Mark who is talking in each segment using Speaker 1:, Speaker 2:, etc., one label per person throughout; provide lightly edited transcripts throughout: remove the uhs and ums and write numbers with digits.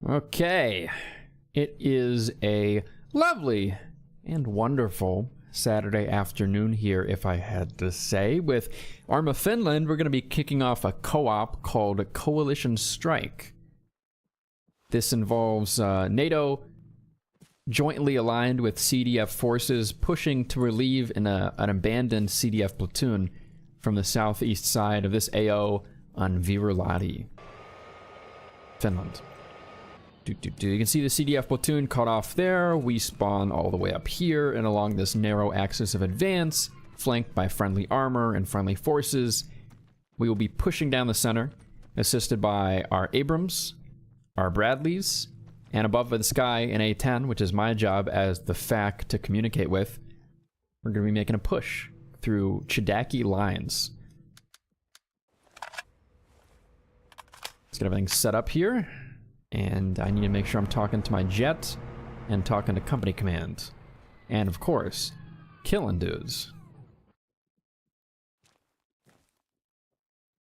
Speaker 1: Okay, it is a lovely and wonderful Saturday afternoon here, if I had to say. With Arma Finland, we're going to be kicking off a co-op called Coalition Strike. This involves NATO jointly aligned with CDF forces pushing to relieve an abandoned CDF platoon from the southeast side of this AO on Virolahti, Finland. You can see the CDF platoon cut off there. We spawn all the way up here and along this narrow axis of advance, flanked by friendly armor and friendly forces. We will be pushing down the center, assisted by our Abrams, our Bradleys, and above the sky an A-10, which is my job as the FAC to communicate with. We're going to be making a push through Chidaki lines. Let's get everything set up here. And I need to make sure I'm talking to my jet and talking to company command. And of course, killing dudes.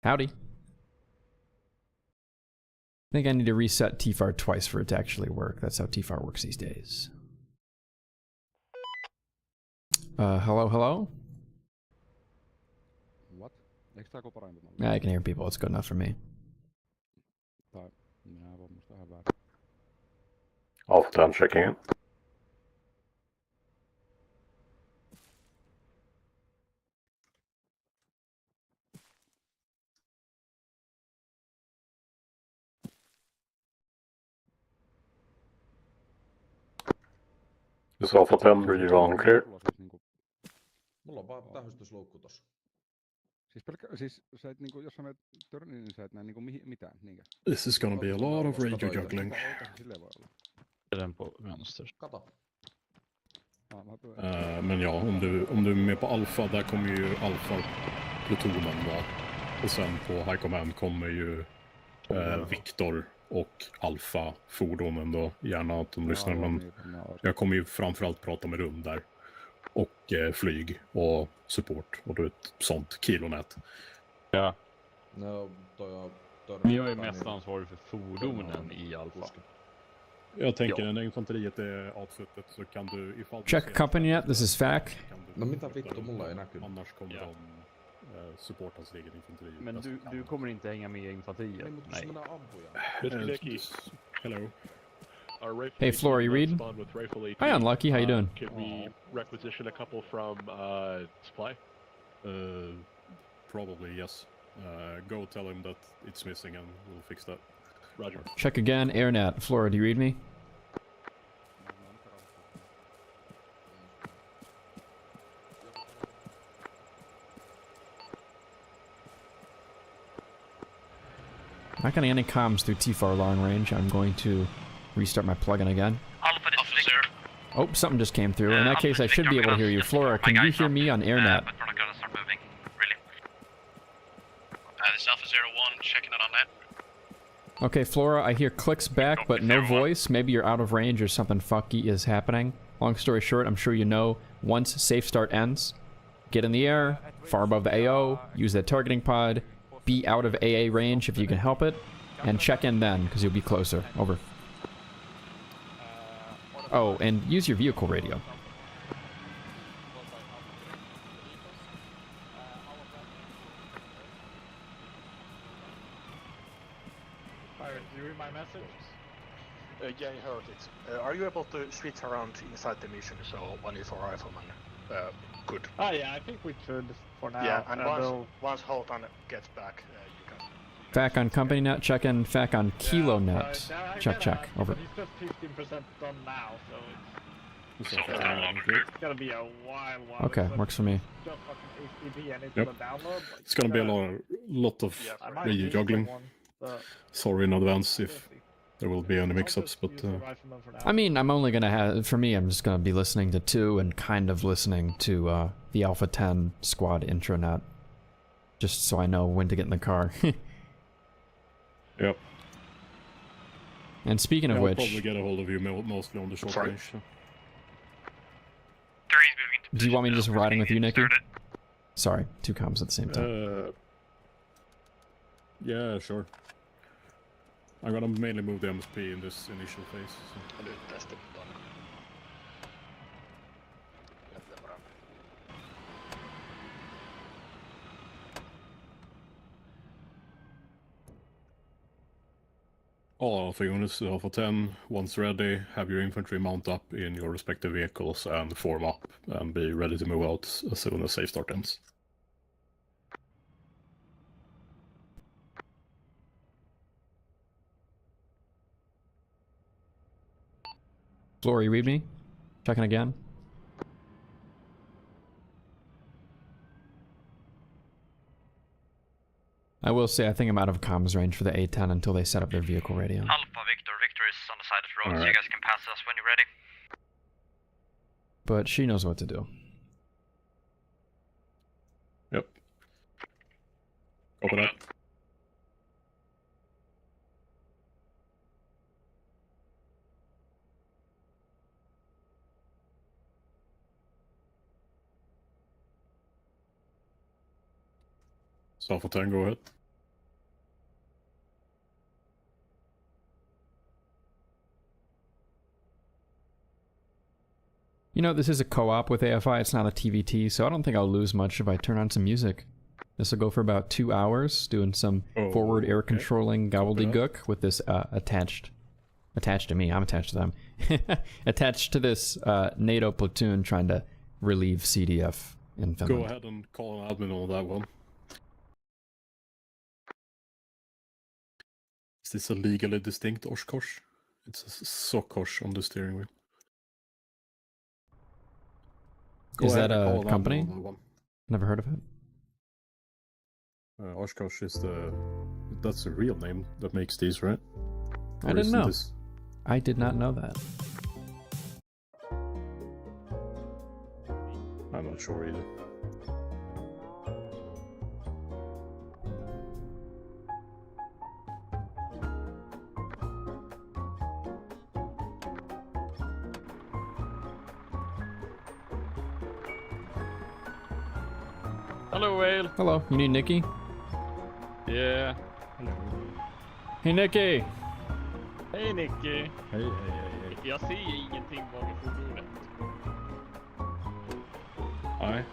Speaker 1: Howdy. I think I need to reset TFAR twice for it to actually work. That's how TFAR works these days. Hello, hello?
Speaker 2: What?
Speaker 1: Yeah, I can hear people. It's good enough for me.
Speaker 3: Alpha 10 checking in. This is Alpha 10, read you on clear.
Speaker 2: Mulla on vaan tähystysluukku tossa. Siis sä et niinku, jos sä menet törniin, niin sä et näe niinku mitään, niinkö?
Speaker 3: This is gonna be a lot of radio juggling.
Speaker 2: Silleen voi olla.
Speaker 4: Den på vänster.
Speaker 2: Kato.
Speaker 3: Men ja, om du är med på Alpha, där kommer ju Alpha-plutonen vara. Och sen på High Command kommer ju Victor och Alpha-fordonen då. Gärna att de lyssnar, men jag kommer ju framförallt prata med rum där. Och flyg och support och du ett sånt kilonät.
Speaker 4: Ja.
Speaker 2: No,
Speaker 4: Men jag är mest ansvarig för fordonen i Alpha.
Speaker 3: Jag tänker när infanteriet är avslutet så kan du ifall
Speaker 1: Check company net, this is FAC.
Speaker 2: No mitä vittu, mulla ei näkynyt.
Speaker 3: Annars kommer de supporta sin egen infanteri.
Speaker 4: Men du kommer inte hänga med i infanteriet? Nej.
Speaker 3: Hello.
Speaker 1: Hey Flora, you read? Hi Unlucky, how you doing?
Speaker 5: Can we requisition a couple from supply?
Speaker 3: Probably yes. Go tell him that it's missing and we'll fix that.
Speaker 5: Roger.
Speaker 1: Check again, AirNet. Flora, do you read me? Not getting any comms through TFAR long range. I'm going to restart my plugin again. Oh, something just came through. In that case, I should be able to hear you. Flora, can you hear me on AirNet?
Speaker 6: But we're not gonna start moving, really. This is Alpha 01, checking in on that.
Speaker 1: Okay, Flora, I hear clicks back, but no voice. Maybe you're out of range or something fucky is happening. Long story short, I'm sure you know, once safe start ends, get in the air, far above the AO, use that targeting pod, be out of AA range if you can help it, and check in then, because you'll be closer. Over. Oh, and use your vehicle radio.
Speaker 4: Do you read my message?
Speaker 7: Yeah, I heard it. Are you able to switch around inside the mission so one is for rifleman? Good.
Speaker 4: Oh yeah, I think we should for now.
Speaker 7: Yeah, and once Holtan gets back, you can...
Speaker 1: FAC on company net, check in. FAC on kilo net. Check. Over.
Speaker 4: He's just 15% done now, so
Speaker 5: It's
Speaker 4: gonna be a while.
Speaker 1: Okay, works for me.
Speaker 4: Just fucking HTTP and it's
Speaker 3: Yep.
Speaker 4: gonna download.
Speaker 3: It's gonna be a lot of radio juggling. Sorry in advance if there will be any mix-ups, but...
Speaker 1: I mean, I'm only gonna have... For me, I'm just gonna be listening to 2 and kind of listening to the Alpha 10 squad intranet. Just so I know when to get in the car.
Speaker 3: Yep.
Speaker 1: And speaking of which...
Speaker 3: I'll probably get a hold of you mostly on the short range. So.
Speaker 1: Do you want me to just riding with you, Nicky? Sorry, 2 comms at the same time.
Speaker 3: Yeah, sure. I'm gonna mainly move the MSP in this initial phase. So.
Speaker 7: Nyt tästä on. Jättää
Speaker 3: All Alpha units, Alpha 10, once ready, have your infantry mount up in your respective vehicles and form up and be ready to move out as soon as safe start ends.
Speaker 1: Floor, you read me? Checking again. I will say I think I'm out of comms range for the A10 until they set up their vehicle radio.
Speaker 6: Alpha Victor, Victor is on the side of the road, so
Speaker 3: Alright.
Speaker 6: you guys can pass us when you're ready.
Speaker 1: But she knows what to do.
Speaker 3: Yep. Copy that. So Alpha 10, go ahead.
Speaker 1: You know, this is a co-op with AFI, it's not a TVT, so I don't think I'll lose much if I turn on some music. This will go for about 2 hours, doing some forward air controlling gobbledygook with this attached to me, I'm attached to them, attached to this NATO platoon trying to relieve CDF in Finland.
Speaker 3: Go ahead and call an admin on that one. Is this a legally distinct Oshkosh? It's a Sokosh on the steering wheel.
Speaker 1: Is that a company? Never heard of it.
Speaker 3: Oshkosh is that's the real name that makes these, right?
Speaker 1: I didn't know. I did not know that.
Speaker 3: I'm not sure either.
Speaker 4: Hello, Whale.
Speaker 1: Hello, you need Nikki?
Speaker 4: Yeah.
Speaker 1: Hey Nikki!
Speaker 4: Hej Nicky.
Speaker 3: Hej.
Speaker 4: Jag ser ingenting bakom fordonet.
Speaker 3: Nej.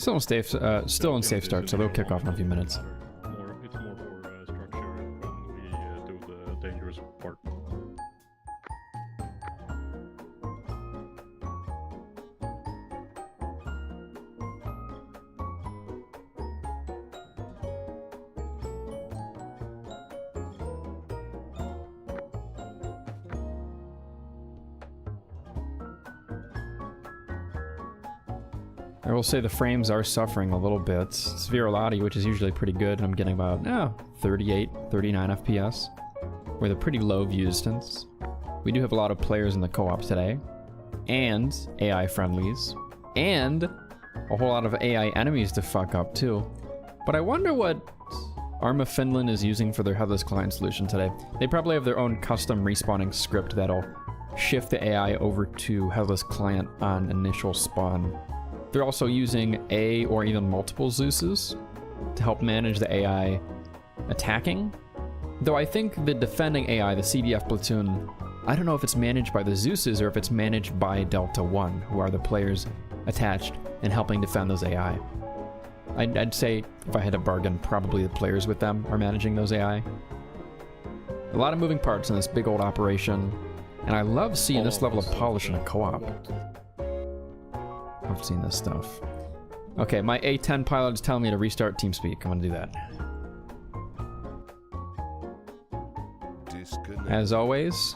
Speaker 1: Still in safe start, so they'll kick off in a few minutes.
Speaker 3: It's more for structure when we do the dangerous part.
Speaker 1: I will say the frames are suffering a little bit. It's Virolati, which is usually pretty good, and I'm getting about 38, 39 FPS, with a pretty low view distance. We do have a lot of players in the co-op today, and AI friendlies, and a whole lot of AI enemies to fuck up too. But I wonder what Arma Finland is using for their headless client solution today. They probably have their own custom respawning script that'll shift the AI over to headless client on initial spawn. They're also using a or even multiple Zeuses to help manage the AI attacking. Though I think the defending AI, the CDF platoon, I don't know if it's managed by the Zeuses or if it's managed by Delta 1, who are the players attached and helping defend those AI. I'd say, if I had to bargain, probably the players with them are managing those AI. A lot of moving parts in this big old operation, and I love seeing this level of polish in a co-op. I've seen this stuff. Okay, my A10 pilot is telling me to restart TeamSpeak. I'm gonna do that. As always,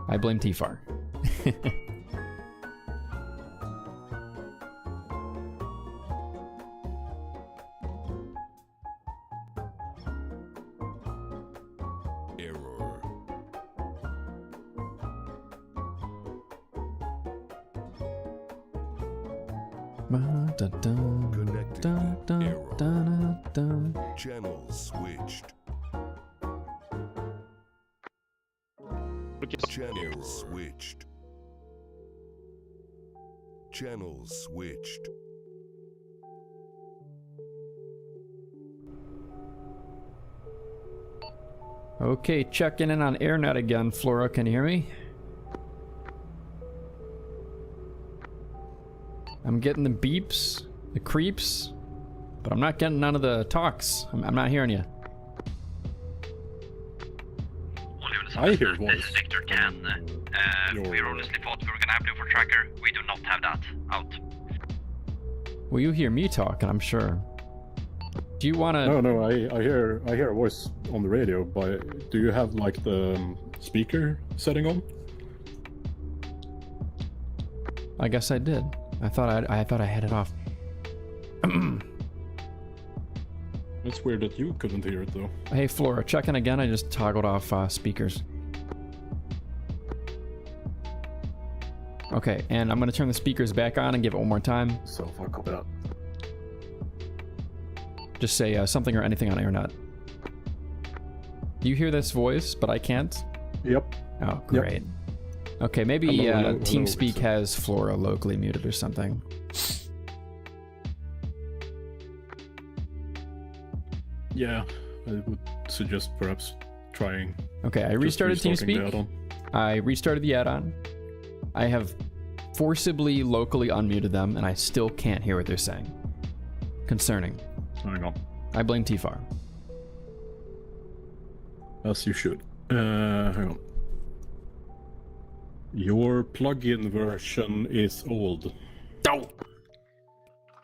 Speaker 1: I blame TFAR.
Speaker 8: Channel switched. Channel switched. Channel switched.
Speaker 1: Okay, checking in on AirNet again. Flora, can you hear me? I'm getting the beeps, the creeps, but I'm not getting none of the talks. I'm not hearing you.
Speaker 3: I hear voice.
Speaker 6: This is Victor Can. We honestly thought we were gonna have for tracker. We do not have that out.
Speaker 1: Well, you hear me talking, I'm sure. Do you want to?
Speaker 3: No, I hear a voice on the radio, but do you have like the speaker setting on?
Speaker 1: I guess I did. I thought I had it off.
Speaker 3: It's weird that you couldn't hear it though.
Speaker 1: Hey Flora, checking again. I just toggled off speakers. Okay, and I'm gonna turn the speakers back on and give it one more time.
Speaker 3: So fuck up that.
Speaker 1: Just say something or anything on AirNet. You hear this voice, but I can't?
Speaker 3: Yep.
Speaker 1: Oh, great. Yep. Okay, maybe TeamSpeak has Flora locally muted or something.
Speaker 3: Yeah, I would suggest perhaps trying.
Speaker 1: Okay, I restarted TeamSpeak. I restarted the add-on. I have forcibly locally unmuted them, and I still can't hear what they're saying. Concerning.
Speaker 3: Hang on.
Speaker 1: I blame TFAR.
Speaker 3: As you should. Hang on. Your plugin version is old.
Speaker 1: Oh!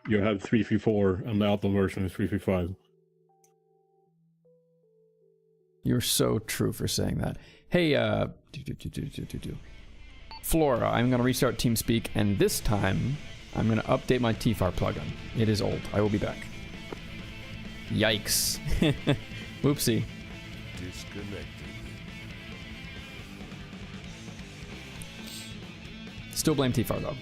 Speaker 3: You have 334 and the add-on version is 335.
Speaker 1: You're so true for saying that. Hey, Flora, I'm going to restart TeamSpeak, and this time I'm going to update my TFAR plugin. It is old. I will be back. Yikes. Whoopsie.
Speaker 8: Disconnected.
Speaker 1: Still blame TFAR though.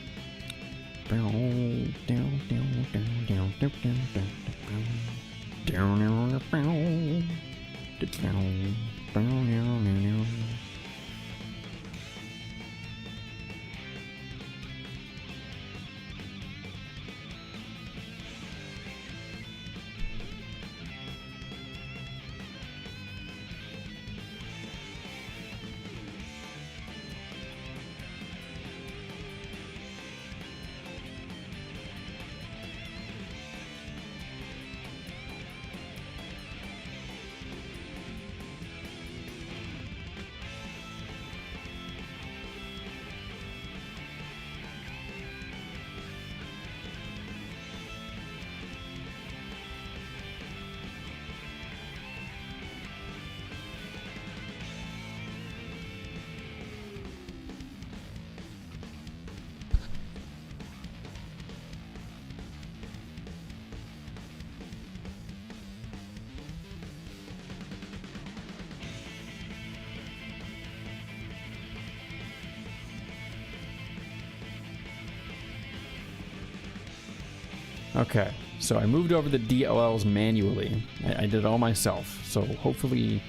Speaker 1: Okay, so I moved over the DLLs manually. I did it all myself, so hopefully,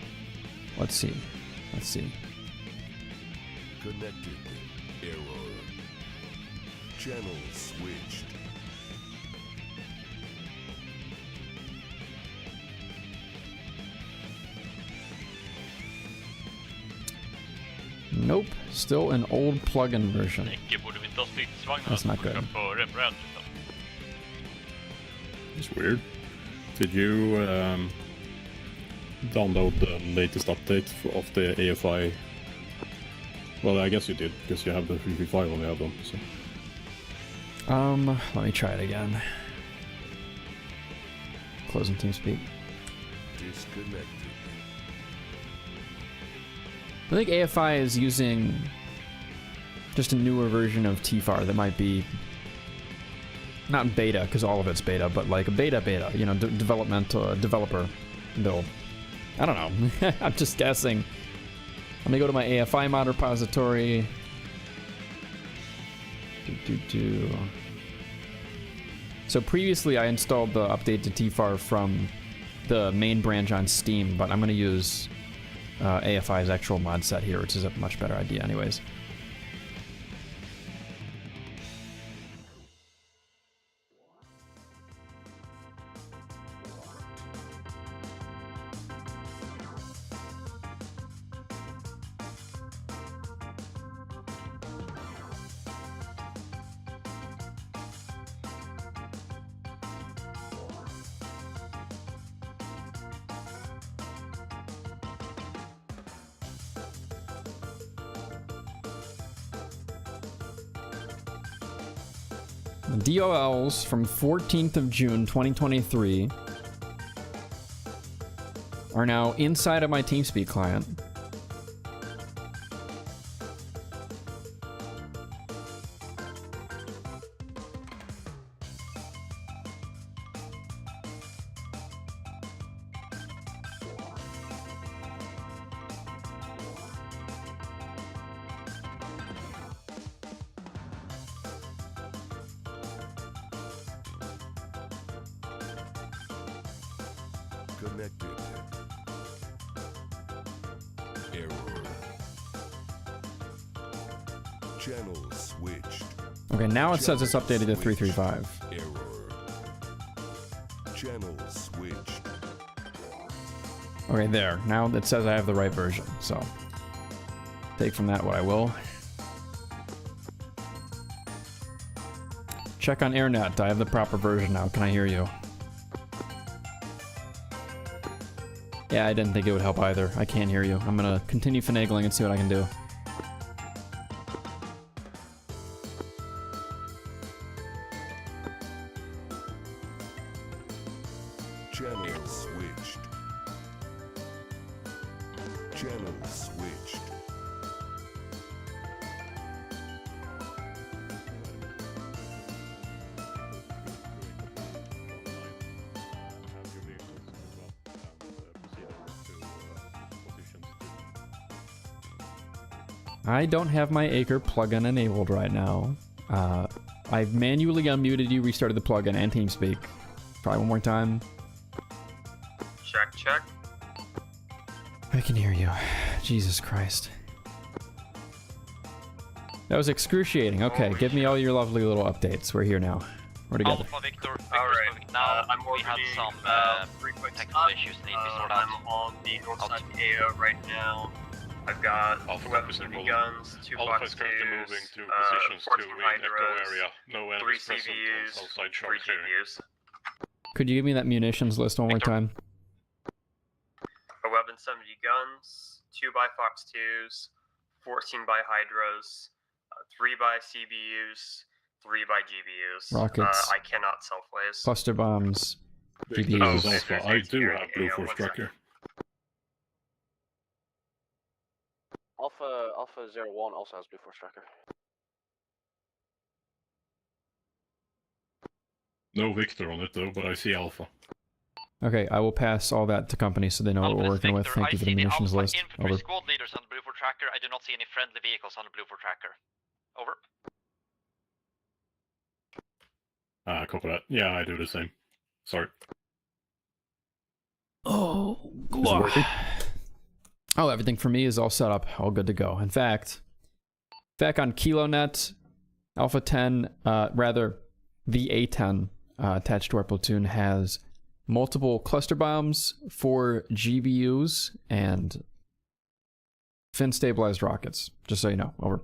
Speaker 1: let's see.
Speaker 8: Connected. Error. Channel switched.
Speaker 1: Nope, still an old plugin version. That's not good.
Speaker 3: It's weird. Did you download the latest update of the AFI? Well, I guess you did, because you have the 335 on the album. So.
Speaker 1: Let me try it again. closing TeamSpeak.
Speaker 8: Disconnected.
Speaker 1: I think AFI is using just a newer version of TFAR that might be not beta, because all of it's beta, but like a beta, you know, developer build. I don't know. I'm just guessing. Let me go to my AFI mod repository. So previously I installed the update to TFAR from the main branch on Steam, but I'm going to use AFI's actual mod set here, which is a much better idea anyways. DOLs from 14th of June 2023 are now inside of my TeamSpeak client.
Speaker 8: Connected. Error. Channel switched.
Speaker 1: Okay, now it says it's updated to 335.
Speaker 8: Error. Channel switched.
Speaker 1: Okay, there. Now it says I have the right version, so take from that what I will. Check on AirNet. I have the proper version now. Can I hear you? Yeah, I didn't think it would help either. I can't hear you. I'm gonna continue finagling and see what I can do.
Speaker 8: Channel switched. Channel switched.
Speaker 1: I don't have my Acre plugin enabled right now. I've manually unmuted you, restarted the plugin and TeamSpeak. Try one more time.
Speaker 9: Check, check.
Speaker 1: I can hear you. Jesus Christ. That was excruciating. Okay, give me all your lovely little updates. We're here now. We're together.
Speaker 9: Alpha Victor. Alright, now we had some technical issues that need to be sorted out. I'm on the north side of AO right now. I've got weapons and guns, 2 Fox 2s, 14 Hydras, 3 CVUs, 3 GPUs.
Speaker 1: Could you give me that munitions list one more time?
Speaker 9: 1170 guns, 2 by Fox 2s, 14 by Hydras, 3 by CBUs, 3 by GBUs.
Speaker 1: Rockets.
Speaker 9: I cannot self-blaze.
Speaker 1: Cluster bombs.
Speaker 3: This
Speaker 1: GPUs.
Speaker 3: is Alpha. I do have Blue Force Tracker.
Speaker 10: Alpha 01 also has Blue Force Tracker.
Speaker 3: No Victor on it though, but I see Alpha.
Speaker 1: Okay, I will pass all that to company so they know what we're working with. Thank you for the munitions list.
Speaker 9: Infantry
Speaker 1: Over.
Speaker 9: squad leaders on the Blue Force Tracker. I do not see any friendly vehicles on the Blue Force Tracker. Over.
Speaker 3: Copy that. Yeah, I do the same. Sorry.
Speaker 1: Oh,
Speaker 3: Is it working?
Speaker 1: Oh, everything for me is all set up, all good to go. In fact, back on KiloNet, Alpha 10, rather, the A10 attached to our platoon has multiple cluster bombs, 4 GBUs, and fin-stabilized rockets, just so you know. Over.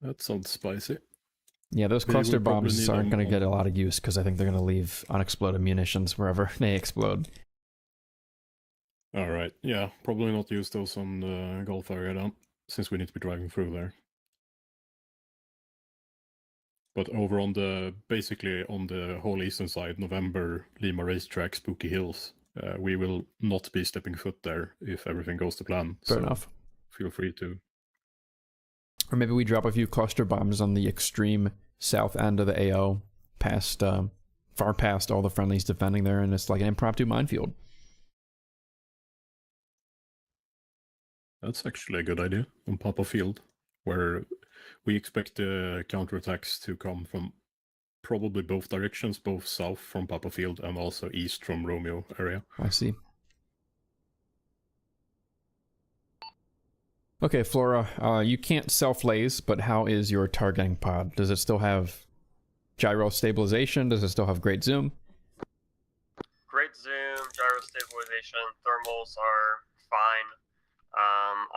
Speaker 3: That sounds spicy.
Speaker 1: Yeah, those
Speaker 3: We
Speaker 1: cluster
Speaker 3: would probably
Speaker 1: bombs
Speaker 3: need
Speaker 1: aren't
Speaker 3: them
Speaker 1: going to
Speaker 3: all.
Speaker 1: get a lot of use because I think they're going to leave unexploded munitions wherever they explode.
Speaker 3: Alright, yeah, probably not use those on the Gulf area then, since we need to be driving through there. But over on the, basically on the whole eastern side, November, Lima Racetrack, Spooky Hills, we will not be stepping foot there if everything goes to plan.
Speaker 1: Fair enough.
Speaker 3: Feel free to.
Speaker 1: Or maybe we drop a few cluster bombs on the extreme south end of the AO, past, far past all the friendlies defending there, and it's like an impromptu minefield.
Speaker 3: That's actually a good idea on Papa Field, where we expect the counterattacks to come from probably both directions, both south from Papa Field and also east from Romeo area.
Speaker 1: I see. Okay, Flora, you can't self-laze, but how is your targeting pod? Does it still have gyro stabilization? Does it still have great zoom?
Speaker 9: Great zoom, gyro stabilization, thermals are fine.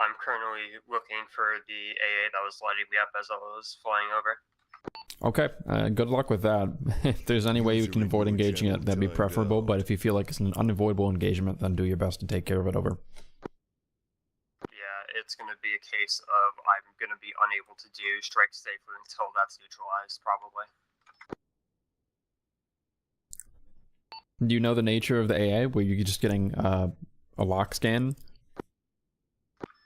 Speaker 9: I'm currently looking for the AA that was lighting me up as I was flying over.
Speaker 1: Okay, good luck with that. If there's any way you can avoid engaging it, that'd be preferable, but if you feel like it's an unavoidable engagement, then do your best to take care of it over.
Speaker 9: Yeah, it's going to be a case of I'm going to be unable to do strike safely until that's neutralized, probably.
Speaker 1: Do you know the nature of the AA? Were you just getting a lock scan?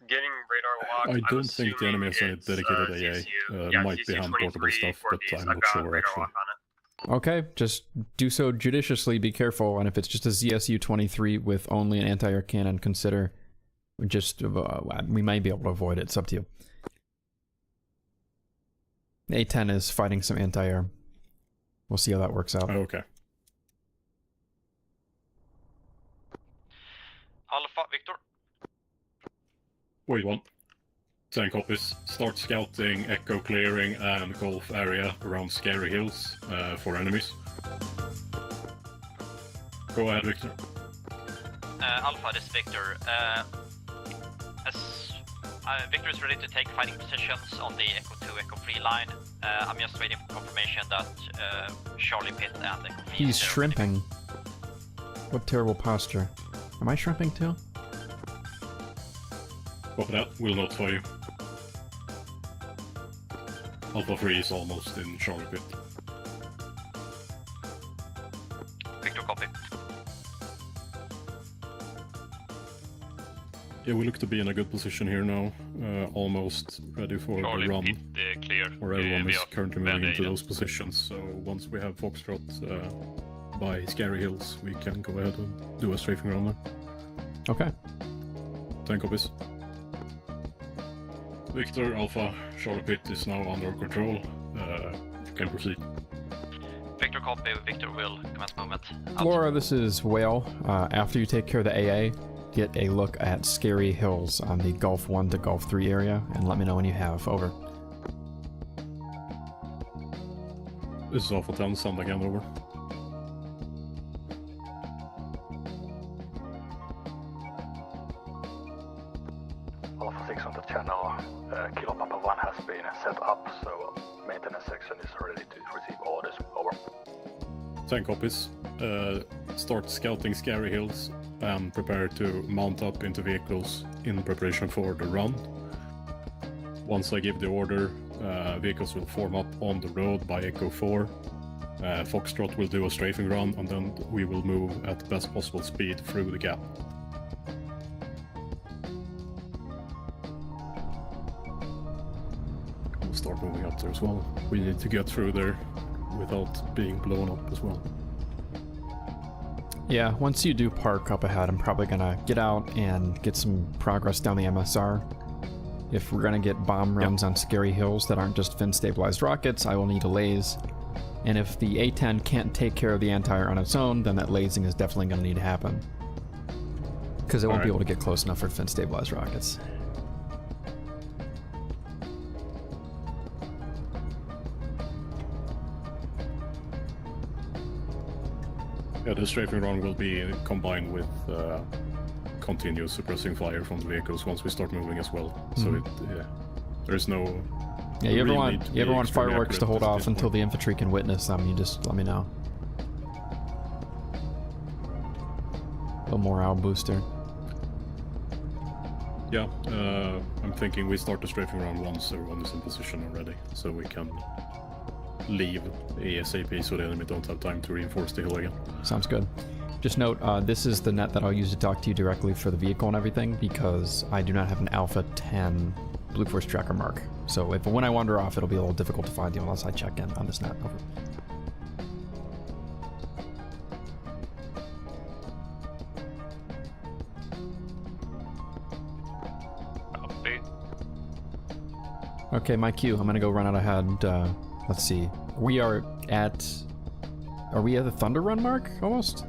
Speaker 9: Getting radar lock.
Speaker 3: I don't think the enemy has any dedicated AA. Might be hand portable stuff, but I'm not sure actually.
Speaker 1: Okay, just do so judiciously, be careful, and if it's just a ZSU-23 with only an anti-air cannon, consider just, we might be able to avoid it, it's up to you. A-10 is fighting some anti-air. We'll see how that works out.
Speaker 3: Okay.
Speaker 6: Alpha, Victor.
Speaker 3: Wait, one. 10 copies. Start scouting, echo clearing, and golf area around Scary Hills for enemies. Go ahead, Victor.
Speaker 6: Alpha, this is Victor. Victor is ready to take fighting positions on the Echo 2, Echo 3 line. I'm just waiting for confirmation that Charlie Pitt and Echo 3...
Speaker 1: He's shrimping. What terrible posture. Am I shrimping too?
Speaker 3: Copy that. We'll notify you. Alpha 3 is almost in Charlie Pit.
Speaker 6: Victor, copy.
Speaker 3: Yeah, we look to be in a good position here now. Almost ready for
Speaker 4: Charlie
Speaker 3: the run.
Speaker 4: Pit, clear.
Speaker 3: Where everyone is currently moving into those positions. So once we have Foxtrot by Scary Hills, we can go ahead and do a strafing run there.
Speaker 1: Okay.
Speaker 3: 10 copies. Victor, Alpha, Charlie Pit is now under control. You can proceed.
Speaker 6: Victor, copy. Victor will commence movement.
Speaker 1: Flora, this is Whale. After you take care of the AA, get a look at Scary Hills on the Gulf 1 to Gulf 3 area, and let me know when you have. Over.
Speaker 3: This is Alpha 10, send again, over.
Speaker 7: Alpha 6 on the channel. Kilo Papa 1 has been set up, so maintenance section is ready to receive orders. Over.
Speaker 3: 10 copies. Start scouting Scary Hills and prepare to mount up into vehicles in preparation for the run. Once I give the order, vehicles will form up on the road by Echo 4. Foxtrot will do a strafing run, and then we will move at the best possible speed through the gap. We'll start moving up there as well. We need to get through there without being blown up as well.
Speaker 1: Yeah, once you do park up ahead, I'm probably gonna get out and get some progress down the MSR. If we're gonna get bomb runs on Scary Hills that aren't just fin-stabilized rockets, I will need a laze. And if the A-10 can't take care of the anti-air on its own, then that lasing is definitely gonna need to happen. Because it won't be able to get close enough for fin-stabilized rockets.
Speaker 3: Yeah, the strafing run will be combined with continuous suppressing fire from the vehicles once we start moving as well. So there's no...
Speaker 1: Yeah, you ever want fireworks to hold off until the infantry can witness them, you just let me know. A little morale booster.
Speaker 3: Yeah, I'm thinking we start the strafing run once everyone is in position already, so we can leave ASAP so the enemy don't have time to reinforce the hill again.
Speaker 1: Sounds good. Just note, this is the net that I'll use to talk to you directly for the vehicle and everything, because I do not have an Alpha 10 Blue Force tracker mark. So when I wander off, it'll be a little difficult to find you unless I check in on this net. Over. Okay, my cue. I'm gonna go run out ahead. Let's see. Are we at the Thunder Run mark almost?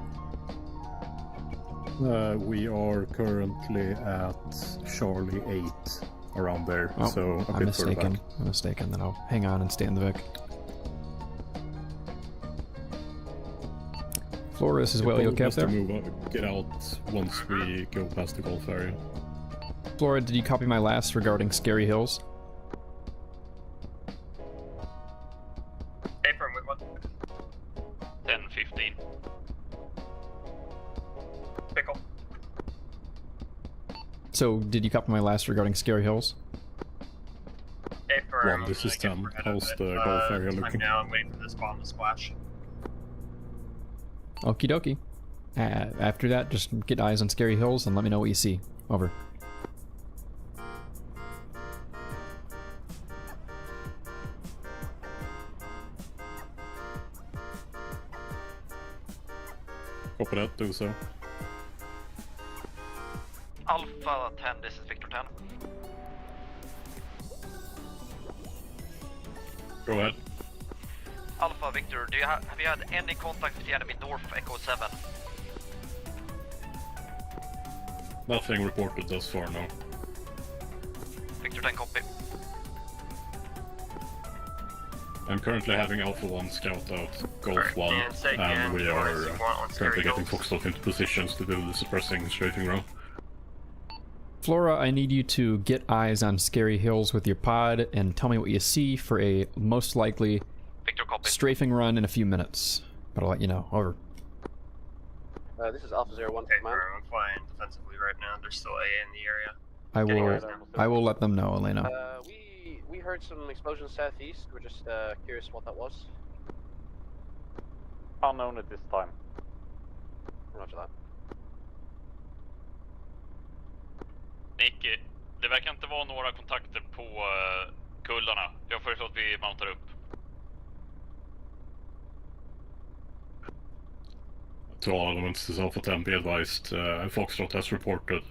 Speaker 3: We are currently at Charlie 8, around there.
Speaker 1: Oh,
Speaker 3: so
Speaker 1: I'm mistaken. I'm mistaken. Then I'll hang on and stay in the Vic. Flores is well. You okay up there?
Speaker 3: Get out once we go past the Gulf area.
Speaker 1: Flora, did you copy my last regarding Scary Hills?
Speaker 9: April, wait, what?
Speaker 6: 10-15.
Speaker 9: Pickle.
Speaker 1: So, did you copy my last regarding Scary Hills?
Speaker 9: April,
Speaker 3: This is 10. How's the Gulf area looking?
Speaker 9: Now I'm waiting for this bomb to splash.
Speaker 1: Okie dokie. After that, just get eyes on Scary Hills and let me know what you see. Over.
Speaker 3: Copy that, do so.
Speaker 6: Alpha 10, this is Victor 10.
Speaker 3: Go ahead.
Speaker 6: Alpha Victor, have you had any contact with the enemy north of Echo 7?
Speaker 3: Nothing reported thus far, no.
Speaker 6: Victor 10, copy.
Speaker 3: I'm currently having Alpha 1 scout out Golf 1, and we are currently getting Foxtrot into positions to do the suppressing strafing run.
Speaker 1: Flora, I need you to get eyes on Scary Hills with your pod and tell me what you see for a most likely strafing run in a few minutes. But I'll let you know. Over.
Speaker 10: This is Alpha 01
Speaker 9: Hey,
Speaker 10: command.
Speaker 9: I'm flying defensively right now. There's still AA in the area.
Speaker 1: I will let them know, Elena.
Speaker 10: We heard some explosions southeast. We're just curious what that was.
Speaker 4: Unknown at this time.
Speaker 10: Roger that.
Speaker 6: Nick, det verkar inte vara några kontakter på kullarna. Jag föreslår att vi mountar upp.
Speaker 3: To all elements, this Alpha 10, be advised, Foxtrot has reported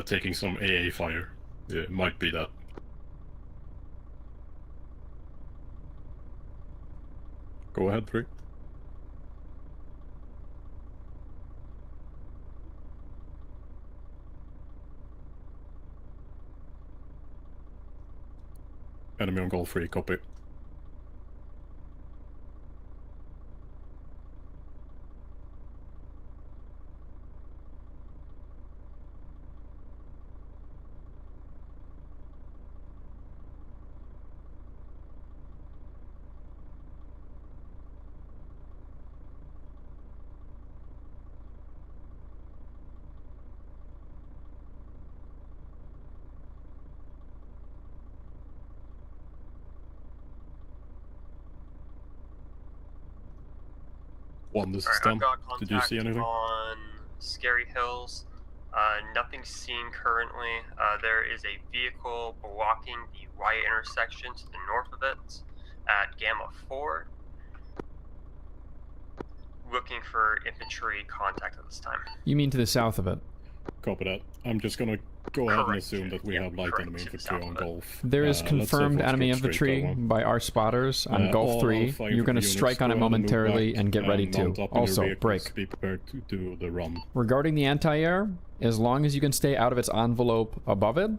Speaker 3: taking some AA fire. It might be that. Go ahead, 3. Enemy on Golf 3, copy. This is done. Did you see anything?
Speaker 9: On Scary Hills, nothing seen currently. There is a vehicle blocking the right intersection to the north of it at Gamma 4. Looking for infantry contact at this time.
Speaker 1: You mean to the south of it?
Speaker 3: Copy that. I'm just gonna go ahead and assume that we have light enemy infantry on Golf.
Speaker 1: There is confirmed enemy infantry by our spotters on Golf 3. You're going to strike on it momentarily and get ready to. Also, break.
Speaker 3: Be prepared to do the run.
Speaker 1: Regarding the anti-air, as long as you can stay out of its envelope above it,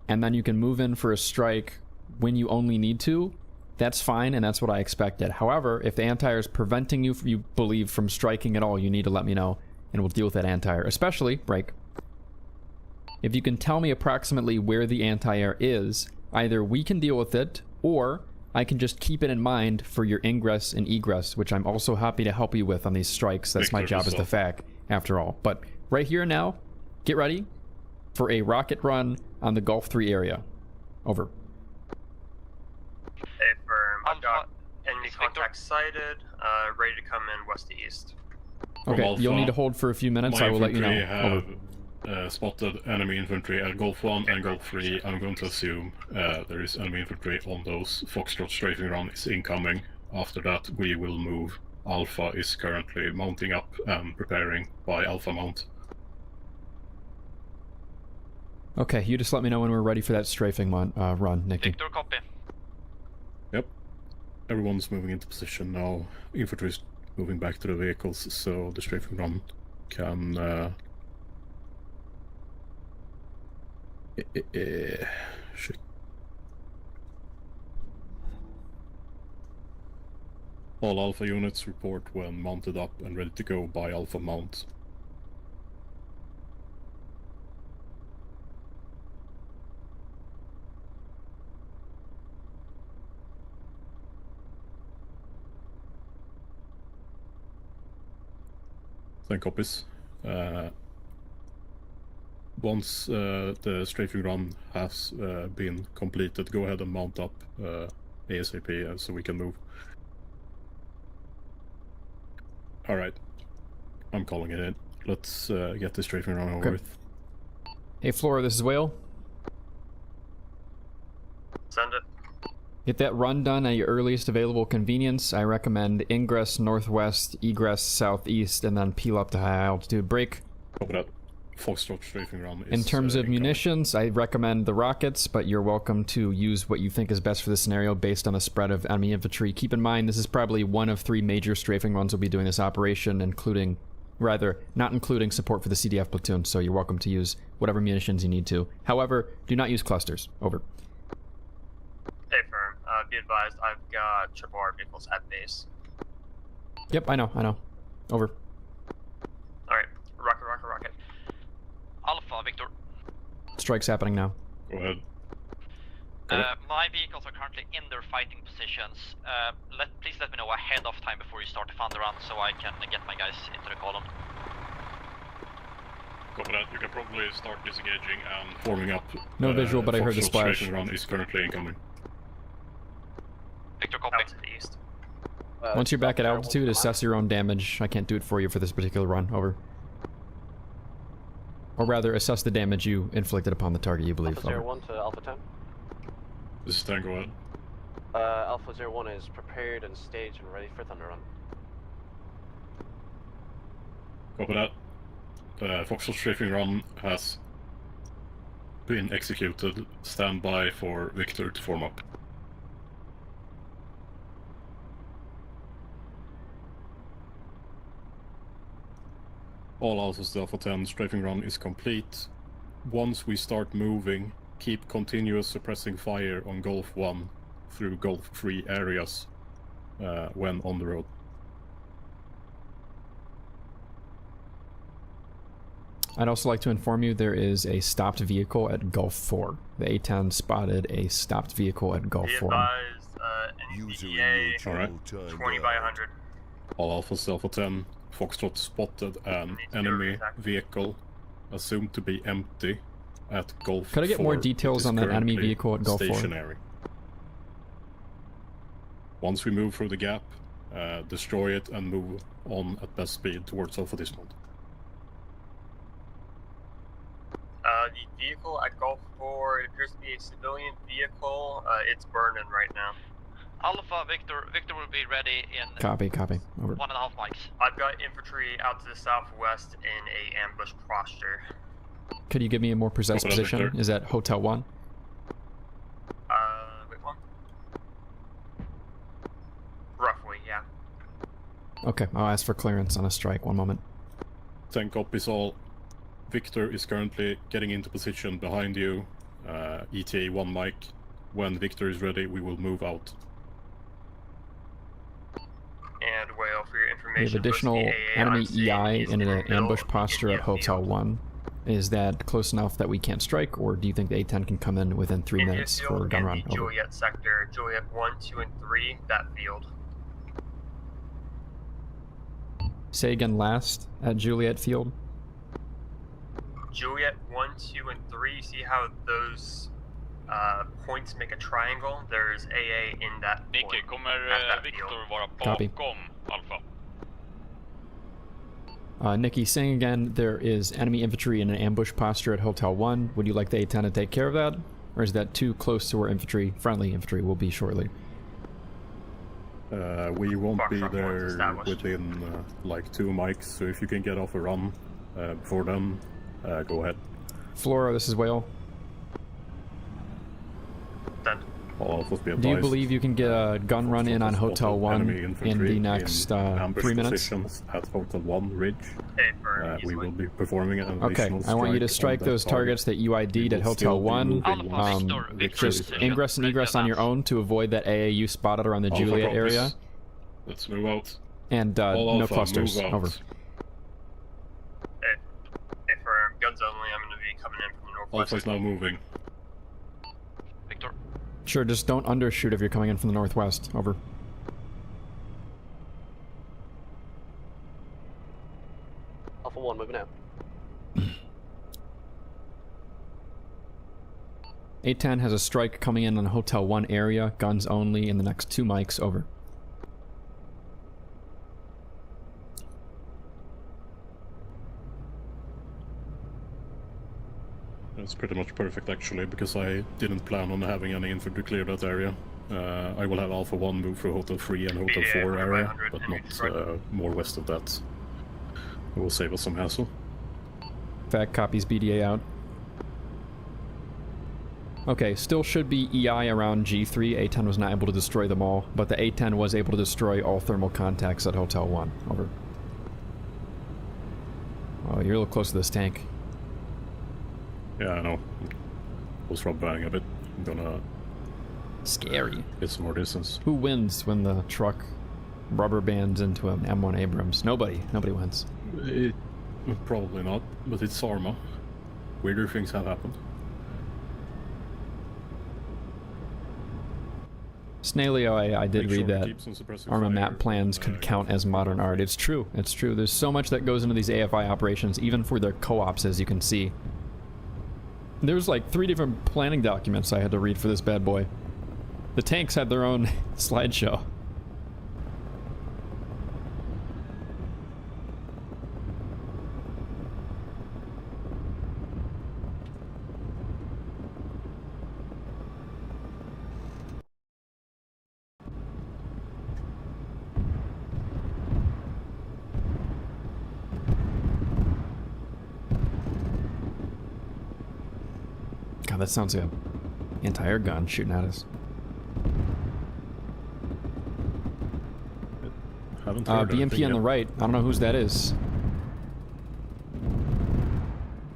Speaker 1: and then you can move in for a strike when you only need to, that's fine, and that's what I expected. However, if the anti-air is preventing you, you believe, from striking at all, you need to let me know, and we'll deal with that anti-air. Especially, break. If you can tell me approximately where the anti-air is, either we can deal with it, or I can just keep it in mind for your ingress and egress, which I'm also happy to help you with on these strikes. That's my job as the FAC, after all. But right here and now, get ready for a rocket run on the Gulf 3 area. Over.
Speaker 9: Hey, firm. I've got enemy enemy contact sighted, ready to come in west to east.
Speaker 1: Okay,
Speaker 3: Alpha,
Speaker 1: you'll need to hold for a few minutes. I will let you know.
Speaker 3: Have spotted enemy infantry at Gulf 1 and Gulf 3. I'm going to assume there is enemy infantry on those. Foxtrot strafing run is incoming. After that, we will move. Alpha is currently mounting up and preparing by Alpha mount.
Speaker 1: Okay, you just let me know when we're ready for that strafing run, Nikki.
Speaker 6: Victor, copy.
Speaker 3: Yep. Everyone's moving into position now. Infantry is moving back to the vehicles, so the strafing run can... Shit. All Alpha units report when mounted up and ready to go by Alpha mount. Then copies. Once the strafing run has been completed, go ahead and mount up ASAP so we can move. Alright. I'm calling it in. Let's get the strafing run over with.
Speaker 1: Hey Flora, this is Whale.
Speaker 9: Send it.
Speaker 1: Get that run done at your earliest available convenience. I recommend ingress northwest, egress southeast, and then peel up to high altitude. Break.
Speaker 3: Copy that. Foxtrot strafing run is
Speaker 1: in terms of
Speaker 3: incoming.
Speaker 1: munitions, I recommend the rockets, but you're welcome to use what you think is best for the scenario based on the spread of enemy infantry. Keep in mind, this is probably one of 3 major strafing runs we'll be doing this operation, including, rather, not including support for the CDF platoon, so you're welcome to use whatever munitions you need to. However, do not use clusters. Over.
Speaker 9: Hey, firm. Be advised, I've got triple R vehicles at base.
Speaker 1: Yep, I know. Over.
Speaker 9: Alright, rocket.
Speaker 6: Alpha, Victor.
Speaker 1: Strike's happening now.
Speaker 3: Go ahead.
Speaker 6: My vehicles are currently in their fighting positions. Please let me know ahead of time before you start the thunder run so I can get my guys into the column.
Speaker 3: Copy that. You can probably start disengaging and forming up.
Speaker 1: No visual, but I heard the splash.
Speaker 3: Strafing run is currently incoming.
Speaker 6: Victor, copy.
Speaker 9: Out to the east.
Speaker 1: Once you're back at altitude, assess your own damage. I can't do it for you for this particular run. Over. Or rather, assess the damage you inflicted upon the target you believe.
Speaker 10: Alpha 01 to Alpha 10.
Speaker 3: This is 10, go ahead.
Speaker 10: Alpha 01 is prepared and staged and ready for thunder run.
Speaker 3: Copy that. The Foxtrot strafing run has been executed. Stand by for Victor to form up. All Alphas to Alpha 10, strafing run is complete. Once we start moving, keep continuous suppressing fire on Gulf 1 through Gulf 3 areas when on the road.
Speaker 1: I'd also like to inform you there is a stopped vehicle at Gulf 4. The A-10 spotted a stopped vehicle at Gulf 4.
Speaker 9: NVDA,
Speaker 3: Alright.
Speaker 9: 20 by 100.
Speaker 3: All Alphas to Alpha 10, Foxtrot spotted an enemy vehicle, assumed to be empty, at Gulf 4.
Speaker 1: Could I get more details on that enemy vehicle at Gulf 4?
Speaker 3: Stationary. Once we move through the gap, destroy it and move on at best speed towards Alpha Dismount.
Speaker 9: The vehicle at Gulf 4, it appears to be a civilian vehicle. It's burning right now.
Speaker 6: Alpha, Victor will be ready in...
Speaker 1: Copy. Over.
Speaker 6: 1.5 mics.
Speaker 9: I've got infantry out to the southwest in a ambush posture.
Speaker 1: Could you give me a more precise
Speaker 3: Copy that,
Speaker 1: position?
Speaker 3: Victor.
Speaker 1: Is that Hotel 1?
Speaker 9: Wait, one? Roughly, yeah.
Speaker 1: Okay, I'll ask for clearance on a strike. 1 moment.
Speaker 3: 10 copies all. Victor is currently getting into position behind you. ETA 1 mic. When Victor is ready, we will move out.
Speaker 9: And Whale, for your information,
Speaker 1: We have additional enemy EI in an ambush posture at Hotel 1. Is that close enough that we can't strike, or do you think the A-10 can come in within 3 minutes for a gun run? Over.
Speaker 9: Juliet sector, Juliet 1, 2, and 3, that field.
Speaker 1: Say again last, at Juliet Field.
Speaker 9: Juliet 1, 2, and 3, see how those points make a triangle. There's AA in that point.
Speaker 4: Nicky, kommer Victor vara
Speaker 1: Copy.
Speaker 4: bakom Alpha?
Speaker 1: Nikki, saying again, there is enemy infantry in an ambush posture at Hotel 1. Would you like the A-10 to take care of that? Or is that too close to where friendly infantry will be shortly?
Speaker 3: We won't be there within like 2 mics, so if you can get off a run before then, go ahead.
Speaker 1: Flora, this is Whale.
Speaker 9: Done.
Speaker 1: Do you believe you can get a gun run in on Hotel 1 in the next 3 minutes?
Speaker 3: At Hotel 1 Ridge. We will be performing an
Speaker 1: Okay, I want you to strike those targets that you ID'd at Hotel 1. Just ingress and egress on your own to avoid that AAU spotted around the Juliet area.
Speaker 3: Let's move out.
Speaker 1: And no clusters. Over.
Speaker 9: Hey, for guns only, I'm going to be coming in from the northwest.
Speaker 3: Alpha's now moving.
Speaker 6: Victor.
Speaker 1: Sure, just don't undershoot if you're coming in from the northwest. Over.
Speaker 10: Alpha 1 moving out.
Speaker 1: A-10 has a strike coming in on Hotel 1 area, guns only in the next 2 mics. Over.
Speaker 3: That's pretty much perfect actually, because I didn't plan on having any infantry clear that area. I will have Alpha 1 move through Hotel 3 and Hotel 4 area, but not more west of that. It will save us some hassle.
Speaker 1: FAC copies BDA out. Okay, still should be EI around G3. A-10 was not able to destroy them all, but the A-10 was able to destroy all thermal contacts at Hotel 1. Over. Oh, you're a little close to this tank.
Speaker 3: Yeah, I know. Was rub bang a bit. I'm gonna...
Speaker 1: Scary.
Speaker 3: Get some more distance.
Speaker 1: Who wins when the truck rubber bands into an M1 Abrams? Nobody. Nobody wins.
Speaker 3: Probably not, but it's Arma. Weirder things have happened.
Speaker 1: Snaleo, I did read that Arma map plans could count as modern art. It's true. It's true. There's so much that goes into these AFI operations, even for their co-ops, as you can see. There's like 3 different planning documents I had to read for this bad boy. The tanks had their own slideshow. God, that sounds like an anti-air gun shooting at us. BMP on the right. I don't know whose that is.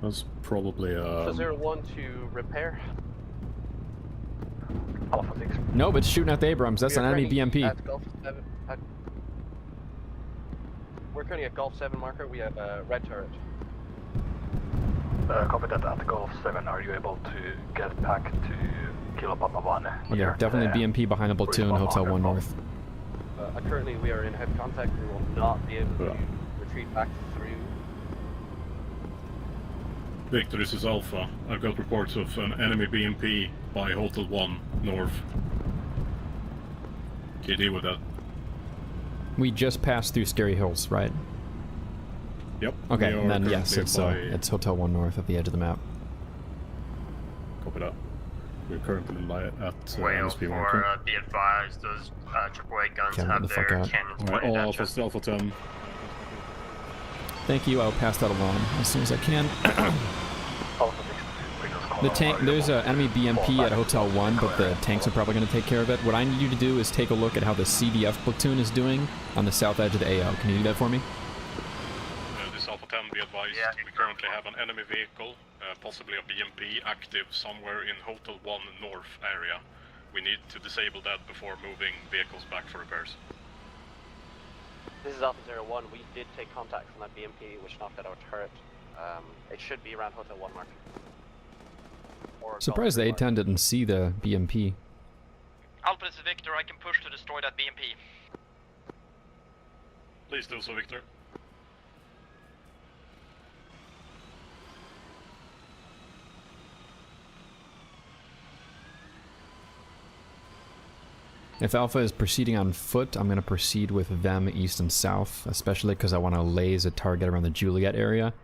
Speaker 3: That's probably
Speaker 10: Alpha 01 to repair.
Speaker 7: Alpha 6.
Speaker 1: Nope, it's shooting at the Abrams. That's an enemy BMP.
Speaker 10: At Gulf 7. We're currently at Gulf 7 marker. We have a red turret.
Speaker 7: Copy that at Gulf 7. Are you able to get back to Kilo Papa 1?
Speaker 1: Yeah, definitely BMP behind the platoon, Hotel 1 North.
Speaker 10: Currently we are in head contact. We will not be able to retreat back through.
Speaker 3: Victor, this is Alpha. I've got reports of an enemy BMP by Hotel 1 North. Can you deal with that?
Speaker 1: We just passed through Scary Hills, right?
Speaker 3: Yep.
Speaker 1: Okay, and then yes, it's Hotel 1 North at the edge of the map.
Speaker 3: Copy that. We're currently at
Speaker 9: Whale
Speaker 3: MSP
Speaker 9: for be advised, those AAA guns have their cannons pointed
Speaker 3: all
Speaker 9: at
Speaker 3: Alpha,
Speaker 9: you.
Speaker 3: Alpha 10.
Speaker 1: Thank you, I'll pass that along as soon as I can. The tank, there's an enemy BMP at Hotel 1, but the tanks are probably going to take care of it. What I need you to do is take a look at how the CDF platoon is doing on the south edge of the AO. Can you do that for me?
Speaker 3: This Alpha 10, be advised, we currently have an enemy vehicle, possibly a BMP, active somewhere in Hotel 1 North area. We need to disable that before moving vehicles back for repairs.
Speaker 10: This is Alpha 01. We did take contact from that BMP, which knocked out our turret. It should be around Hotel 1 mark.
Speaker 1: Surprised the A-10 didn't see the BMP.
Speaker 6: Alpha, this is Victor. I can push to destroy that BMP.
Speaker 3: Please do so, Victor.
Speaker 1: If Alpha is proceeding on foot, I'm going to proceed with them east and south, especially because I want to laze a target around the Juliet area.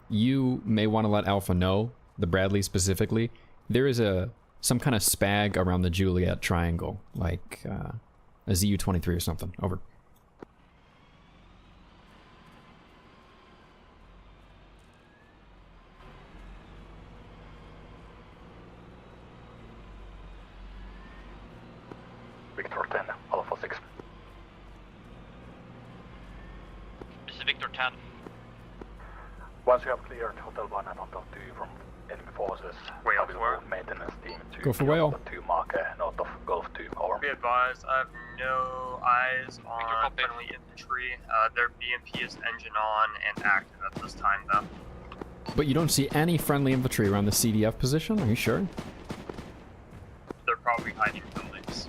Speaker 1: You may want to let Alpha know, the Bradley specifically, there is some kind of spag around the Juliet triangle, like a ZU-23 or something. Over.
Speaker 7: Victor 10, Alpha 6.
Speaker 6: This is Victor 10.
Speaker 7: Once you have cleared Hotel 1 and Hotel 2 from enemy forces, I will move maintenance team to
Speaker 1: Go for whale.
Speaker 7: 2 mark north of Gulf 2, over.
Speaker 9: Be advised, I have no eyes on friendly infantry. Their BMP is engine on and active at this time, though.
Speaker 1: But you don't see any friendly infantry around the CDF position? Are you sure?
Speaker 9: They're probably hiding in buildings.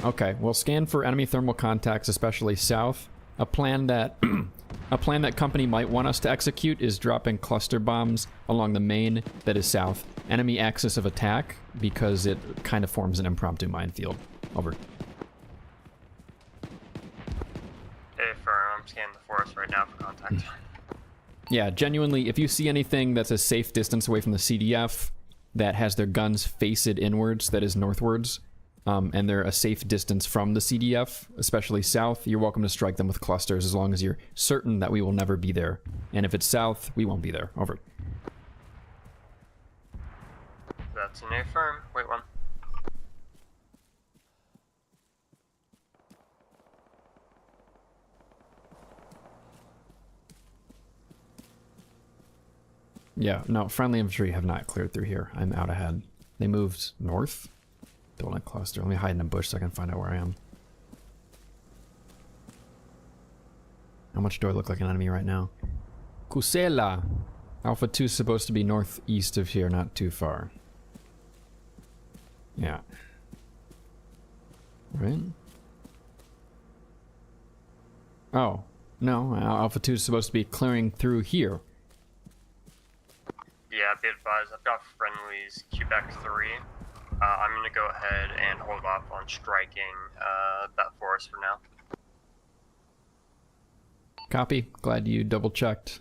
Speaker 1: Okay, well, scan for enemy thermal contacts, especially south. A plan that company might want us to execute is dropping cluster bombs along the main that is south. Enemy axis of attack, because it kind of forms an impromptu minefield. Over.
Speaker 9: I'm scanning the forest right now for contact.
Speaker 1: Yeah, genuinely, if you see anything that's a safe distance away from the CDF, that has their guns faced inwards, that is northwards, and they're a safe distance from the CDF, especially south, you're welcome to strike them with clusters as long as you're certain that we will never be there. And if it's south, we won't be there. Over.
Speaker 9: That's an affirm. Wait one.
Speaker 1: Yeah, no, friendly infantry have not cleared through here. I'm out ahead. They moved north. Building a cluster. Let me hide in a bush so I can find out where I am. How much do I look like an enemy right now? Kusela! Alpha 2 is supposed to be northeast of here, not too far. Yeah. Right? Oh. No, Alpha 2 is supposed to be clearing through here.
Speaker 9: Yeah, be advised, I've got friendlies, Quebec 3. I'm going to go ahead and hold off on striking that forest for now.
Speaker 1: Copy. Glad you double-checked.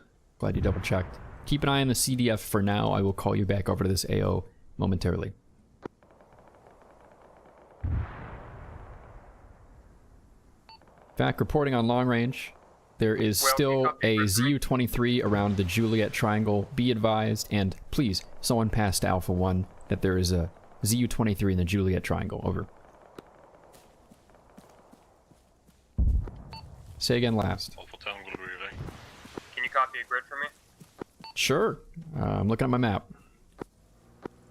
Speaker 1: Keep an eye on the CDF for now. I will call you back over to this AO momentarily. FAC reporting on long range. There is still a ZU-23 around the Juliet Triangle. Be advised, and please, someone pass to Alpha 1 that there is a ZU-23 in the Juliet Triangle. Over. Say again last.
Speaker 3: Alpha 10 will be reading.
Speaker 9: Can you copy a grid for me?
Speaker 1: Sure. I'm looking at my map.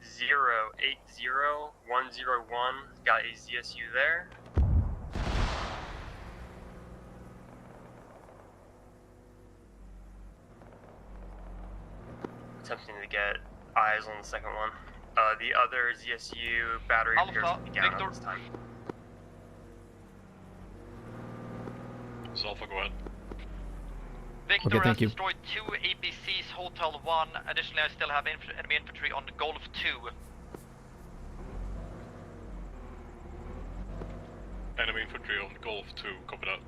Speaker 9: 080101, got a ZSU there. Attempting to get eyes on the second one. The other ZSU battery appears to be down at this time.
Speaker 3: So Alpha, go ahead.
Speaker 6: Victor
Speaker 1: okay,
Speaker 6: has
Speaker 1: you.
Speaker 6: destroyed 2 APCs, Hotel 1. Additionally, I still have enemy infantry on the Gulf 2.
Speaker 3: Enemy infantry on Gulf 2, copy that.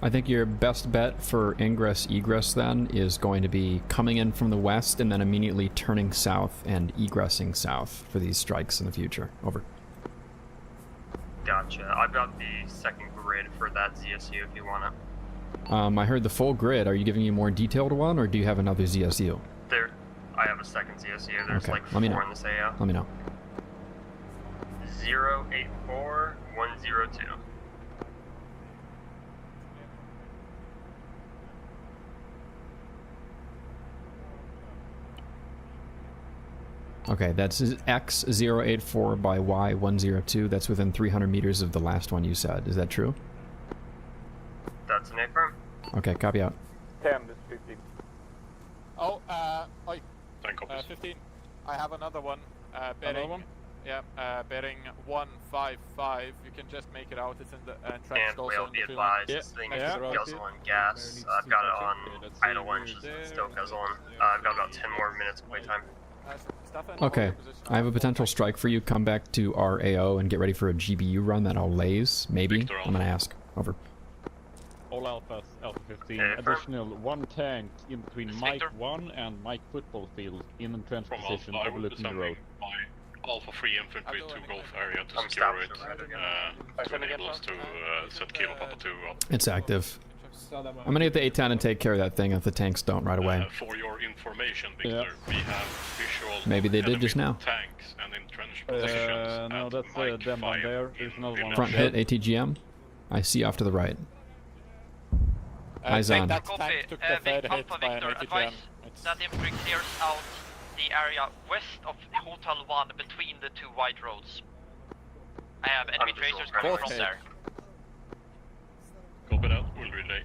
Speaker 1: I think your best bet for ingress-egress then is going to be coming in from the west and then immediately turning south and egressing south for these strikes in the future. Over.
Speaker 9: Gotcha. I've got the second grid for that ZSU if you want it.
Speaker 1: I heard the full grid. Are you giving me a more detailed one, or do you have another ZSU?
Speaker 9: I have a second ZSU. There's
Speaker 1: okay.
Speaker 9: like 4 in this AO.
Speaker 1: Let me know.
Speaker 9: 084102.
Speaker 1: Okay, that's X084 by Y102. That's within 300 meters of the last one you said. Is that true?
Speaker 9: That's an affirm.
Speaker 1: Okay, copy out.
Speaker 11: 10, this 15.
Speaker 12: Oh, oi.
Speaker 3: 10 copies.
Speaker 12: 15. I have another one. Bearing.
Speaker 2: one?
Speaker 12: Yeah, bearing 155. You can just make it out. It's in the trench
Speaker 9: And
Speaker 12: also
Speaker 9: we'll
Speaker 12: in
Speaker 9: be
Speaker 12: the field.
Speaker 9: advised, this thing is guzzling gas. I've got it on idle engines and still guzzling. I've got about 10 more minutes of playtime.
Speaker 12: Stefan,
Speaker 1: Okay,
Speaker 12: hold your position.
Speaker 1: I have a potential strike for you. Come back to our AO and get ready for a GBU run that I'll laze. Maybe.
Speaker 3: Victor
Speaker 1: I'm gonna ask. Over.
Speaker 4: All alphas, Alpha 15. Additional 1 tank in between Mike 1 and Mike football field in entrenched
Speaker 3: From
Speaker 4: position
Speaker 3: Alpha, I will be
Speaker 4: overlooking the road.
Speaker 3: sending my Alpha 3 infantry to Gulf area to secure it, to enable us to set Kilo Papa 2 up.
Speaker 1: It's active. I'm gonna get the A10 and take care of that thing if the tanks don't right away.
Speaker 3: For your information, Victor, we have visual
Speaker 1: Maybe they did
Speaker 3: enemy
Speaker 1: just now.
Speaker 3: tanks and entrenched positions.
Speaker 4: No,
Speaker 3: at
Speaker 4: that's
Speaker 3: Mike
Speaker 4: them one
Speaker 3: 5
Speaker 4: there. There's
Speaker 3: in
Speaker 4: another one
Speaker 1: Front
Speaker 4: on
Speaker 1: hit, ATGM. I see off to the right. Eyes on.
Speaker 12: That tank took the third hit
Speaker 6: Alpha
Speaker 12: by an
Speaker 6: Victor,
Speaker 12: ATGM.
Speaker 6: advise that infantry clears out the area west of Hotel 1 between the two wide roads. I have enemy tracers coming from there.
Speaker 3: Copy that, we'll relay.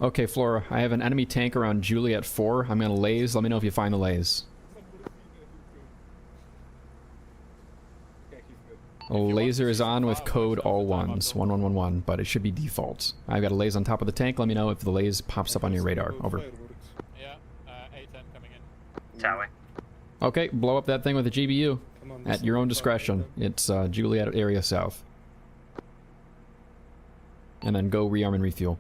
Speaker 1: Okay, Flora, I have an enemy tank around Juliet 4. I'm gonna laze. Let me know if you find the laze. Laser is on with code all ones, 1111, but it should be default. I've got a laze on top of the tank. Let me know if the laze pops up on your radar. Over.
Speaker 12: Yeah, A10 coming in.
Speaker 9: Tally.
Speaker 1: Okay, blow up that thing with a GBU. At your own discretion. It's Juliet area south. And then go rearm and refuel.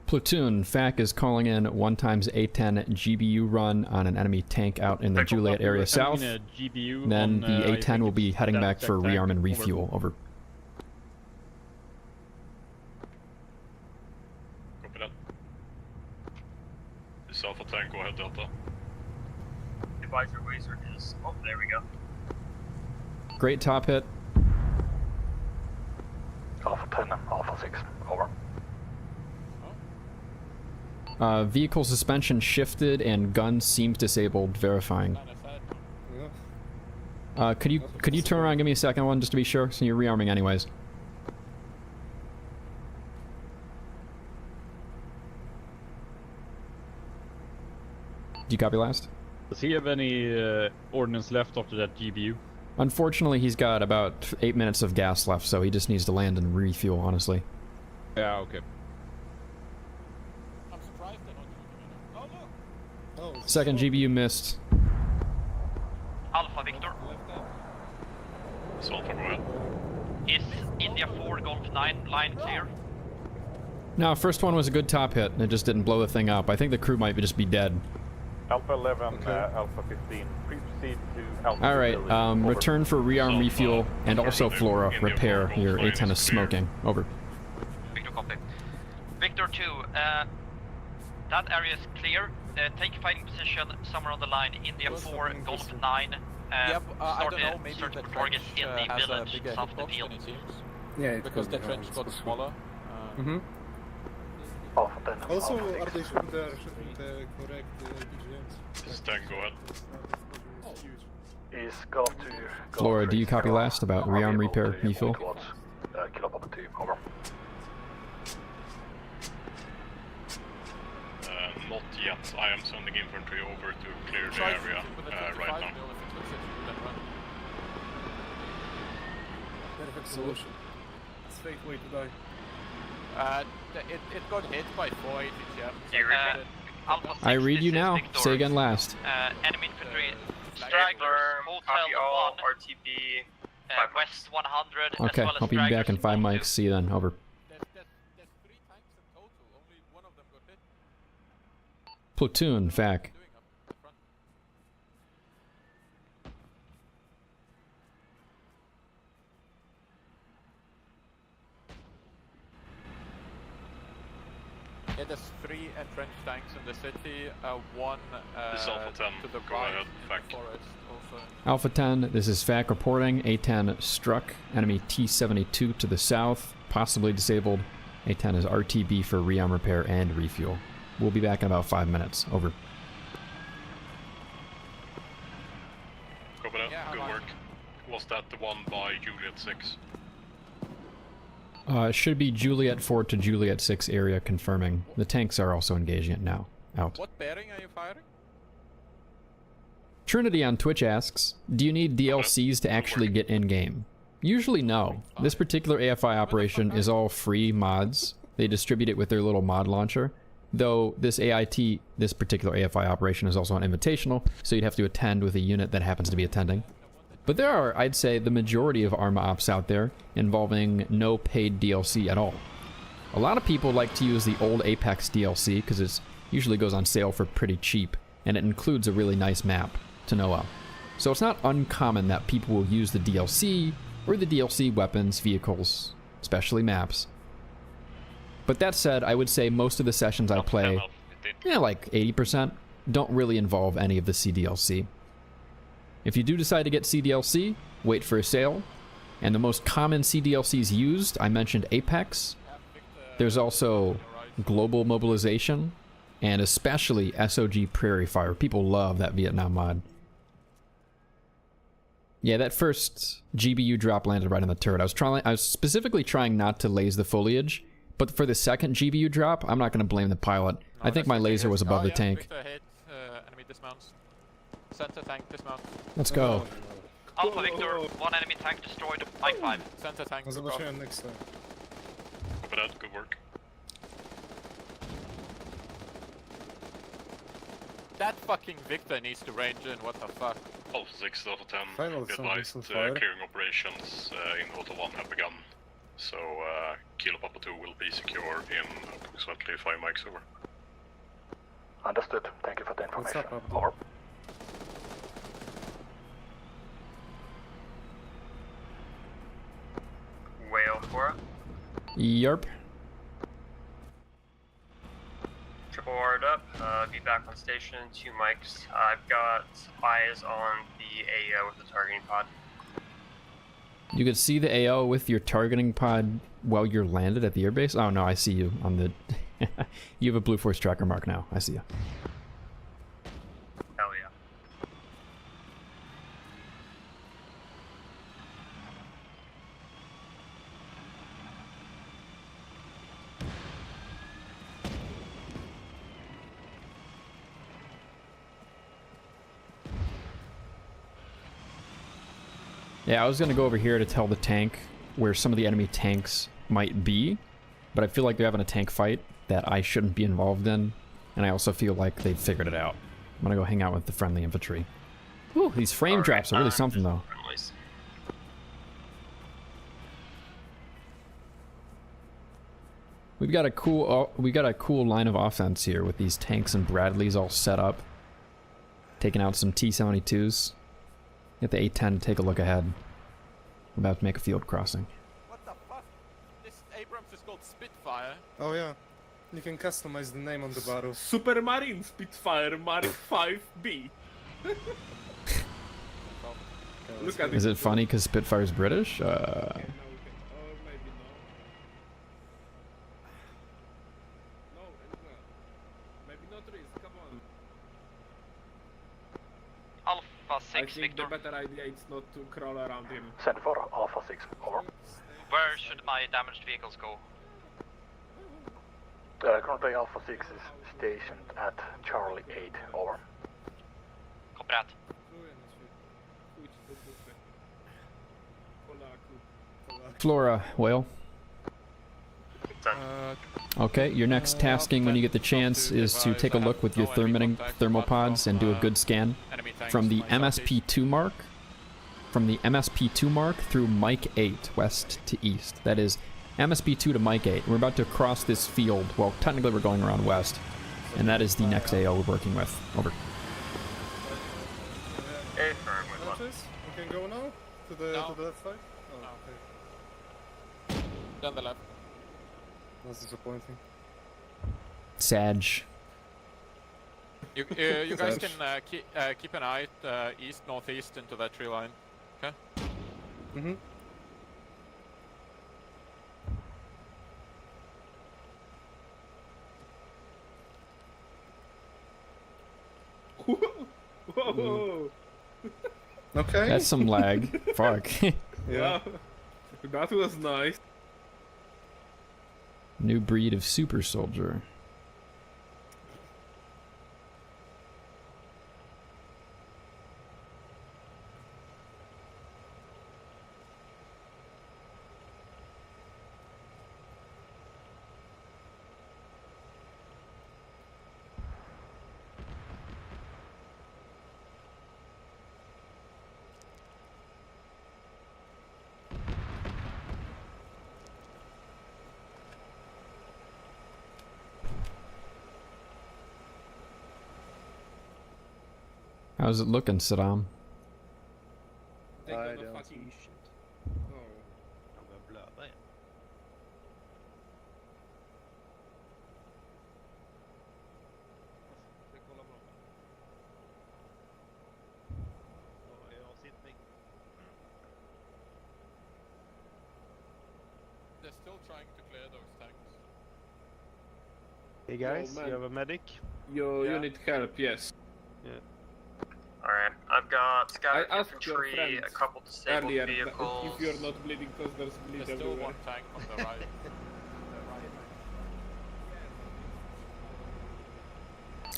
Speaker 1: Platoon, FAC is calling in 1x A10 GBU run on an enemy tank out in the Juliet area south. Then the A10 will be heading back for rearm and refuel. Over.
Speaker 3: Copy that. This Alpha tank, go ahead, Delta.
Speaker 9: Advisor laser is. Oh, there we go.
Speaker 1: Great top hit.
Speaker 7: Alpha 10, Alpha 6, over.
Speaker 1: Vehicle suspension shifted and gun seems disabled. Verifying. Could you turn around and give me a second one just to be sure? So you're rearming anyways. Do you copy last?
Speaker 4: Does he have any ordnance left after that GBU?
Speaker 1: Unfortunately, he's got about 8 minutes of gas left, so he just needs to land and refuel, honestly.
Speaker 4: Yeah, okay.
Speaker 12: I'm surprised they're not shooting at him. Oh, look!
Speaker 1: Second GBU missed.
Speaker 6: Alpha Victor.
Speaker 3: Alpha, go ahead.
Speaker 6: Is India 4 Golf 9 line clear?
Speaker 1: No, first one was a good top hit, and it just didn't blow the thing up. I think the crew might just be dead.
Speaker 11: Alpha 11, Alpha 15, proceed to Alpha.
Speaker 1: Alright, return for rearm refuel, and also Flora, repair. Your A10 is smoking. Over.
Speaker 6: Victor, copy. Victor 2, that area is clear. Take a fighting position somewhere on the line. India 4, Golf 9.
Speaker 12: Yep, I don't know, maybe
Speaker 6: search
Speaker 12: the
Speaker 6: for targets in the
Speaker 12: has
Speaker 6: village
Speaker 12: a bigger
Speaker 6: south of the
Speaker 12: hitbox
Speaker 6: field.
Speaker 12: than it seems.
Speaker 13: Yeah,
Speaker 12: because the trench got smaller.
Speaker 7: Alpha 10,
Speaker 13: Also,
Speaker 7: Alpha
Speaker 13: are
Speaker 7: 6.
Speaker 13: they shooting the correct DGMs?
Speaker 3: This tank, go ahead.
Speaker 7: Is Golf 2, Golf
Speaker 1: Flora,
Speaker 7: 3,
Speaker 1: do you copy last about rearm repair refuel?
Speaker 7: Towards, Kilo Papa 2, over.
Speaker 3: Not yet. I am sending infantry over to clear the area right now.
Speaker 13: Perfect solution. It's fake way to die.
Speaker 12: It got hit by 4 ATGM.
Speaker 1: I read you now. Say again last.
Speaker 6: Enemy infantry stragglers, Hotel 1,
Speaker 9: RTB,
Speaker 6: West 100,
Speaker 1: Okay,
Speaker 6: as well as
Speaker 1: I'll be back in 5
Speaker 6: stragglers
Speaker 1: mics. See you then. Over.
Speaker 12: There's 3 tanks in total, only one of them got hit.
Speaker 1: Platoon, FAC.
Speaker 12: Yeah, there's 3 entrenched tanks in the city, 1
Speaker 3: This Alpha 10,
Speaker 12: to the
Speaker 3: go
Speaker 12: right
Speaker 3: ahead,
Speaker 12: in
Speaker 3: FAC.
Speaker 12: the forest also.
Speaker 1: Alpha 10, this is FAC reporting. A10 struck. Enemy T-72 to the south, possibly disabled. A10 is RTB for rearm repair and refuel. We'll be back in about 5 minutes. Over.
Speaker 3: Copy that. Good work. Was that the one by Juliet 6?
Speaker 1: It should be Juliet 4 to Juliet 6 area confirming. The tanks are also engaging it now. Out.
Speaker 12: What bearing are you firing?
Speaker 1: Trinity on Twitch asks, do you need DLCs to actually get in-game? Usually no. This particular AFI operation is all free mods. They distribute it with their little mod launcher. Though this this particular AFI operation is also an invitational, so you'd have to attend with a unit that happens to be attending. But there are, I'd say, the majority of Arma ops out there involving no paid DLC at all. A lot of people like to use the old Apex DLC because it usually goes on sale for pretty cheap, and it includes a really nice map to know of. So it's not uncommon that people will use the DLC or the DLC weapons, vehicles, especially maps. But that said, I would say most of the sessions I play, like 80%, don't really involve any of the CDLC. If you do decide to get CDLC, wait for a sale. And the most common CDLCs used, I mentioned Apex. There's also Global Mobilization, and especially SOG Prairie Fire. People love that Vietnam mod. Yeah, that first GBU drop landed right on the turret. I was specifically trying not to laze the foliage, but for the second GBU drop, I'm not going to blame the pilot. I think my laser was above the tank.
Speaker 12: Enemy dismounts. Center tank dismount.
Speaker 1: Let's go.
Speaker 6: Alpha Victor, one enemy tank destroyed. Mike 5.
Speaker 12: Center tank.
Speaker 13: Next time.
Speaker 3: Copy that, good work.
Speaker 12: That fucking Victor needs to range in, what the fuck?
Speaker 3: Alpha 6, Alpha 10,
Speaker 13: Final
Speaker 3: be advised, clearing operations in Auto 1 have begun. So, Kilo Papa 2 will be secure in approximately 5 mics over.
Speaker 7: Understood. Thank you for the information.
Speaker 13: What's up,
Speaker 7: Over.
Speaker 9: Whale 4.
Speaker 1: Yarp.
Speaker 9: Triple R'd up, be back on station, 2 mics. I've got eyes on the AO with the targeting pod.
Speaker 1: You could see the AO with your targeting pod while you're landed at the airbase? Oh no, I see you on the... You have a Blue Force tracker mark now. I see you.
Speaker 9: Hell yeah.
Speaker 1: Yeah, I was gonna go over here to tell the tank where some of the enemy tanks might be, but I feel like they're having a tank fight that I shouldn't be involved in, and I also feel like they've figured it out. I'm gonna go hang out with the friendly infantry. Ooh, these frame drops are really something though. We've got a cool line of offense here with these tanks and Bradleys all set up, taking out some T-72s. Get the A-10 to take a look ahead. I'm about to make a field crossing.
Speaker 12: What the fuck? This Abrams is called Spitfire.
Speaker 13: Oh yeah. You can customize the name on the barrel.
Speaker 14: Supermarine Spitfire Mark 5B.
Speaker 13: Look at
Speaker 1: Is it funny because Spitfire's British?
Speaker 6: Alpha 6 Victor.
Speaker 14: The better idea is not to crawl around him.
Speaker 7: Send for Alpha 6. Over.
Speaker 6: Where should my damaged vehicles go?
Speaker 7: Currently Alpha 6 is stationed at Charlie 8. Over.
Speaker 6: Copy that.
Speaker 1: Flora, whale. Okay, your next tasking when you get the chance is to take a look with your thermal pods and do a good scan from the MSP2 mark. From the MSP2 mark through Mike 8, west to east. That is MSP2 to Mike 8. We're about to cross this field. Well, technically we're going around west. And that is the next AO we're working with. Over.
Speaker 9: Hey, firm with one.
Speaker 13: We can go now? To the left side? Oh, okay.
Speaker 12: Down the left.
Speaker 13: That's disappointing.
Speaker 1: Sag.
Speaker 12: You guys can keep an eye east, northeast into that tree line. Okay?
Speaker 13: Mm-hmm.
Speaker 14: Whoa!
Speaker 13: Okay.
Speaker 1: That's some lag. Fuck.
Speaker 14: Yeah. That was nice.
Speaker 1: New breed of super soldier. How's it looking, Saddam?
Speaker 14: I don't see shit. Oh.
Speaker 12: They're still trying to clear those tanks.
Speaker 15: Hey guys,
Speaker 14: man.
Speaker 15: you have a medic?
Speaker 14: You need help, yes.
Speaker 15: Yeah.
Speaker 9: Alright, I've got scattered
Speaker 14: I asked your
Speaker 9: infantry,
Speaker 14: friend
Speaker 9: a couple disabled
Speaker 14: earlier
Speaker 9: vehicles.
Speaker 14: if you're not bleeding because there's bleed
Speaker 12: There's still
Speaker 14: everywhere.
Speaker 12: one tank on the right.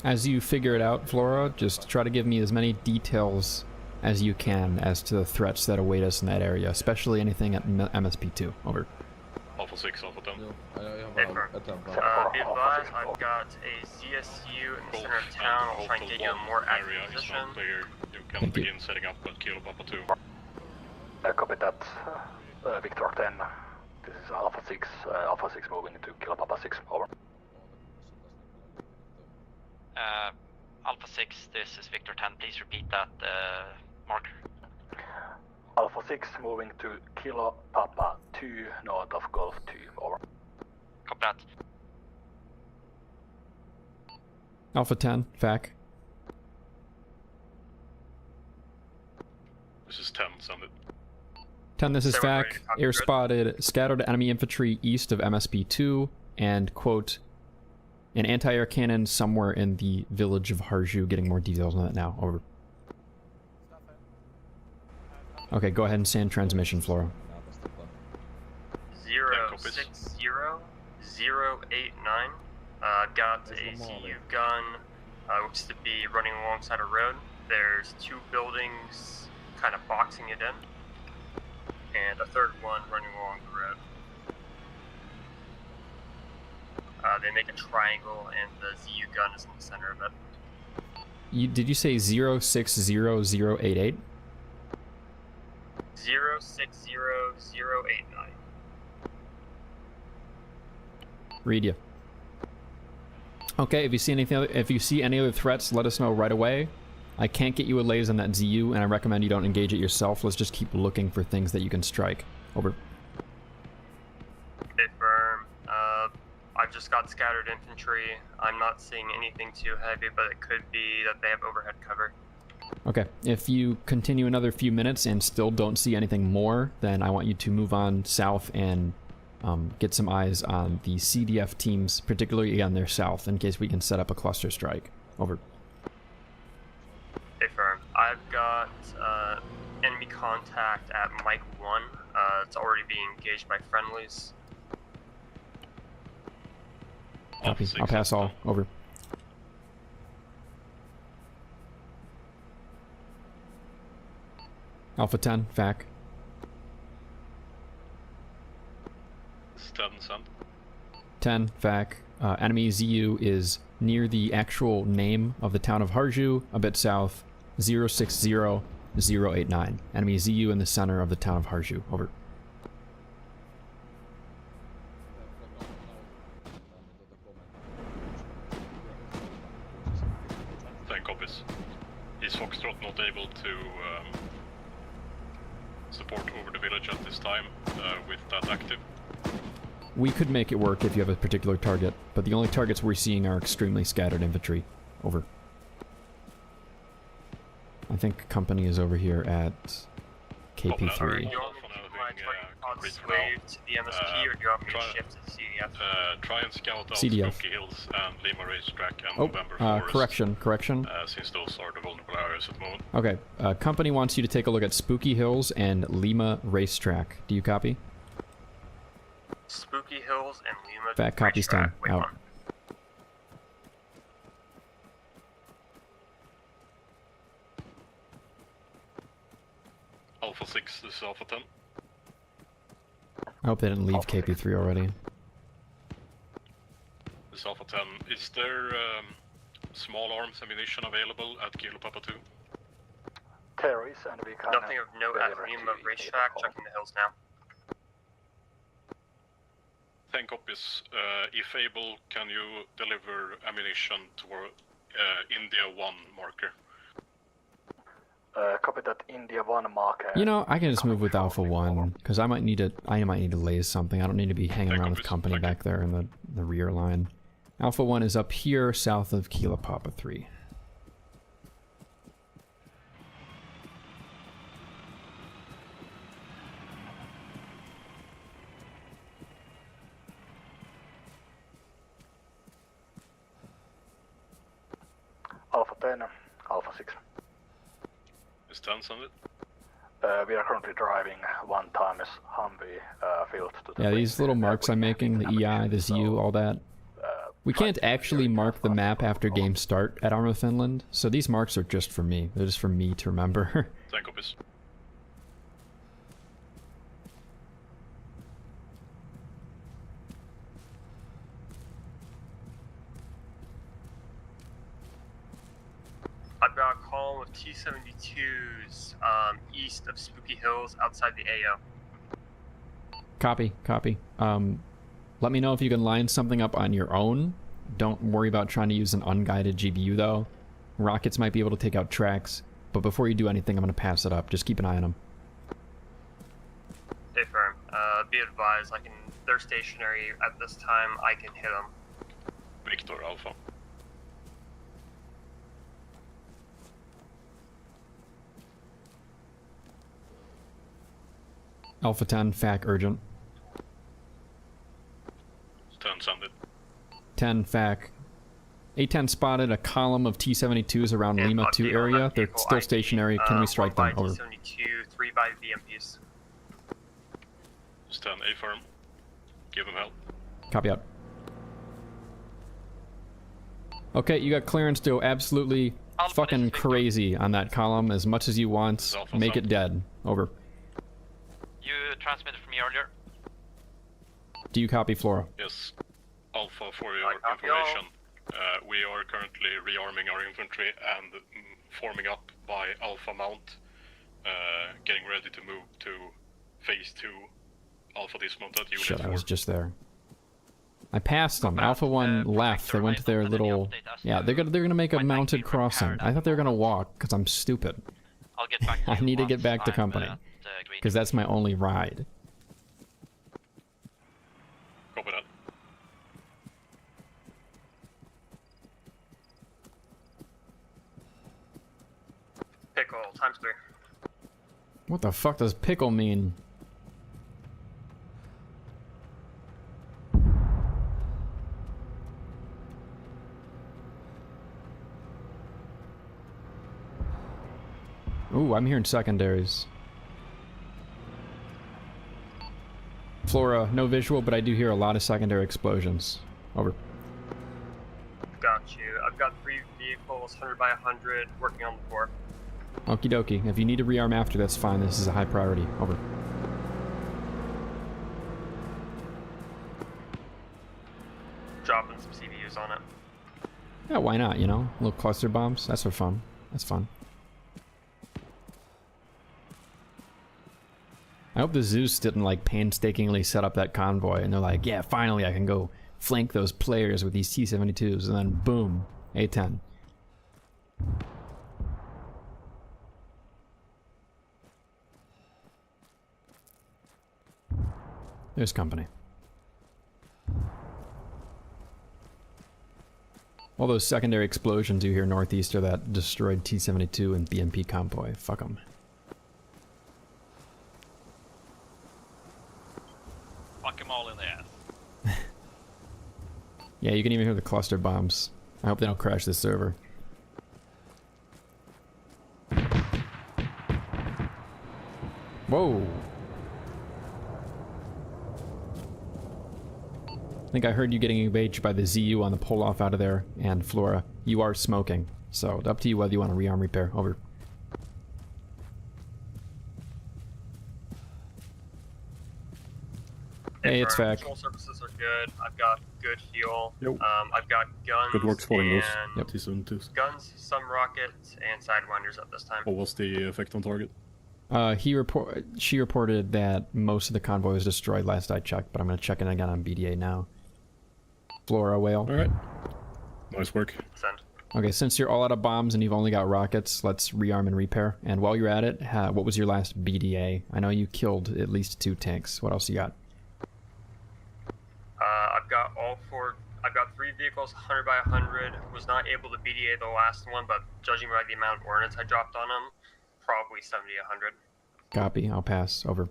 Speaker 1: As you figure it out, Flora, just try to give me as many details as you can as to the threats that await us in that area, especially anything at MSP2. Over.
Speaker 3: Alpha 6, Alpha 10.
Speaker 9: Be advised, I've got a ZSU in the center of town. I'll try and get you a more accurate position.
Speaker 3: Clear. You can begin setting up at Kilo Papa 2.
Speaker 7: Copy that. Victor 10. This is Alpha 6. Alpha 6 moving into Kilo Papa 6. Over.
Speaker 6: Alpha 6, this is Victor 10. Please repeat that marker.
Speaker 7: Alpha 6 moving to Kilo Papa 2 north of Golf 2. Over.
Speaker 6: Copy that.
Speaker 1: Alpha 10, FAC.
Speaker 3: This is 10, send it.
Speaker 1: 10, this is
Speaker 9: So
Speaker 1: FAC. Air spotted scattered enemy infantry east of MSP2 and, quote, an anti-air cannon somewhere in the village of Harju. Getting more details on that now. Over. Okay, go ahead and send transmission, Flora.
Speaker 9: 060089. Got a CU gun, looks to be running alongside a road. There's two buildings kind of boxing it in, and a third one running along the road. They make a triangle, and the ZU gun is in the center of it.
Speaker 1: Did you say 060088?
Speaker 9: 060089.
Speaker 1: Read you. Okay, if you see any other threats, let us know right away. I can't get you a laser on that ZU, and I recommend you don't engage it yourself. Let's just keep looking for things that you can strike. Over.
Speaker 9: Okay, firm. I've just got scattered infantry. I'm not seeing anything too heavy, but it could be that they have overhead cover.
Speaker 1: Okay, if you continue another few minutes and still don't see anything more, then I want you to move on south and get some eyes on the CDF teams, particularly on their south, in case we can set up a cluster strike. Over.
Speaker 9: Okay, firm. I've got enemy contact at Mike 1. It's already being engaged by friendlies.
Speaker 1: Copy. I'll pass all. Over. Alpha 10, FAC.
Speaker 3: It's 10, send.
Speaker 1: 10, FAC. Enemy ZU is near the actual name of the town of Harju, a bit south, 060089. Enemy ZU in the center of the town of Harju. Over.
Speaker 3: Thank copies. Is Foxtrot not able to support over the village at this time with that active?
Speaker 1: We could make it work if you have a particular target, but the only targets we're seeing are extremely scattered infantry. Over. I think company is over here at KP3.
Speaker 9: Do you want me to keep my target pod slave to the MSP, or do you want me to shift to the CDF?
Speaker 3: Try and scout out
Speaker 1: CDF.
Speaker 3: Spooky Hills and Lima Racetrack and November Forest.
Speaker 1: Correction.
Speaker 3: Since those are the vulnerable areas at the moment.
Speaker 1: Okay, company wants you to take a look at Spooky Hills and Lima Racetrack. Do you copy?
Speaker 9: Spooky Hills and Lima
Speaker 1: Fat copies 10.
Speaker 9: Racetrack. Wait,
Speaker 1: Out.
Speaker 9: hold on.
Speaker 3: Alpha 6, this is Alpha 10.
Speaker 1: I hope they didn't leave KP3 already.
Speaker 3: This is Alpha 10. Is there small arms ammunition available at Kilo Papa 2?
Speaker 7: There is, and we can...
Speaker 9: Nothing of note at Lima Racetrack. Checking the hills now.
Speaker 3: 10 copies. If able, can you deliver ammunition toward India 1 marker?
Speaker 7: Copy that India 1 marker.
Speaker 1: You know, I can just move with Alpha 1, because I might need to laze something. I don't need to be hanging around with company back there in the rear line. Alpha 1 is up here, south of Kilo Papa 3.
Speaker 7: Alpha 10, Alpha 6.
Speaker 3: Is 10 sounded?
Speaker 7: We are currently driving 1 times Humvee field to the...
Speaker 1: Yeah, these little marks I'm making, the EI, the ZU, all that. We can't actually mark the map after game start at Arma Finland, so these marks are just for me. They're just for me to remember.
Speaker 3: 10 copies.
Speaker 9: I've got a column of T-72s east of Spooky Hills outside the AO.
Speaker 1: Copy, copy. Let me know if you can line something up on your own. Don't worry about trying to use an unguided GBU though. Rockets might be able to take out tracks, but before you do anything, I'm going to pass it up. Just keep an eye on them.
Speaker 9: Stay firm. Be advised, they're stationary at this time. I can hit them.
Speaker 3: Victor Alpha.
Speaker 1: Alpha 10, FAC urgent.
Speaker 3: 10 sounded.
Speaker 1: 10 FAC. A10 spotted a column of T-72s around Lima 2 area. They're still stationary. Can we strike them? Over.
Speaker 9: T-72, 3 by VMPs.
Speaker 3: Just 10 A firm. Give them help.
Speaker 1: Copy out. Okay, you got clearance to go absolutely fucking crazy on that column as much as you want. Make it dead. Over.
Speaker 6: You transmitted from me earlier.
Speaker 1: Do you copy, Flora?
Speaker 3: Yes. Alpha, for your information, we are currently rearming our infantry and forming up by Alpha Mount, getting ready to move to Phase 2 Alpha dismounted Unit 4.
Speaker 1: Shit, I was just there. I passed them. Alpha 1 left. They went to their little... Yeah, they're gonna make a mounted crossing. I thought they were gonna walk, because I'm stupid.
Speaker 6: I'll get back to
Speaker 1: I need to get back to company. Because that's my only ride.
Speaker 3: Copy that.
Speaker 9: Pickle, times 3.
Speaker 1: What the fuck does pickle mean? Ooh, I'm hearing secondaries. Flora, no visual, but I do hear a lot of secondary explosions. Over.
Speaker 9: Got you. I've got 3 vehicles, 100 by 100, working on the 4.
Speaker 1: Okie dokie. If you need to rearm after, that's fine. This is a high priority. Over.
Speaker 9: Dropping some CVUs on it.
Speaker 1: Yeah, why not, you know? Little cluster bombs. That's for fun. That's fun. I hope the Zeus didn't, like, painstakingly set up that convoy, and they're like, yeah, finally I can go flank those players with these T-72s, and then boom, A-10. There's company. All those secondary explosions you hear northeast are that destroyed T-72 and BMP convoy. Fuck them.
Speaker 6: Fuck them all in the ass.
Speaker 1: Yeah, you can even hear the cluster bombs. I hope they don't crash this server. Whoa! I think I heard you getting engaged by the ZU on the pull-off out of there, and Flora, you are smoking. So, up to you whether you want to rearm repair. Over. Hey, it's FAC.
Speaker 9: Control surfaces are good. I've got good fuel.
Speaker 3: Yep.
Speaker 9: I've got guns.
Speaker 3: Good work spotting those.
Speaker 9: and
Speaker 3: T-72s.
Speaker 9: Guns, some rockets, and sidewinders at this time.
Speaker 3: What was the effect on target?
Speaker 1: She reported that most of the convoy was destroyed last I checked, but I'm going to check in again on BDA now. Flora, whale.
Speaker 3: Alright. Nice work.
Speaker 9: Send.
Speaker 1: Okay, since you're all out of bombs and you've only got rockets, let's rearm and repair. And while you're at it, what was your last BDA? I know you killed at least 2 tanks. What else you got?
Speaker 9: I've got I've got 3 vehicles, 100 by 100. Was not able to BDA the last one, but judging by the amount of ordnance I dropped on them, probably 70, 100.
Speaker 1: Copy. I'll pass. Over.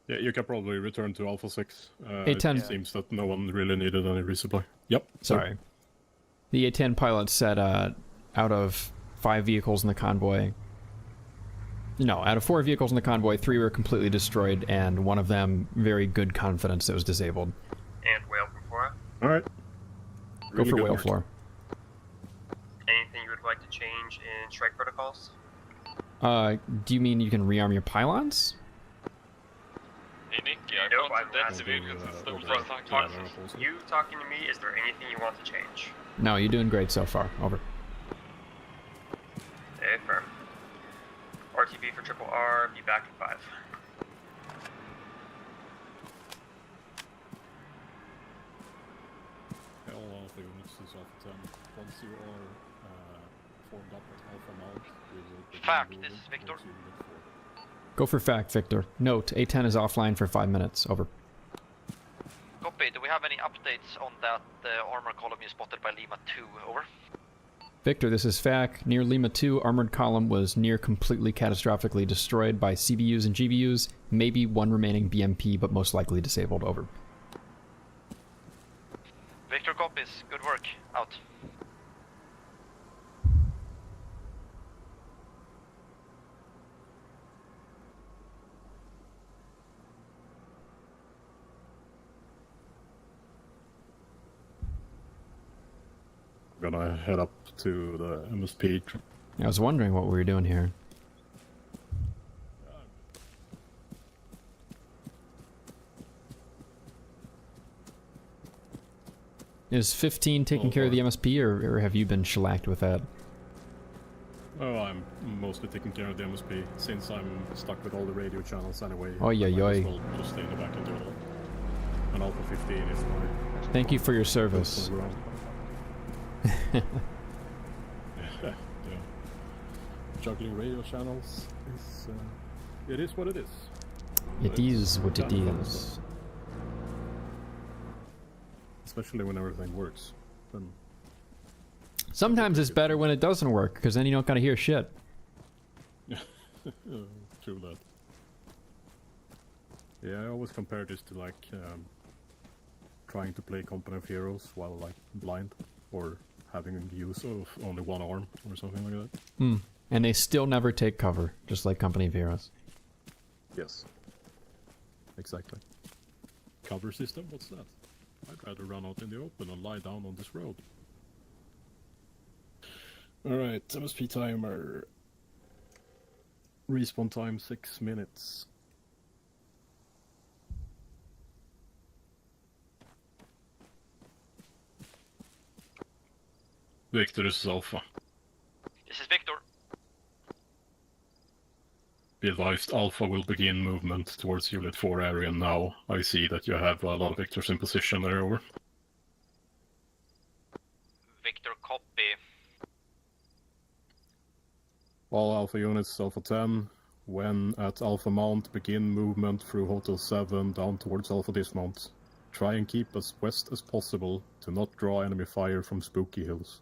Speaker 3: Yeah, you can probably return to Alpha 6.
Speaker 1: A10.
Speaker 3: It seems that no one really needed any resupply. Yep.
Speaker 1: Sorry. The A10 pilot said out of 5 vehicles in the convoy... No, out of 4 vehicles in the convoy, 3 were completely destroyed, and one of them, very good confidence, it was disabled.
Speaker 9: And whale from Flora.
Speaker 3: Alright.
Speaker 1: Go for whale floor.
Speaker 9: Anything you would like to change in strike protocols?
Speaker 1: Do you mean you can rearm your pylons?
Speaker 9: Hey Nick, you talking to me, is there anything you want to change?
Speaker 1: No, you're doing great so far. Over.
Speaker 9: Okay, firm. RTB for triple R, be back in 5.
Speaker 3: All Alpha units is Alpha 10. Once you are formed up at Alpha Mount, we will begin
Speaker 6: FAC,
Speaker 3: moving
Speaker 6: this is Victor.
Speaker 3: towards Unit 4.
Speaker 1: Go for FAC, Victor. Note, A10 is offline for 5 minutes. Over.
Speaker 6: Copy. Do we have any updates on that armor column you spotted by Lima 2? Over.
Speaker 1: Victor, this is FAC. Near Lima 2, armored column was near completely catastrophically destroyed by CBUs and GBUs. Maybe 1 remaining BMP, but most likely disabled. Over.
Speaker 6: Victor copies. Good work. Out.
Speaker 3: Gonna head up to the MSP.
Speaker 1: I was wondering what we were doing here. Is 15 taking care of the MSP, or have you been shellacked with that?
Speaker 3: Oh, I'm mostly taking care of the MSP, since I'm stuck with all the radio channels anyway.
Speaker 1: Oh, yeah, yeah.
Speaker 3: Well, just stay in the back and do it all. And Alpha 15 is my...
Speaker 1: Thank you for your service.
Speaker 3: Yeah. Juggling radio channels is... it is what it is.
Speaker 1: It is what it is.
Speaker 3: Especially when everything works. Then
Speaker 1: sometimes it's better when it doesn't work, because then you don't gotta hear shit.
Speaker 3: True that. Yeah, I always compare this to like trying to play Company of Heroes while like blind, or having use of only one arm or something like that.
Speaker 1: Hmm. And they still never take cover, just like Company of Heroes.
Speaker 3: Yes. Exactly. Cover system? What's that? I'd rather run out in the open and lie down on this road. Alright, MSP timer. Respawn time 6 minutes. Victor, this is Alpha.
Speaker 6: This is Victor.
Speaker 3: Be advised, Alpha will begin movement towards Unit 4 area now. I see that you have a lot of Victors in position there, over.
Speaker 6: Victor, copy.
Speaker 3: All Alpha units, Alpha 10, when at Alpha Mount, begin movement through Hotel 7 down towards Alpha Dismount. Try and keep as west as possible to not draw enemy fire from Spooky Hills.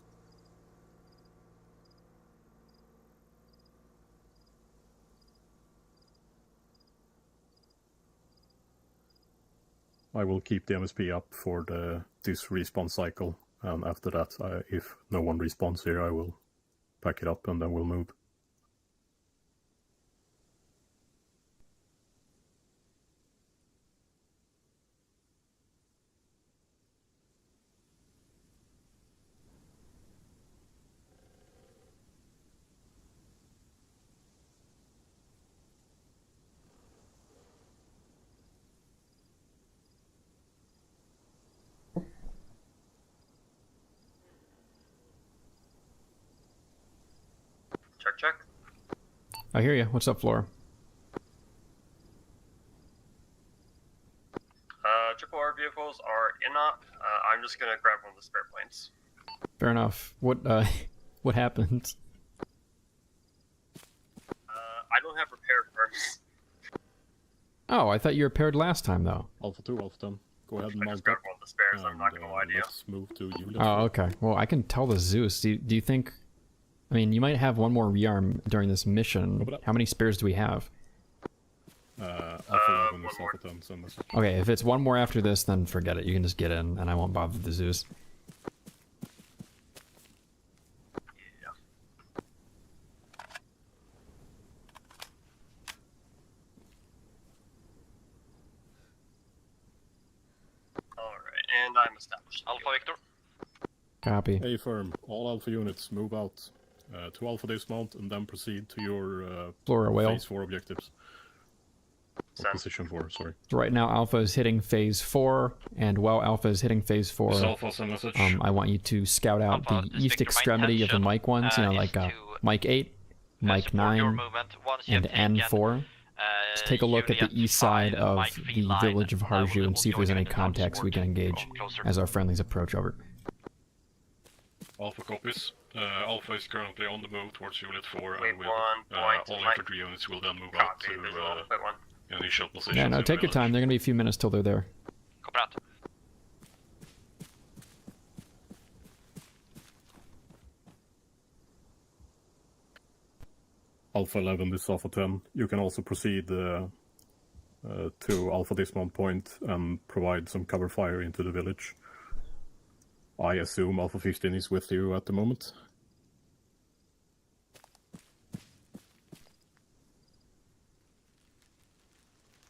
Speaker 3: I will keep the MSP up for this respawn cycle, and after that, if no one respawns here, I will pack it up and then we'll move.
Speaker 9: Check.
Speaker 1: I hear you. What's up, Flora?
Speaker 9: Triple R vehicles are in up. I'm just gonna grab one of the spare planes.
Speaker 1: Fair enough. What what happened?
Speaker 9: I don't have repair firms.
Speaker 1: Oh, I thought you repaired last time though.
Speaker 3: Alpha 2, Alpha 10. Go ahead and
Speaker 9: I
Speaker 3: mount
Speaker 9: just got
Speaker 3: up.
Speaker 9: one of the spares, I'm not gonna lie to you.
Speaker 3: Let's move to unit.
Speaker 1: Oh, okay. Well, I can tell the Zeus. Do you think... I mean, you might have one more rearm during this mission. How many spares do we have?
Speaker 3: Alpha 11 is Alpha 10, send message.
Speaker 1: Okay, if it's one more after this, then forget it. You can just get in, and I won't bother the Zeus.
Speaker 9: And I'm established.
Speaker 6: Alpha Victor.
Speaker 1: Copy.
Speaker 3: Hey firm, all Alpha units move out to Alpha dismount and then proceed to your
Speaker 1: Flora whale.
Speaker 3: phase 4 objectives. Or position 4, sorry.
Speaker 1: So right now, Alpha is hitting phase 4, and while Alpha is hitting phase 4,
Speaker 3: Alpha, send message.
Speaker 1: I want you to scout out
Speaker 6: Alpha,
Speaker 1: the east extremity of the Mike ones, you know, like Mike 8, Mike 9, and N4. Just take a look at the east side of the village of Harju and see if there's any contacts we can engage as our friendlies approach. Over.
Speaker 3: Alpha copies. Alpha is currently on the move towards Unit 4, and all infantry units will then move out to initial positions.
Speaker 1: Yeah, no, take your time. They're going to be a few minutes till they're there.
Speaker 6: Copy that.
Speaker 3: Alpha 11, this is Alpha 10. You can also proceed to Alpha dismount point and provide some cover fire into the village. I assume Alpha 15 is with you at the moment.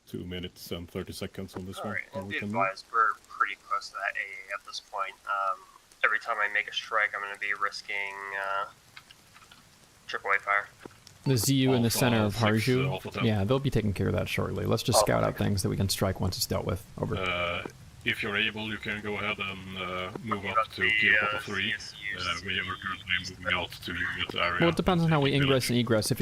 Speaker 3: Two minutes and 30 seconds on this one.
Speaker 9: Alright, and be advised, we're pretty close to that AA at this point. Every time I make a strike, I'm going to be risking AAA fire.
Speaker 1: The ZU in the center of Harju, yeah, they'll be taking care of that shortly. Let's just scout out things that we can strike once it's dealt with. Over.
Speaker 3: If you're able, you can go ahead and move up to Kilo Papa 3. We are currently moving out to unit area.
Speaker 1: Well, it depends on how we ingress and egress. If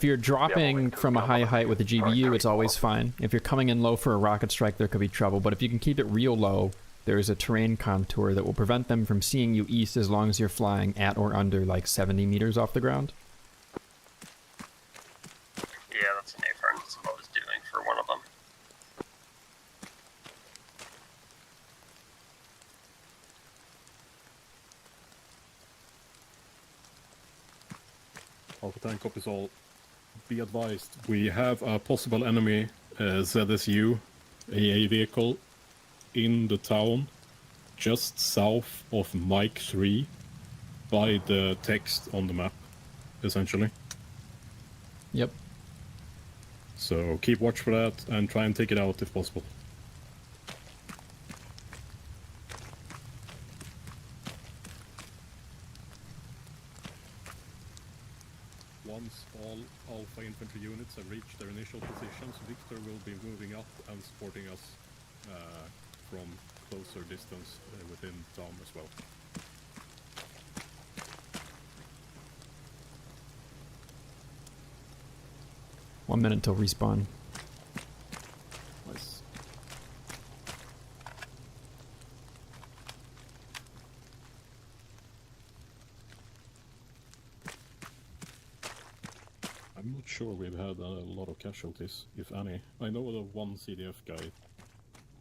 Speaker 1: you're dropping from a high height with a GBU, it's always fine. If you're coming in low for a rocket strike, there could be trouble. But if you can keep it real low, there's a terrain contour that will prevent them from seeing you east as long as you're flying at or under like 70 meters off the ground.
Speaker 9: Yeah, that's an A-firm. That's what I was doing for one of them.
Speaker 3: Alpha 10 copies all. Be advised, we have a possible enemy ZSU AA vehicle in the town just south of Mike 3 by the text on the map, essentially.
Speaker 1: Yep.
Speaker 3: So keep watch for that and try and take it out if possible. Once all Alpha infantry units have reached their initial positions, Victor will be moving up and supporting us from closer distance within town as well.
Speaker 1: One minute till respawn.
Speaker 3: Nice. I'm not sure we've had a lot of casualties, if any. I know that one CDF guy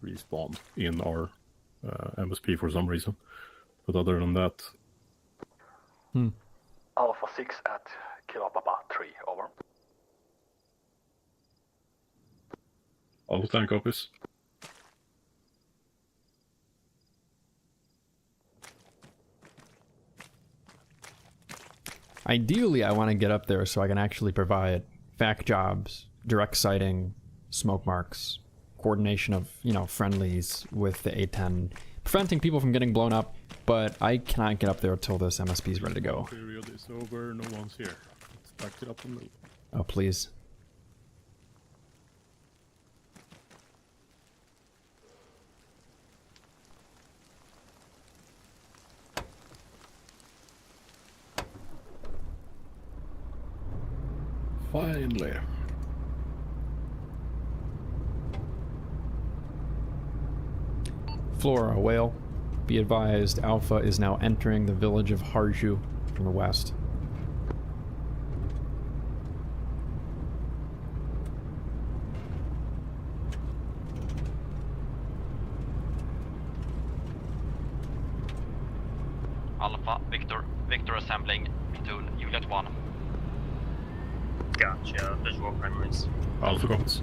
Speaker 3: respawned in our MSP for some reason, but other than that...
Speaker 7: Alpha 6 at Kilo Papa 3, over.
Speaker 3: Alpha 10 copies.
Speaker 1: Ideally, I want to get up there so I can actually provide FAC jobs, direct sighting, smoke marks, coordination of, you know, friendlies with the A-10, preventing people from getting blown up, but I cannot get up there until this MSP is ready to go.
Speaker 3: Period is over, no one's here. Let's back it up and move.
Speaker 1: Oh, please.
Speaker 3: Finally.
Speaker 1: Flora, whale. Be advised, Alpha is now entering the village of Harju from the west.
Speaker 6: Alpha, Victor assembling, platoon, Juliet 1.
Speaker 9: Gotcha, visual friendlies.
Speaker 3: Alpha comes.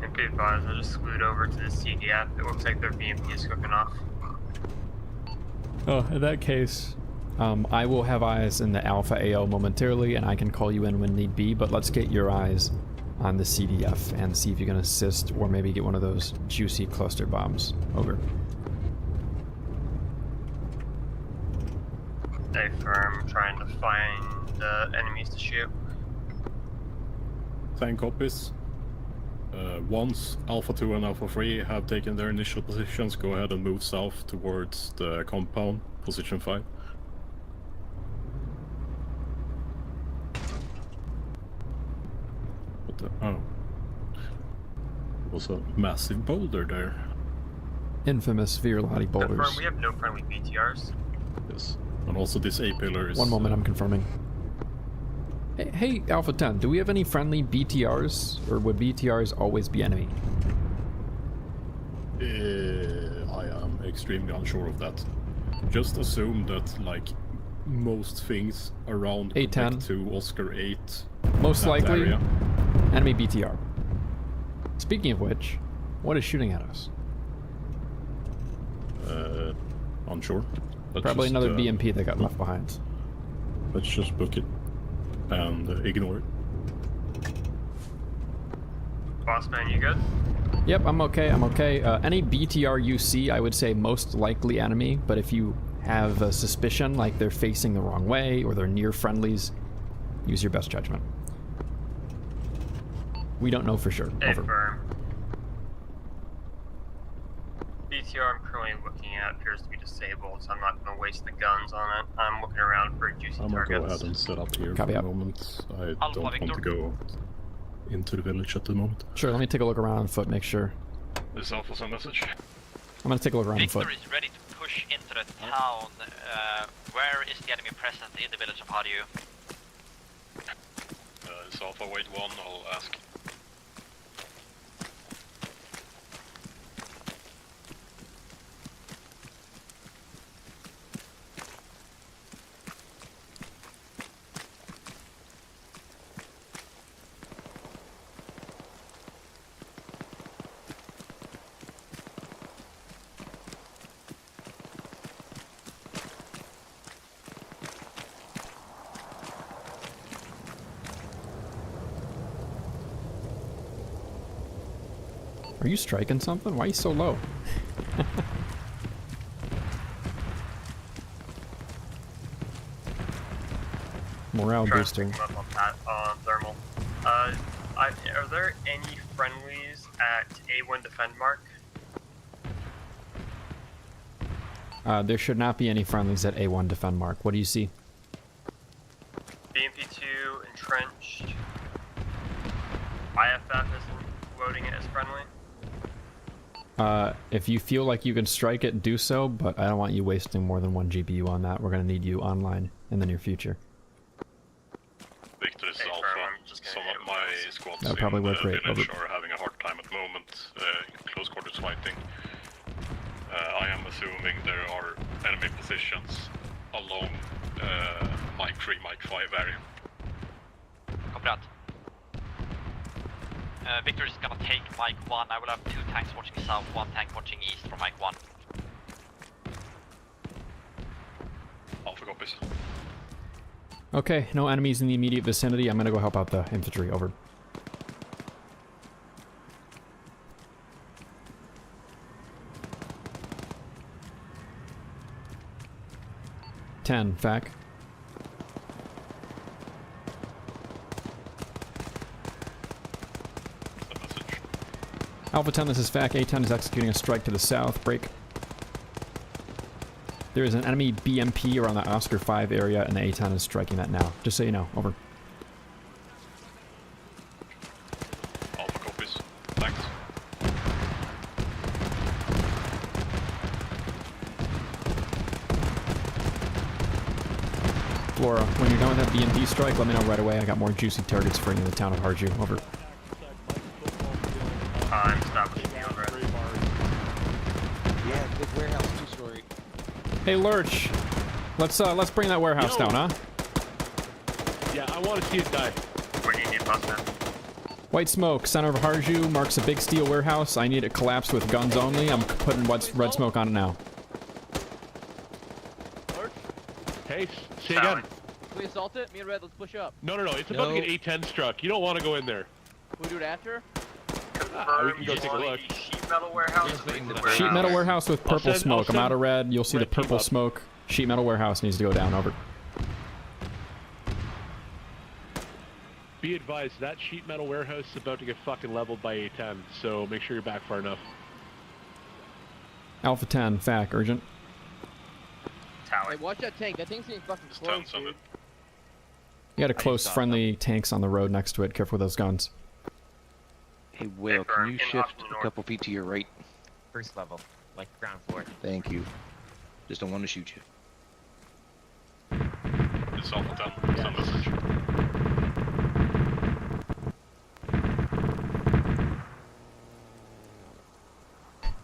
Speaker 9: And be advised, I just screwed over to the CDF. It looks like their BMP is cooking off.
Speaker 1: Oh, in that case, I will have eyes in the Alpha AO momentarily, and I can call you in when need be, but let's get your eyes on the CDF and see if you can assist or maybe get one of those juicy cluster bombs. Over.
Speaker 9: Stay firm, trying to find enemies to shoot.
Speaker 3: 10 copies. Once Alpha 2 and Alpha 3 have taken their initial positions, go ahead and move south towards the compound, position 5. What the? Oh. There was a massive boulder there.
Speaker 1: Infamous Virlati boulders.
Speaker 9: Confirm, we have no friendly BTRs.
Speaker 3: Yes. And also this A-pillar is...
Speaker 1: One moment, I'm confirming. Hey, Alpha 10, do we have any friendly BTRs? Or would BTRs always be enemy?
Speaker 3: I am extremely unsure of that. Just assume that, like, most things around
Speaker 1: A10
Speaker 3: connect to Oscar 8.
Speaker 1: Most likely,
Speaker 3: area.
Speaker 1: enemy BTR. Speaking of which, what is shooting at us?
Speaker 3: Unsure.
Speaker 1: Probably another BMP that got left behind.
Speaker 3: Let's just book it and ignore it.
Speaker 9: Bossman, you good?
Speaker 1: Yep, I'm okay, I'm okay. Any BTR you see, I would say most likely enemy, but if you have a suspicion, like they're facing the wrong way or they're near friendlies, use your best judgment. We don't know for sure. Over.
Speaker 9: Firm. BTR I'm currently looking at appears to be disabled, so I'm not going to waste the guns on it. I'm looking around for juicy
Speaker 3: I'm
Speaker 9: targets.
Speaker 3: gonna go ahead and set up here
Speaker 1: Copy
Speaker 3: for
Speaker 1: up.
Speaker 3: the moment. I
Speaker 6: Alpha,
Speaker 3: don't want
Speaker 6: Victor.
Speaker 3: to go into the village at the moment.
Speaker 1: Sure, let me take a look around on foot, make sure.
Speaker 3: This Alpha's a message.
Speaker 1: I'm gonna take a look around on
Speaker 6: Victor
Speaker 1: foot.
Speaker 6: is ready to push into the town. Where is the enemy present in the village of Harju?
Speaker 3: It's Alpha Wait 1, I'll ask.
Speaker 1: Are you striking something? Why are you so low? Morale
Speaker 9: Trying
Speaker 1: booster.
Speaker 9: to pick him up on thermal. Are there any friendlies at A1 Defend Mark?
Speaker 1: There should not be any friendlies at A1 Defend Mark. What do you see?
Speaker 9: BMP2 entrenched. IFF isn't loading it as friendly.
Speaker 1: If you feel like you can strike it, do so, but I don't want you wasting more than one GPU on that. We're gonna need you online in the near future.
Speaker 3: Victor is Alpha. Some of my squads
Speaker 1: That'll probably
Speaker 3: in
Speaker 1: work
Speaker 3: the
Speaker 1: great.
Speaker 3: village
Speaker 1: Over.
Speaker 3: are having a hard time at the moment, close quarters fighting. I am assuming there are enemy positions along Mike 3, Mike 5 area.
Speaker 6: Copy that. Victor is gonna take Mike 1. I will have 2 tanks watching south, 1 tank watching east from Mike 1.
Speaker 3: Alpha copies.
Speaker 1: Okay, no enemies in the immediate vicinity. I'm gonna go help out the infantry. Over. Ten, FAC. Alpha 10, this is FAC. A10 is executing a strike to the south. Break. There is an enemy BMP around the Oscar 5 area, and the A10 is striking that now. Just so you know. Over.
Speaker 3: Alpha copies. Thanks.
Speaker 1: Flora, when you're done with that BMP strike, let me know right away. I got more juicy targets for you in the town of Harju. Over.
Speaker 9: I'm establishing the over.
Speaker 15: Yeah, big warehouse, two-story.
Speaker 1: Hey, Lurch. Let's bring that warehouse down, huh?
Speaker 5: Yeah, I want to see it die.
Speaker 9: Where do you need bus man?
Speaker 1: White smoke, center of Harju, marks a big steel warehouse. I need it collapsed with guns only. I'm putting red smoke on it now.
Speaker 5: Hey, say again.
Speaker 10: Can we assault it? Me and Red, let's push up.
Speaker 5: No, it's about to get A10 struck. You don't want to go in there.
Speaker 10: Can we do it after?
Speaker 5: We can go take a look.
Speaker 9: Sheet metal warehouse.
Speaker 1: Sheet metal warehouse with purple smoke. I'm out of red. You'll see the purple smoke. Sheet metal warehouse needs to go down. Over.
Speaker 5: Be advised, that sheet metal warehouse is about to get fucking leveled by A10, so make sure you're back far enough.
Speaker 1: Alpha 10, FAC, urgent.
Speaker 10: Hey, watch that tank. That tank's getting fucking close, dude.
Speaker 1: You got a close friendly tanks on the road next to it. Careful with those guns.
Speaker 15: Hey, Will, can you shift a couple feet to your right?
Speaker 16: First level, like ground floor.
Speaker 15: Thank you. Just don't want to shoot you.
Speaker 3: It's Alpha 10. Send message.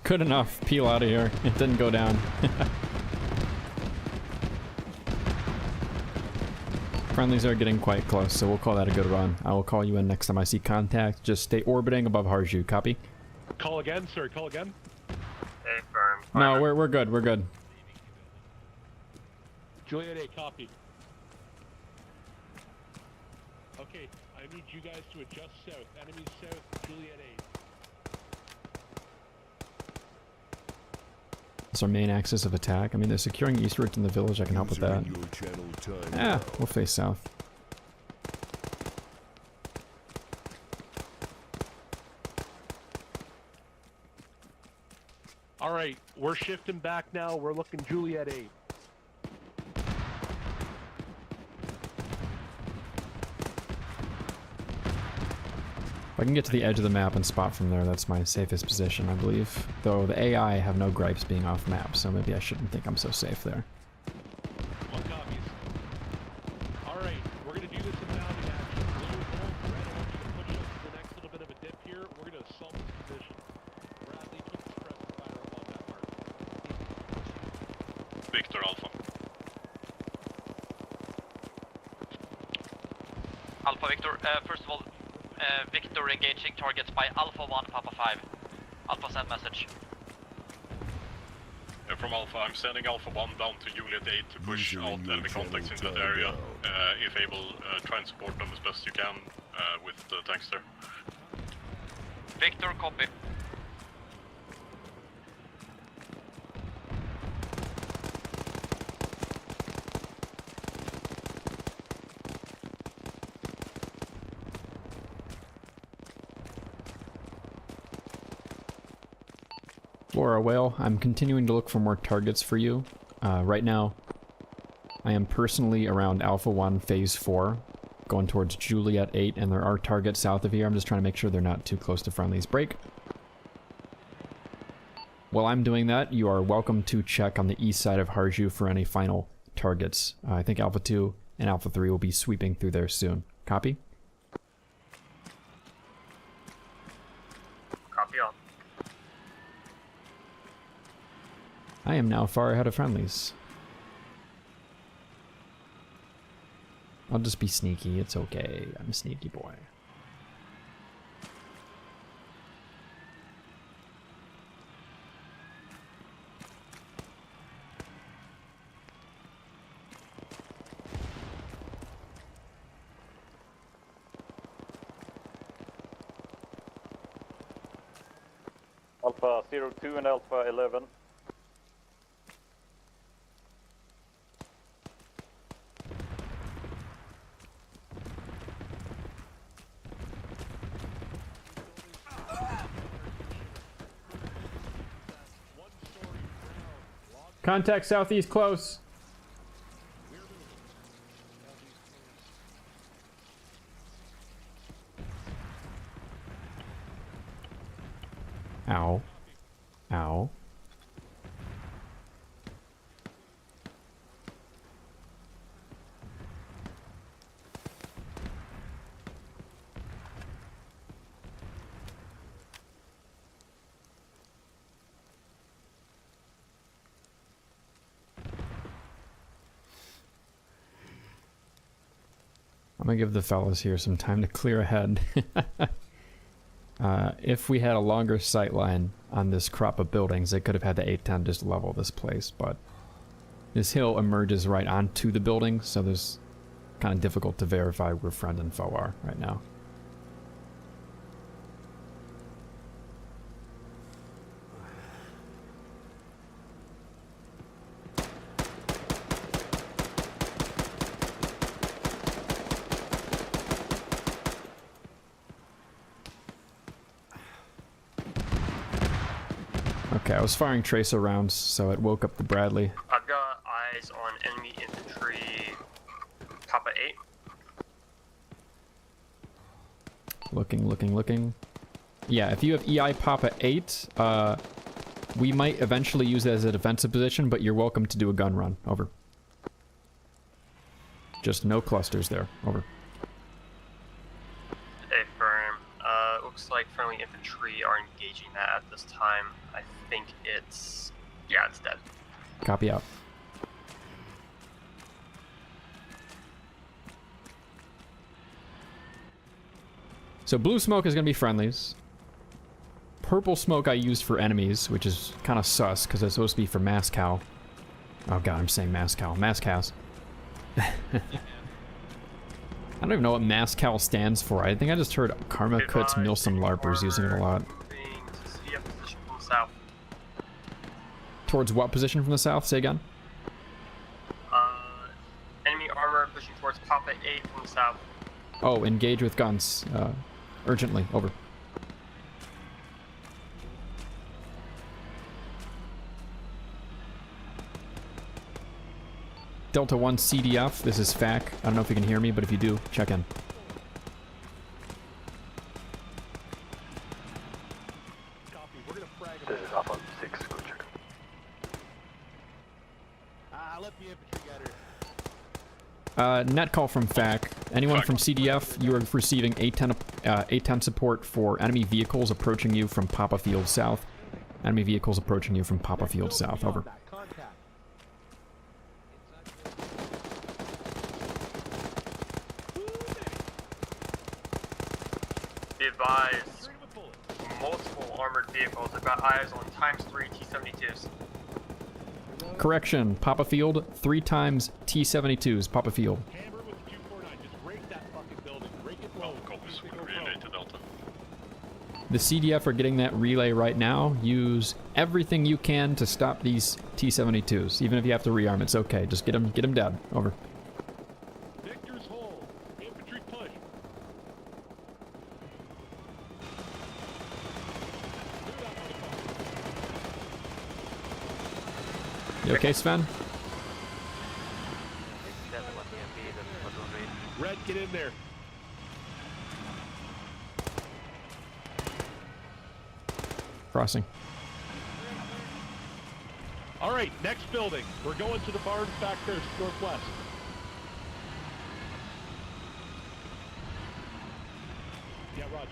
Speaker 1: Good enough. Peel out of here. It didn't go down. Friendlies are getting quite close, so we'll call that a good run. I will call you in next time I see contact. Just stay orbiting above Harju. Copy?
Speaker 5: Call again, sir. Call again.
Speaker 9: Hey, firm.
Speaker 1: No, we're good. We're good.
Speaker 5: Juliet A, copy. Okay, I need you guys to adjust south. Enemy south, Juliet A.
Speaker 1: It's our main axis of attack. I mean, they're securing eastward in the village. I can help with that. Yeah, we'll face south.
Speaker 5: Alright, we're shifting back now. We're looking Juliet A.
Speaker 1: If I can get to the edge of the map and spot from there, that's my safest position, I believe. Though the AI have no gripes being off map, so maybe I shouldn't think I'm so safe there.
Speaker 5: One copies. Alright, we're gonna do this in bounding action. Blue, gold, red, I want you to push us to the next little bit of a dip here. We're gonna assault this position. Bradley, put the suppressive fire above that mark.
Speaker 3: Victor Alpha.
Speaker 6: Alpha Victor, first of all, Victor engaging targets by Alpha 1, Papa 5. Alpha send message.
Speaker 3: From Alpha, I'm sending Alpha 1 down to Juliet 8 to push out enemy contacts in that area. If able, try and support them as best you can with the tanks there.
Speaker 6: Victor, copy.
Speaker 1: Flora Whale, I'm continuing to look for more targets for you. Right now, I am personally around Alpha 1 Phase 4, going towards Juliet 8, and there are targets south of here. I'm just trying to make sure they're not too close to friendlies. Break. While I'm doing that, you are welcome to check on the east side of Harju for any final targets. I think Alpha 2 and Alpha 3 will be sweeping through there soon. Copy?
Speaker 9: Copy all.
Speaker 1: I am now far ahead of friendlies. I'll just be sneaky, it's okay. I'm a sneaky boy.
Speaker 11: Alpha 02 and Alpha 11.
Speaker 1: Contact southeast close. Ow. Ow. I'm gonna give the fellas here some time to clear ahead. If we had a longer sight line on this crop of buildings, they could have had the 810 just level this place, but this hill emerges right onto the building, so there's kind of difficult to verify where friend and foe are right now. Okay, I was firing tracer rounds, so it woke up the Bradley.
Speaker 9: I've got eyes on enemy infantry, Papa 8.
Speaker 1: Looking. Yeah, if you have EI Papa 8, we might eventually use it as a defensive position, but you're welcome to do a gun run. Over. Just no clusters there. Over.
Speaker 9: Affirm. Looks like friendly infantry are engaging that at this time. I think it's... yeah, it's dead.
Speaker 1: Copy out. So blue smoke is going to be friendlies. Purple smoke I used for enemies, which is kind of sus, because it's supposed to be for Moscow. Oh god, I'm saying Moscow. Moscows. I don't even know what Moscow stands for. I think I just heard Karma Kuts Milsum LARPers using it a lot. Towards what position from the south? Say again.
Speaker 9: Enemy armor pushing towards Papa 8 from the south.
Speaker 1: Oh, engage with guns. Urgently. Over. Delta 1 CDF, this is FAC. I don't know if you can hear me, but if you do, check in.
Speaker 7: This is Alpha 6, go check.
Speaker 5: Let the infantry get her.
Speaker 1: Net call from FAC. Anyone from CDF, you are receiving 810 support for enemy vehicles approaching you from Papa Field South. Enemy vehicles approaching you from Papa Field South. Over.
Speaker 9: Be advised, multiple armored vehicles. I've got eyes on ×3 T-72s.
Speaker 1: Correction, Papa Field, 3 times T-72s, Papa Field. The CDF are getting that relay right now. Use everything you can to stop these T-72s. Even if you have to rearm, it's okay. Just get them dead. Over.
Speaker 5: Victor's Hole. Infantry push.
Speaker 1: You okay, Sven?
Speaker 5: Red, get in there.
Speaker 1: Crossing.
Speaker 5: All right, next building. We're going to the barns back there, northwest. Yeah, Raj.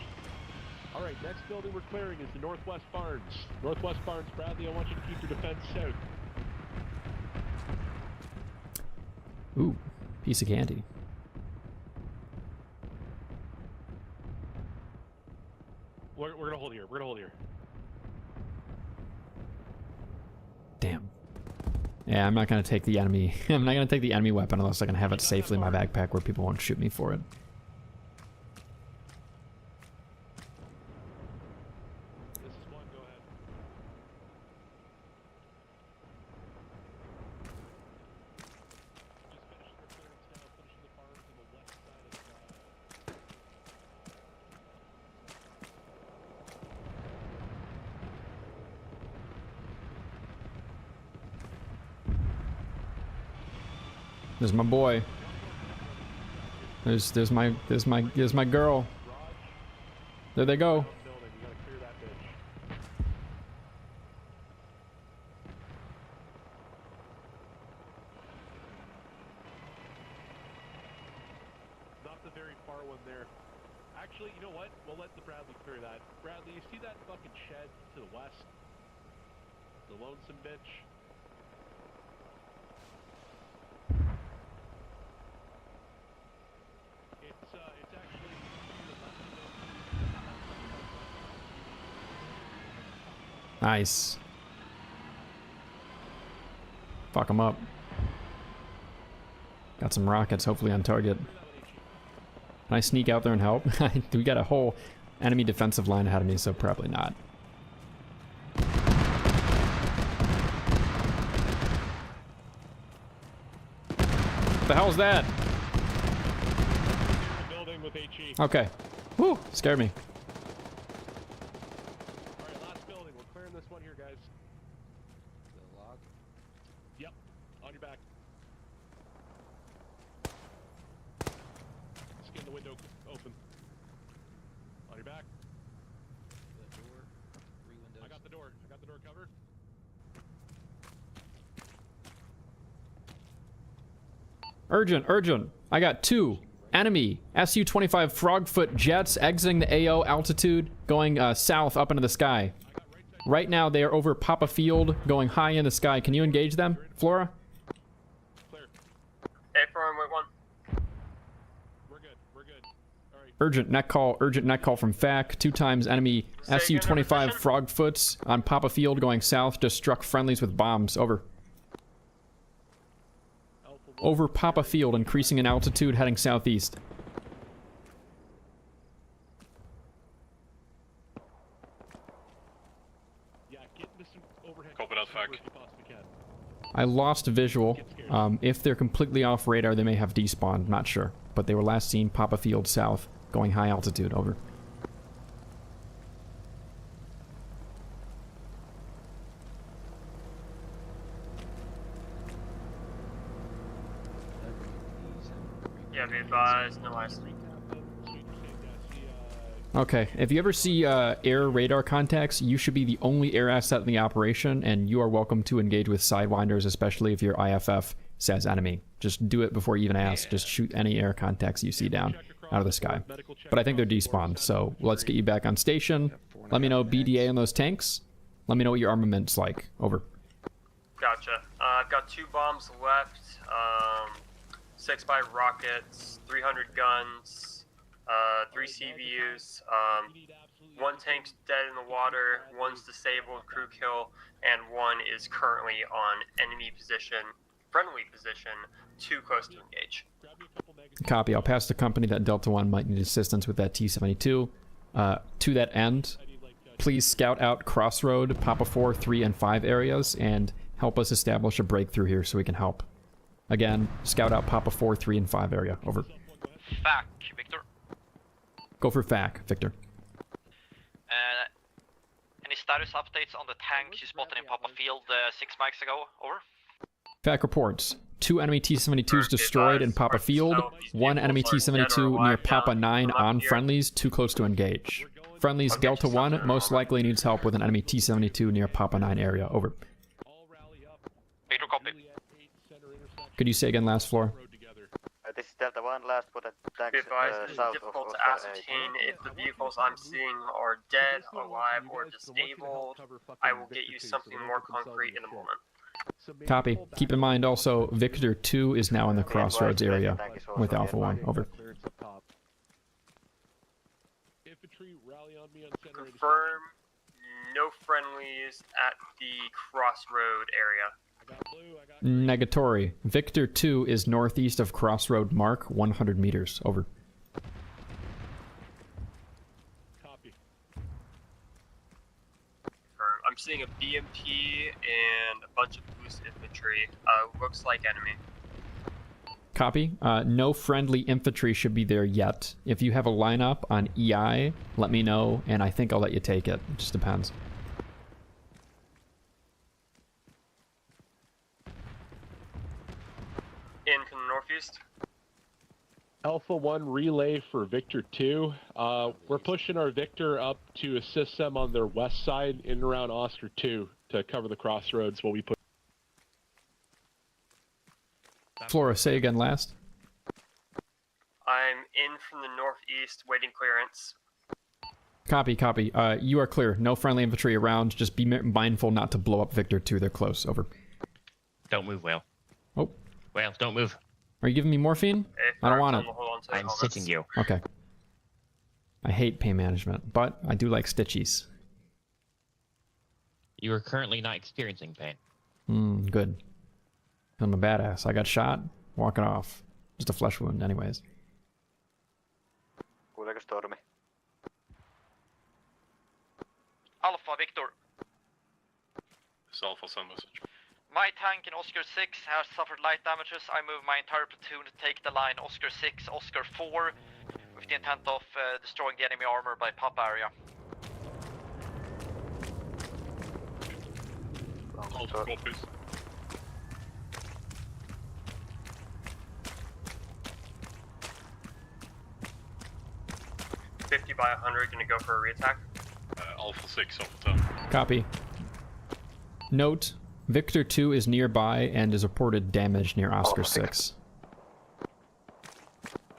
Speaker 5: All right, next building we're clearing is the northwest barns. Northwest barns, Bradley, I want you to keep your defense south.
Speaker 1: Ooh, piece of candy.
Speaker 5: We're gonna hold here. We're gonna hold here.
Speaker 1: Damn. Yeah, I'm not gonna take the enemy. I'm not gonna take the enemy weapon unless I can have it safely in my backpack where people won't shoot me for it.
Speaker 5: This is one. Go ahead. Just finishing the clearance now. Finishing the barns on the west side of
Speaker 1: There's my boy. There's my girl. There they go.
Speaker 5: Not the very far one there. Actually, you know what? We'll let the Bradley clear that. Bradley, you see that fucking shed to the west? The lonesome bitch?
Speaker 1: Nice. Fuck them up. Got some rockets, hopefully on target. Can I sneak out there and help? We got a whole enemy defensive line ahead of me, so probably not. What the hell is that? Okay. Woo! Scared me.
Speaker 5: Alright, last building. We're clearing this one here, guys. The log? Yep. On your back. Just getting the window open. On your back. The door. 3 windows. I got the door. I got the door covered.
Speaker 1: Urgent, urgent. I got 2 enemy Su-25 Frogfoot jets exiting the AO altitude, going south up into the sky. Right now they are over Papa Field, going high in the sky. Can you engage them, Flora?
Speaker 9: Hey, firm, wait one.
Speaker 5: We're good. We're good. All right.
Speaker 1: Urgent net call from FAC. 2 times enemy Su-25 Frogfoots on Papa Field going south. Just struck friendlies with bombs. Over. Over Papa Field, increasing in altitude, heading southeast.
Speaker 5: Yeah, get this overhead.
Speaker 3: Copy that, FAC.
Speaker 1: I lost visual. If they're completely off radar, they may have despawned. Not sure. But they were last seen Papa Field south, going high altitude. Over.
Speaker 9: Yeah, be advised, no ice.
Speaker 1: Okay, if you ever see air radar contacts, you should be the only air asset in the operation, and you are welcome to engage with Sidewinders, especially if your IFF says enemy. Just do it before you even ask. Just shoot any air contacts you see down out of the sky. But I think they're despawned, so let's get you back on station. Let me know BDA on those tanks. Let me know what your armament's like. Over.
Speaker 9: Gotcha. I've got 2 bombs left. 6x rockets, 300 guns, 3 CVUs, 1 tank's dead in the water, 1's disabled, crew kill, and 1 is currently on enemy position, friendly position, too close to engage.
Speaker 1: Copy. I'll pass the company that Delta 1 might need assistance with that T-72. To that end, please scout out Crossroad, Papa 4, 3, and 5 areas, and help us establish a breakthrough here so we can help. Again, scout out Papa 4, 3, and 5 area. Over.
Speaker 6: FAC, Victor.
Speaker 1: Go for FAC, Victor.
Speaker 6: Any status updates on the tanks you spotted in Papa Field 6 mics ago? Over.
Speaker 1: FAC reports. 2 enemy T-72s destroyed in Papa Field. 1 enemy T-72 near Papa 9 on friendlies, too close to engage. Friendlies Delta 1 most likely needs help with an enemy T-72 near Papa 9 area. Over.
Speaker 6: Victor, copy.
Speaker 1: Could you say again last floor?
Speaker 17: This is Delta 1, last put a tank
Speaker 9: It's
Speaker 17: south
Speaker 9: difficult
Speaker 17: of
Speaker 9: to ascertain if the vehicles I'm seeing are dead, alive, or disabled. I will get you something more concrete in a moment.
Speaker 1: Copy. Keep in mind also, Victor 2 is now in the Crossroads area with Alpha 1. Over.
Speaker 9: Confirm no friendlies at the Crossroad area.
Speaker 1: Negatory. Victor 2 is northeast of Crossroad Mark, 100 meters. Over.
Speaker 5: Copy.
Speaker 9: I'm seeing a BMP and a bunch of loose infantry. Looks like enemy.
Speaker 1: Copy. No friendly infantry should be there yet. If you have a lineup on EI, let me know, and I think I'll let you take it. It just depends.
Speaker 9: In from the northeast.
Speaker 5: Alpha 1 relay for Victor 2. We're pushing our Victor up to assist them on their west side in and around Oscar 2 to cover the crossroads while we put.
Speaker 1: Flora, say again last.
Speaker 9: I'm in from the northeast, waiting clearance.
Speaker 1: Copy, copy. You are clear. No friendly infantry around. Just be mindful not to blow up Victor 2. They're close. Over.
Speaker 16: Don't move, Whale.
Speaker 1: Oh.
Speaker 16: Whale, don't move.
Speaker 1: Are you giving me morphine? I don't want it.
Speaker 16: I'm sitting you.
Speaker 1: Okay. I hate pain management, but I do like stitchies.
Speaker 16: You are currently not experiencing pain.
Speaker 1: Good. I'm a badass. I got shot, walking off. Just a flesh wound, anyways.
Speaker 17: Kuuleeko Stormi?
Speaker 6: Alpha, Victor.
Speaker 3: It's Alpha, send message.
Speaker 6: My tank in Oscar 6 has suffered light damages. I move my entire platoon to take the line Oscar 6, Oscar 4, with the intent of destroying the enemy armor by pop area.
Speaker 3: Alpha copies.
Speaker 9: $50 by 100, gonna go for a reattack.
Speaker 3: Alpha 6, Alpha 10.
Speaker 1: Copy. Note, Victor 2 is nearby and is reported damaged near Oscar 6.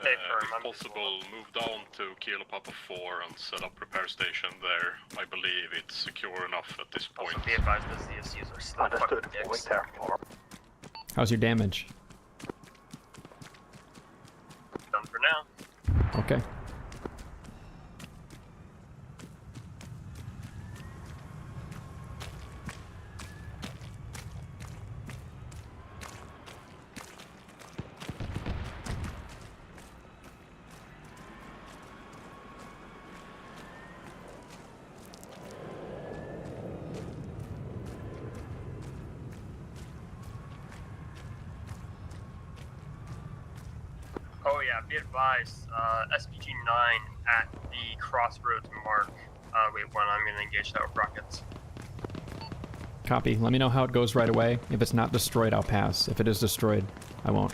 Speaker 3: If possible, move down to Kilo Papa 4 and set up repair station there. I believe it's secure enough at this point.
Speaker 9: Also be advised that CSUs are still fucking dicks.
Speaker 1: How's your damage?
Speaker 9: Done for now.
Speaker 1: Okay.
Speaker 9: Oh yeah, be advised, SPG 9 at the crossroads mark. Wait, one, I'm gonna engage that with rockets.
Speaker 1: Copy. Let me know how it goes right away. If it's not destroyed, I'll pass. If it is destroyed, I won't.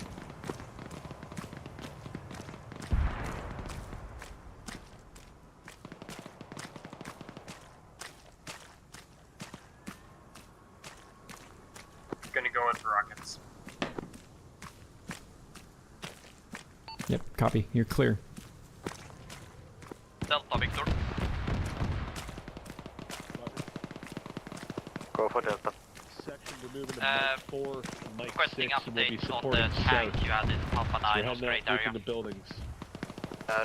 Speaker 9: Gonna go in for rockets.
Speaker 1: Yep, copy. You're clear.
Speaker 6: Delta, Victor.
Speaker 17: Go for Delta.
Speaker 5: Section, we're moving to Mike 4, Mike
Speaker 6: Requesting
Speaker 5: 6, and we'll be
Speaker 6: updates on
Speaker 5: supporting
Speaker 6: the tank
Speaker 5: south.
Speaker 6: you had in Papa 9
Speaker 5: We're
Speaker 6: Oscar
Speaker 5: heading
Speaker 6: 8
Speaker 5: out
Speaker 6: area.
Speaker 5: in the buildings.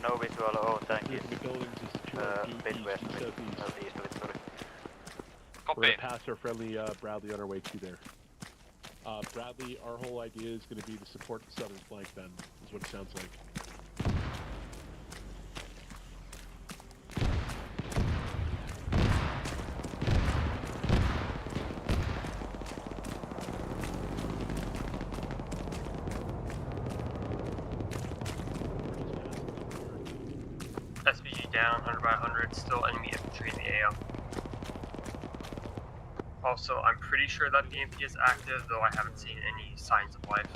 Speaker 17: No visual, oh thank you.
Speaker 5: The buildings is secure due
Speaker 17: West,
Speaker 5: east, southeast.
Speaker 17: southeast of it, sorry.
Speaker 5: We're gonna pass our friendly Bradley on our way to there. Bradley, our whole idea is gonna be to support the southern flank then, is what it sounds like.
Speaker 9: SPG down, 100 by 100, still enemy infantry in the AO. Also, I'm pretty sure that BMP is active, though I haven't seen any signs of life.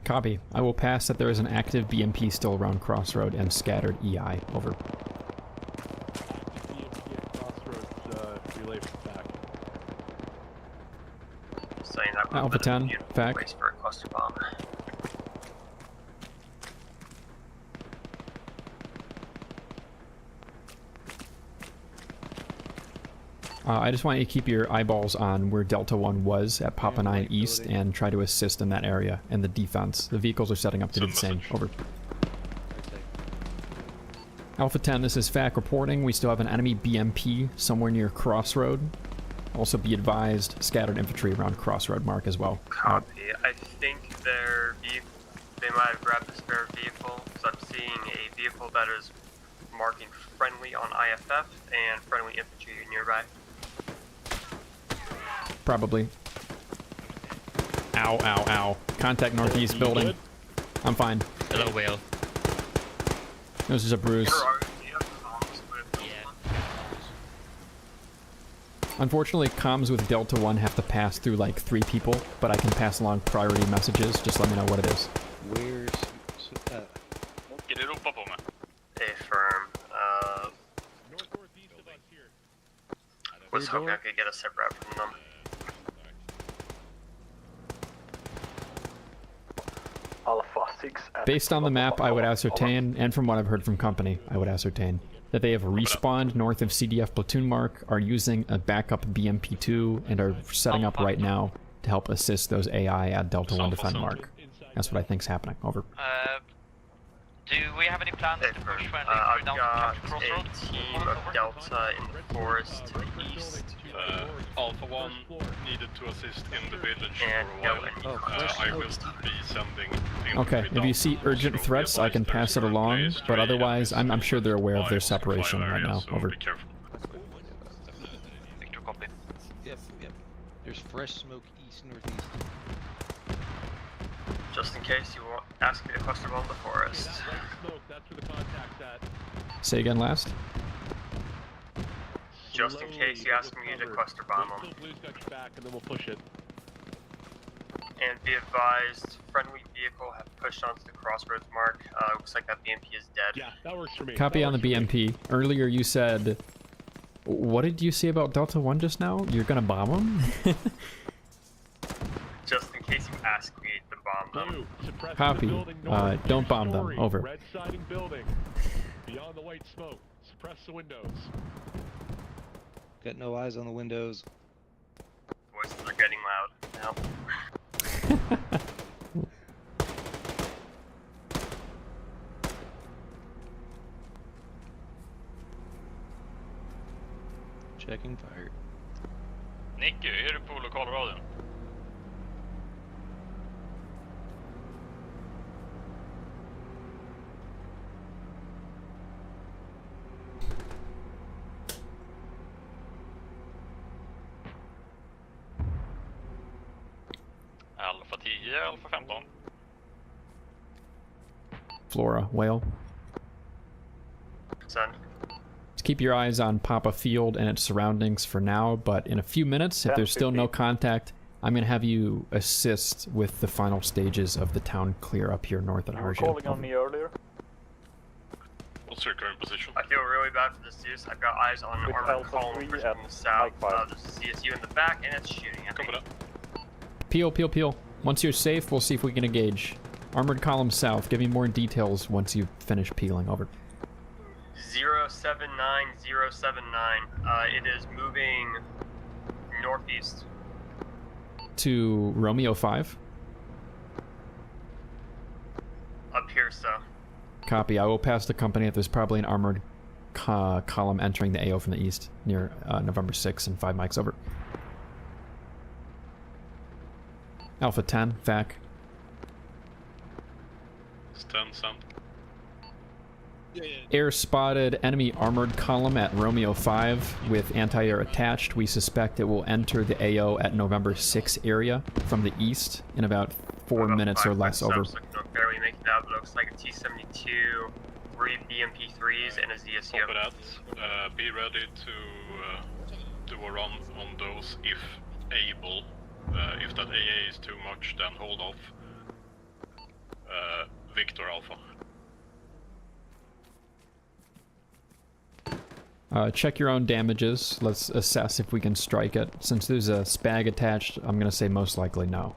Speaker 1: Copy. I will pass that there is an active BMP still around Crossroad and scattered EI. Over.
Speaker 5: BMP at Crossroads, relay from FAC.
Speaker 9: Saying that
Speaker 1: Alpha 10, FAC.
Speaker 9: place for a cluster bomb.
Speaker 1: I just want you to keep your eyeballs on where Delta 1 was at Papa 9 East and try to assist in that area and the defense. The vehicles are setting up to do the same. Over. Alpha 10, this is FAC reporting. We still have an enemy BMP somewhere near Crossroad. Also be advised, scattered infantry around Crossroad mark as well.
Speaker 9: Copy. I think they might have grabbed a spare vehicle, because I'm seeing a vehicle that is marking friendly on IFF and friendly infantry nearby.
Speaker 1: Probably. Ow, ow, ow. Contact northeast building.
Speaker 16: Good?
Speaker 1: I'm fine.
Speaker 16: Hello, Whale.
Speaker 1: This is a bruise. Unfortunately, comms with Delta 1 have to pass through like 3 people, but I can pass along priority messages. Just let me know what it is.
Speaker 15: Where's...
Speaker 9: Affirm. Was hoping I could get a separate from them.
Speaker 17: Alpha 6 at
Speaker 1: Based on the map, I would ascertain, and from what I've heard from company, I would ascertain that they have respawned north of CDF platoon mark, are using a backup BMP2, and are setting up right now to help assist those AI at Delta 1 defend mark. That's what I think's happening. Over.
Speaker 6: Do we have any plans to push friendly
Speaker 9: I've
Speaker 6: down
Speaker 9: got
Speaker 6: to Crossroad?
Speaker 9: a team of Delta in the forest to the east.
Speaker 3: Alpha 1 needed to assist in the village
Speaker 9: And
Speaker 3: for a while. I will be sending...
Speaker 1: Okay, if you see urgent threats, I can pass it along, but otherwise, I'm sure they're aware of their separation right now. Over.
Speaker 6: Victor, copy.
Speaker 18: Yep. There's fresh smoke east northeast.
Speaker 9: Just in case you want, ask me to cluster bomb the forest.
Speaker 1: Say again, last.
Speaker 9: Just in case you ask me to cluster bomb them.
Speaker 5: Back and then we'll push it.
Speaker 9: And be advised, friendly vehicle have pushed onto the crossroads mark. Looks like that BMP is dead.
Speaker 5: Yeah, that works for me.
Speaker 1: Copy on the BMP. Earlier you said... What did you say about Delta 1 just now? You're gonna bomb them?
Speaker 9: Just in case you ask me to bomb them.
Speaker 1: Copy. Don't bomb them. Over.
Speaker 5: Red siding building. Beyond the white smoke. Suppress the windows.
Speaker 18: Got no eyes on the windows.
Speaker 9: Voices are getting loud now.
Speaker 18: Checking fire.
Speaker 6: Nicky, är du på lokalradion? Alpha 10, Alpha 15.
Speaker 1: Flora, whale.
Speaker 9: Send.
Speaker 1: Just keep your eyes on Papa Field and its surroundings for now, but in a few minutes, if there's still no contact, I'm going to have you assist with the final stages of the town clear up here north at Harja.
Speaker 7: Calling on me earlier.
Speaker 3: What's your current position?
Speaker 9: I feel really bad for the Zeus. I've got eyes on an armored column from the south. There's a CSU in the back, and it's shooting at me.
Speaker 1: Peel. Once you're safe, we'll see if we can engage. Armored column south. Give me more details once you finish peeling. Over.
Speaker 9: 079079. It is moving northeast.
Speaker 1: To Romeo 5.
Speaker 9: Up here, so.
Speaker 1: Copy. I will pass the company if there's probably an armored column entering the AO from the east near November 6 and 5 mics. Over. Alpha 10, FAC.
Speaker 3: It's 10, sound.
Speaker 1: Air spotted enemy armored column at Romeo 5 with anti-air attached. We suspect it will enter the AO at November 6 area from the east in about 4 minutes or less. Over.
Speaker 9: Barely making it out, but it looks like a T-72, 3 BMP-3s, and a ZSU.
Speaker 3: Copy that. Be ready to do a run on those if able. If that AA is too much, then hold off. Victor Alpha.
Speaker 1: Check your own damages. Let's assess if we can strike it. Since there's a SPAG attached, I'm going to say most likely no.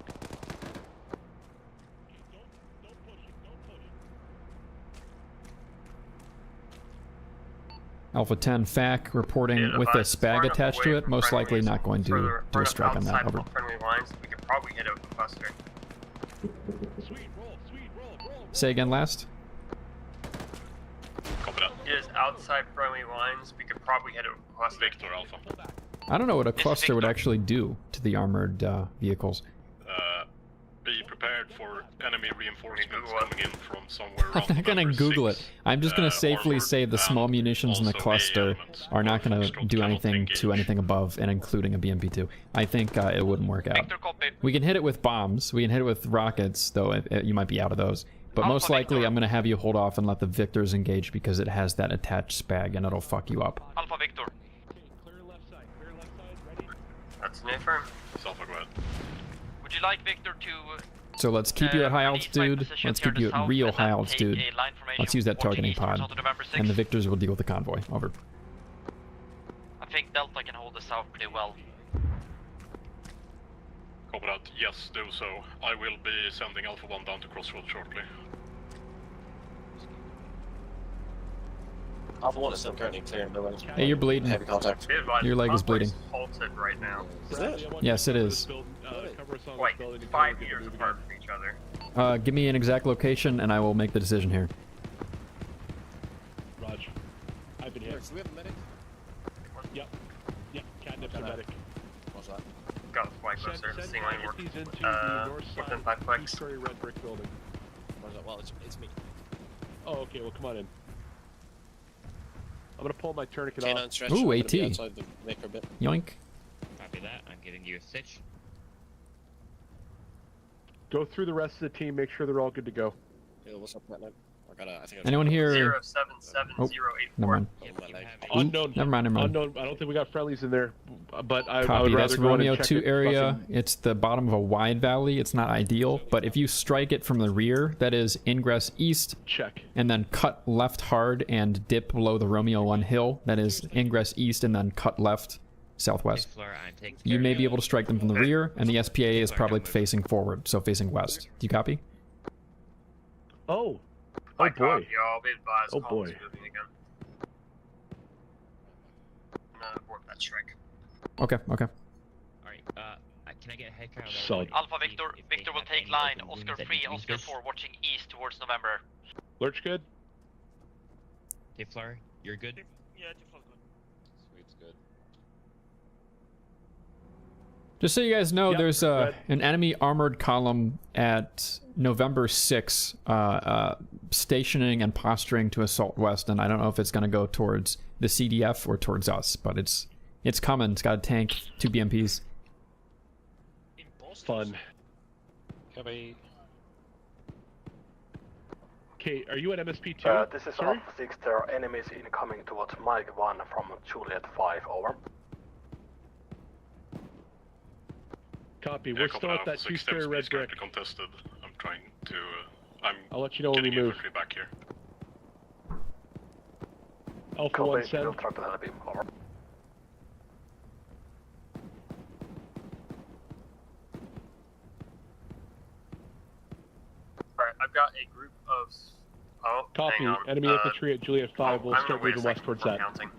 Speaker 1: Alpha 10 FAC reporting with a SPAG attached to it. Most likely not going to do a strike on that. Over.
Speaker 9: Friendly lines, we could probably hit it with a cluster.
Speaker 1: Say again, last.
Speaker 9: It is outside friendly lines. We could probably hit it with a cluster.
Speaker 3: Victor Alpha.
Speaker 1: I don't know what a cluster would actually do to the armored vehicles.
Speaker 3: Be prepared for enemy reinforcements coming in from somewhere around.
Speaker 1: I'm not going to Google it. I'm just going to safely say the small munitions in the cluster are not going to do anything to anything above and including a BMP-2. I think it wouldn't work out. We can hit it with bombs. We can hit it with rockets, though you might be out of those. But most likely, I'm going to have you hold off and let the Victors engage because it has that attached SPAG and it'll fuck you up.
Speaker 6: Alpha Victor.
Speaker 9: That's an affirm.
Speaker 3: Alpha, go ahead.
Speaker 6: Would you like Victor to...
Speaker 1: So let's keep you at high altitude. Let's keep you at real high altitude. Let's use that targeting pod. And the Victors will deal with the convoy. Over.
Speaker 6: I think Delta can hold the south pretty well.
Speaker 3: Copy that. Yes, do so. I will be sending Alpha 1 down to Crossroads shortly.
Speaker 19: Alpha 1 is still currently clearing the way.
Speaker 1: Hey, you're bleeding.
Speaker 19: Heavy contact.
Speaker 1: Your leg is bleeding.
Speaker 9: Halted right now.
Speaker 19: Is it?
Speaker 1: Yes, it is.
Speaker 9: Like 5 meters apart from each other.
Speaker 1: Give me an exact location and I will make the decision here.
Speaker 19: Rich, do we have a medic?
Speaker 5: Yep. Yep, catnip's a medic.
Speaker 19: What's that?
Speaker 9: Got a flag closer.
Speaker 5: Send
Speaker 9: Seeing line work.
Speaker 5: casualties into the north side
Speaker 9: within
Speaker 5: of
Speaker 9: 5
Speaker 5: the
Speaker 9: flags.
Speaker 5: two-story red brick building.
Speaker 19: What's that? Well, it's me.
Speaker 5: Oh, okay, well come on in. I'm gonna pull my tourniquet
Speaker 19: Canine
Speaker 5: off.
Speaker 19: stretch.
Speaker 1: Ooh,
Speaker 19: I'm gonna
Speaker 1: AT.
Speaker 19: be outside the maker bit.
Speaker 1: Yoink.
Speaker 16: Copy that. I'm giving you a stitch.
Speaker 5: Go through the rest of the team, make sure they're all good to go.
Speaker 19: Yeah, what's up, Matt? I think
Speaker 1: Anyone here?
Speaker 9: 077084.
Speaker 1: Never mind.
Speaker 5: Unknown.
Speaker 1: Never mind.
Speaker 5: Unknown. I don't think we got friendlies in there, but I
Speaker 1: Copy.
Speaker 5: would
Speaker 1: That's
Speaker 5: rather go in
Speaker 1: Romeo
Speaker 5: and check
Speaker 1: 2
Speaker 5: it.
Speaker 1: area. It's the bottom of a wide valley. It's not ideal, but if you strike it from the rear, that is ingress east.
Speaker 5: Check.
Speaker 1: And then cut left hard and dip below the Romeo 1 hill. That is ingress east and then cut left southwest. You may be able to strike them from the rear, and the SPA is probably facing forward, so facing west. Do you copy?
Speaker 5: Oh. Oh boy.
Speaker 9: Y'all be advised.
Speaker 5: Oh boy.
Speaker 9: Moving again. Abort that strike.
Speaker 1: Okay. Okay.
Speaker 16: Alright, can I get a head count?
Speaker 5: Solid.
Speaker 6: Alpha Victor, Victor will take line. Oscar 3, Oscar 4, watching east towards November.
Speaker 5: Lurch good?
Speaker 16: Tiflar, you're good?
Speaker 17: Yeah, Tiflar good.
Speaker 16: Sweet's good.
Speaker 1: Just so you guys know,
Speaker 5: Yep,
Speaker 1: there's
Speaker 5: red.
Speaker 1: an enemy armored column at November 6, stationing and posturing to assault west, and I don't know if it's going to go towards the CDF or towards us, but it's coming. It's got a tank, 2 BMPs.
Speaker 5: Fun.
Speaker 11: Copy.
Speaker 5: Okay, are you at MSP 2?
Speaker 7: This is
Speaker 5: Sorry?
Speaker 7: Alpha 6. There are enemies incoming towards Mike 1 from Juliet 5. Over.
Speaker 5: Copy.
Speaker 3: Yeah,
Speaker 5: We're
Speaker 3: copy
Speaker 5: still at
Speaker 3: Alpha
Speaker 5: that
Speaker 3: 6,
Speaker 5: two-story red
Speaker 3: Dempsey's
Speaker 5: brick.
Speaker 3: currently contested. I'm trying to.
Speaker 5: I'll let you know when we
Speaker 3: getting
Speaker 5: move.
Speaker 3: infantry back here.
Speaker 5: Alpha
Speaker 7: Copy.
Speaker 5: 1 7.
Speaker 7: We'll try to help him. Over.
Speaker 9: Alright, I've got a group of. Oh,
Speaker 5: Copy.
Speaker 9: hang on.
Speaker 5: Enemy infantry at Juliet 5. We'll
Speaker 9: I'm
Speaker 5: start
Speaker 9: gonna wait a
Speaker 5: moving west
Speaker 9: second
Speaker 5: towards
Speaker 9: before
Speaker 5: that.
Speaker 9: counting.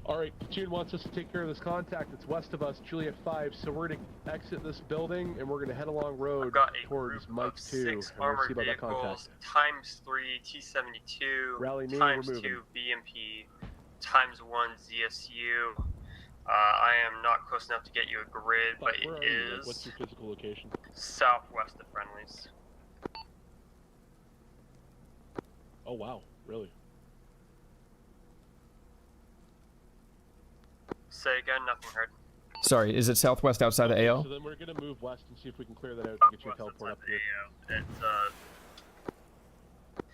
Speaker 5: Alright, Platoon wants us to take care of this contact. It's west of us, Juliet 5, so we're going to exit this building and we're going to head along road
Speaker 9: I've got a
Speaker 5: towards
Speaker 9: group
Speaker 5: Mike
Speaker 9: of
Speaker 5: 2.
Speaker 9: 6
Speaker 5: And we'll see
Speaker 9: armored
Speaker 5: about that contact.
Speaker 9: vehicles, times 3 T-72,
Speaker 5: Rally me,
Speaker 9: times
Speaker 5: we're
Speaker 9: 2
Speaker 5: moving.
Speaker 9: BMP, times 1 ZSU. I am not close enough to get you a grid, but
Speaker 5: Where
Speaker 9: it
Speaker 5: are you? Like,
Speaker 9: is
Speaker 5: what's your physical location?
Speaker 9: southwest of friendlies.
Speaker 5: Oh wow, really?
Speaker 9: Say again, nothing heard.
Speaker 1: Sorry, is it southwest outside of AO?
Speaker 5: So then we're going to move west and see if we can clear that out and get you a teleport up here.
Speaker 9: It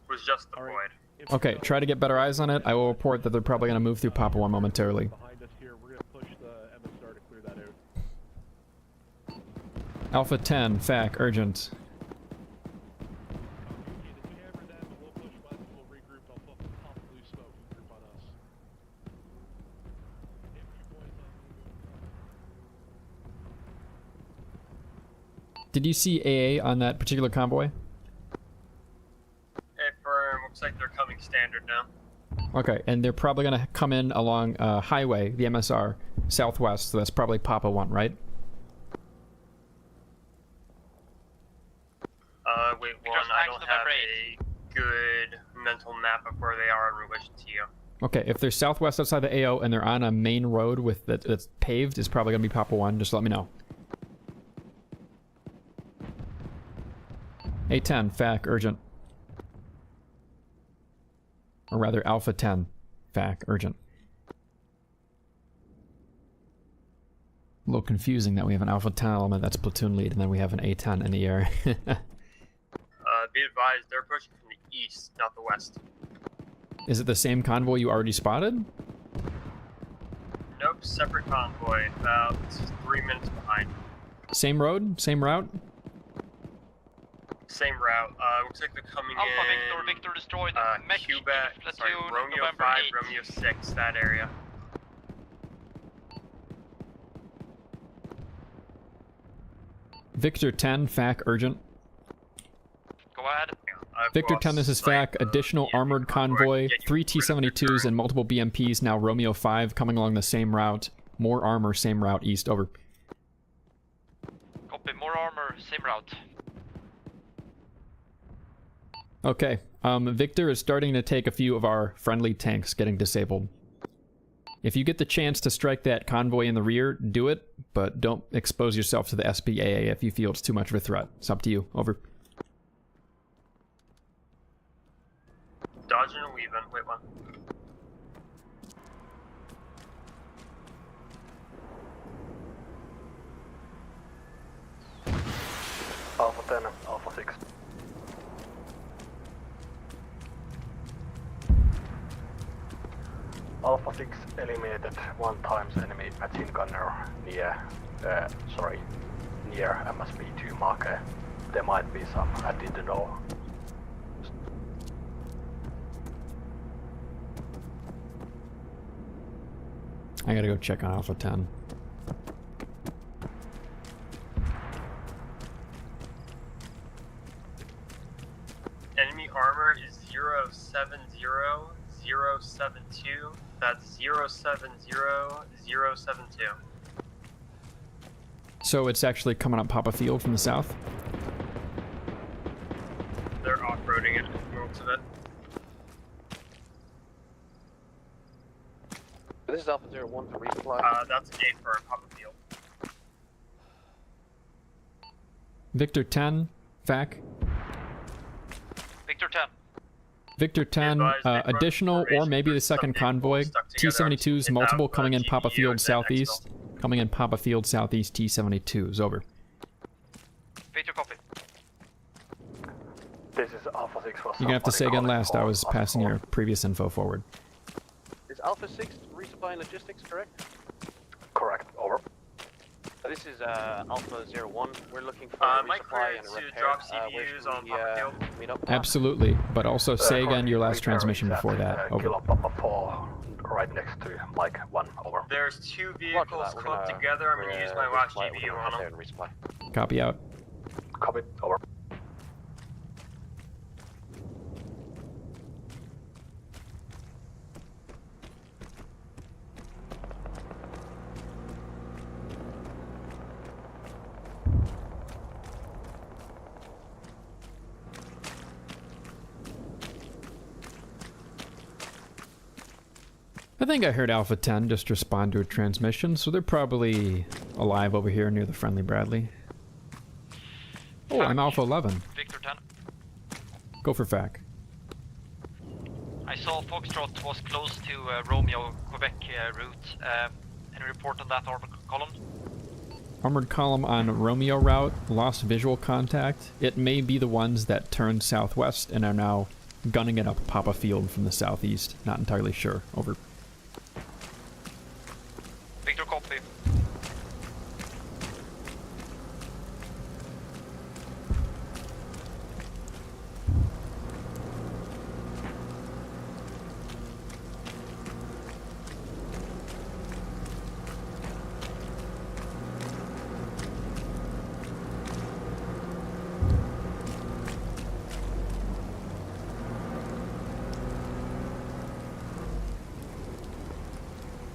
Speaker 9: was just deployed.
Speaker 1: Okay, try to get better eyes on it. I will report that they're probably going to move through Papa 1 momentarily.
Speaker 5: Behind us here, we're going to push the MSR to clear that out.
Speaker 1: Alpha 10, FAC, urgent. Did you see AA on that particular convoy?
Speaker 9: Affirm, looks like they're coming standard now.
Speaker 1: Okay, and they're probably going to come in along highway, the MSR, southwest, so that's probably Papa 1, right?
Speaker 9: Wait, one, I don't have a good mental map of where they are in relation to you.
Speaker 1: Okay, if they're southwest outside the AO and they're on a main road with that's paved, it's probably going to be Papa 1. Just let me know. A10, FAC, urgent. Or rather, Alpha 10, FAC, urgent. A little confusing that we have an Alpha 10 element that's platoon lead, and then we have an A10 in the air.
Speaker 9: Be advised, they're pushing from the east, not the west.
Speaker 1: Is it the same convoy you already spotted?
Speaker 9: Nope, separate convoy, about 3 minutes behind.
Speaker 1: Same road? Same route?
Speaker 9: Same route. Looks like they're coming
Speaker 6: Alpha
Speaker 9: in.
Speaker 6: Victor destroyed
Speaker 9: Quebec, sorry,
Speaker 6: platoon,
Speaker 9: Romeo
Speaker 6: November
Speaker 9: 5,
Speaker 6: 8.
Speaker 9: Romeo 6, that area.
Speaker 1: Victor 10, FAC, urgent.
Speaker 6: Go ahead.
Speaker 1: Victor 10, this is FAC. Additional armored convoy, 3 T-72s and multiple BMPs, now Romeo 5, coming along the same route. More armor, same route, east, over.
Speaker 6: Copy, more armor, same route.
Speaker 1: Okay, Victor is starting to take a few of our friendly tanks getting disabled. If you get the chance to strike that convoy in the rear, do it, but don't expose yourself to the SBAA if you feel it's too much of a threat. It's up to you. Over.
Speaker 9: Dodging and weaving. Wait one.
Speaker 17: Alpha 10, Alpha 6. Alpha 6 eliminated one times enemy machine gunner near, near MSP2 marker. There might be some at the door.
Speaker 1: I gotta go check on Alpha 10.
Speaker 9: Enemy armor is 070072. That's 070072.
Speaker 1: So it's actually coming up Papa Field from the south?
Speaker 9: They're off-roading it north of it.
Speaker 10: This is Alpha 01 to resupply.
Speaker 9: That's a gate for Papa Field.
Speaker 1: Victor 10, FAC.
Speaker 6: Victor 10.
Speaker 1: Victor 10, additional or maybe the second convoy. T-72s, multiple coming in Papa Field southeast. Coming in Papa Field southeast, T-72s, over.
Speaker 6: Victor, copy.
Speaker 17: This is Alpha 6 for
Speaker 1: You're gonna have to say again last, I was passing your previous info forward.
Speaker 10: Is Alpha 6 resupply and logistics correct?
Speaker 17: Correct, over.
Speaker 10: This is Alpha 01. We're looking for
Speaker 9: Mike
Speaker 10: resupply and
Speaker 9: to
Speaker 10: repair.
Speaker 9: drop CPUs on Papa Field.
Speaker 10: Meet up?
Speaker 1: Absolutely, but also say again your last transmission before that, over.
Speaker 17: Kilo Papa 4, right next to Mike 1, over.
Speaker 9: There's two vehicles clumped together. I'm going to use my watch GPU on them.
Speaker 1: Copy out.
Speaker 17: Copy, over.
Speaker 1: I think I heard Alpha 10 just respond to a transmission, so they're probably alive over here near the friendly Bradley. Oh, I'm Alpha 11.
Speaker 6: Victor 10.
Speaker 1: Go for FAC.
Speaker 6: I saw Foxtrot was close to Romeo, Quebec route. Any report on that armored column?
Speaker 1: Armored column on Romeo route, lost visual contact. It may be the ones that turned southwest and are now gunning it up Papa Field from the southeast. Not entirely sure. Over.
Speaker 6: Victor, copy.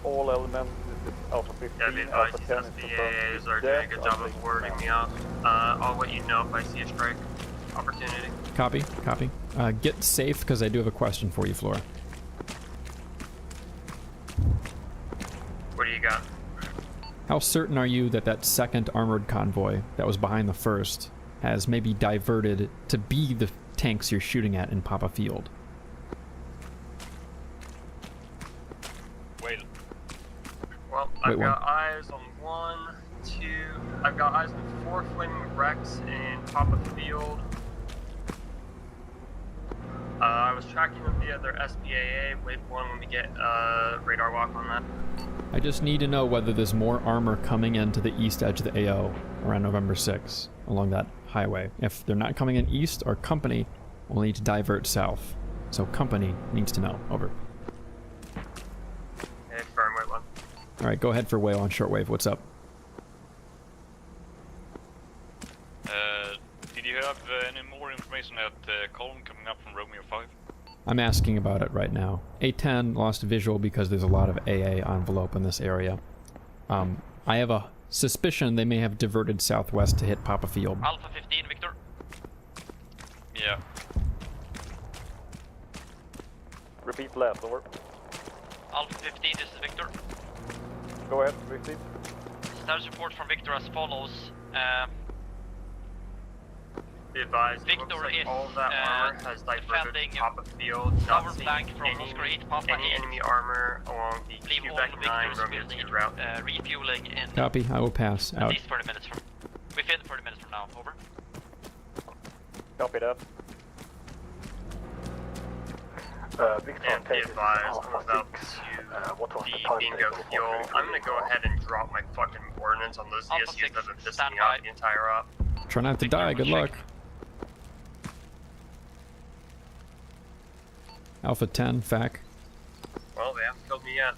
Speaker 11: All elements, this is Alpha 15, Alpha 10 is
Speaker 9: SBAs are doing a good job of wording me off. I'll let you know if I see a strike opportunity.
Speaker 1: Copy, copy. Get safe, because I do have a question for you, Flora.
Speaker 9: What do you got?
Speaker 1: How certain are you that that second armored convoy that was behind the first has maybe diverted to be the tanks you're shooting at in Papa Field?
Speaker 9: Well, I've got eyes on 1, 2, I've got eyes on 4 flaming wrecks in Papa Field. I was tracking them via their SBAA. Wait one when we get radar walk on that.
Speaker 1: I just need to know whether there's more armor coming into the east edge of the AO around November 6 along that highway. If they're not coming in east, our company will need to divert south. So company needs to know. Over.
Speaker 9: Okay, firm, wait one.
Speaker 1: Alright, go ahead for whale on shortwave. What's up?
Speaker 20: Did you have any more information at column coming up from Romeo 5?
Speaker 1: I'm asking about it right now. A10 lost visual because there's a lot of AA envelope in this area. I have a suspicion they may have diverted southwest to hit Papa Field.
Speaker 6: Alpha 15, Victor.
Speaker 20: Yeah.
Speaker 11: Repeat last, over.
Speaker 6: Alpha 15, this is Victor.
Speaker 11: Go ahead, repeat.
Speaker 6: Status report from Victor as follows.
Speaker 9: Be advised,
Speaker 6: Victor
Speaker 9: looks like
Speaker 6: is
Speaker 9: all of that armor has diverted
Speaker 6: defending
Speaker 9: to top of field,
Speaker 6: southern
Speaker 9: not seeing
Speaker 6: flank from Oscar 8 Papa
Speaker 9: any
Speaker 6: 8.
Speaker 9: enemy armor along the
Speaker 6: Leave all
Speaker 9: Quebec 9
Speaker 6: Victors
Speaker 9: Romeo
Speaker 6: will
Speaker 9: 2
Speaker 6: need
Speaker 9: route.
Speaker 6: refueling in
Speaker 1: Copy. I will pass
Speaker 6: at
Speaker 1: out.
Speaker 6: least 30 minutes from. Within 30 minutes from now. Over.
Speaker 11: Copy that.
Speaker 17: Victor,
Speaker 9: And be advised, I'm about to
Speaker 17: what was the
Speaker 9: bingo
Speaker 17: timetable for
Speaker 9: fuel. I'm gonna go ahead and drop my fucking ordnance on those ESUs that have been pissing me off the entire op.
Speaker 1: Try not to die. Good luck. Alpha 10, FAC.
Speaker 9: Well, they haven't killed me yet.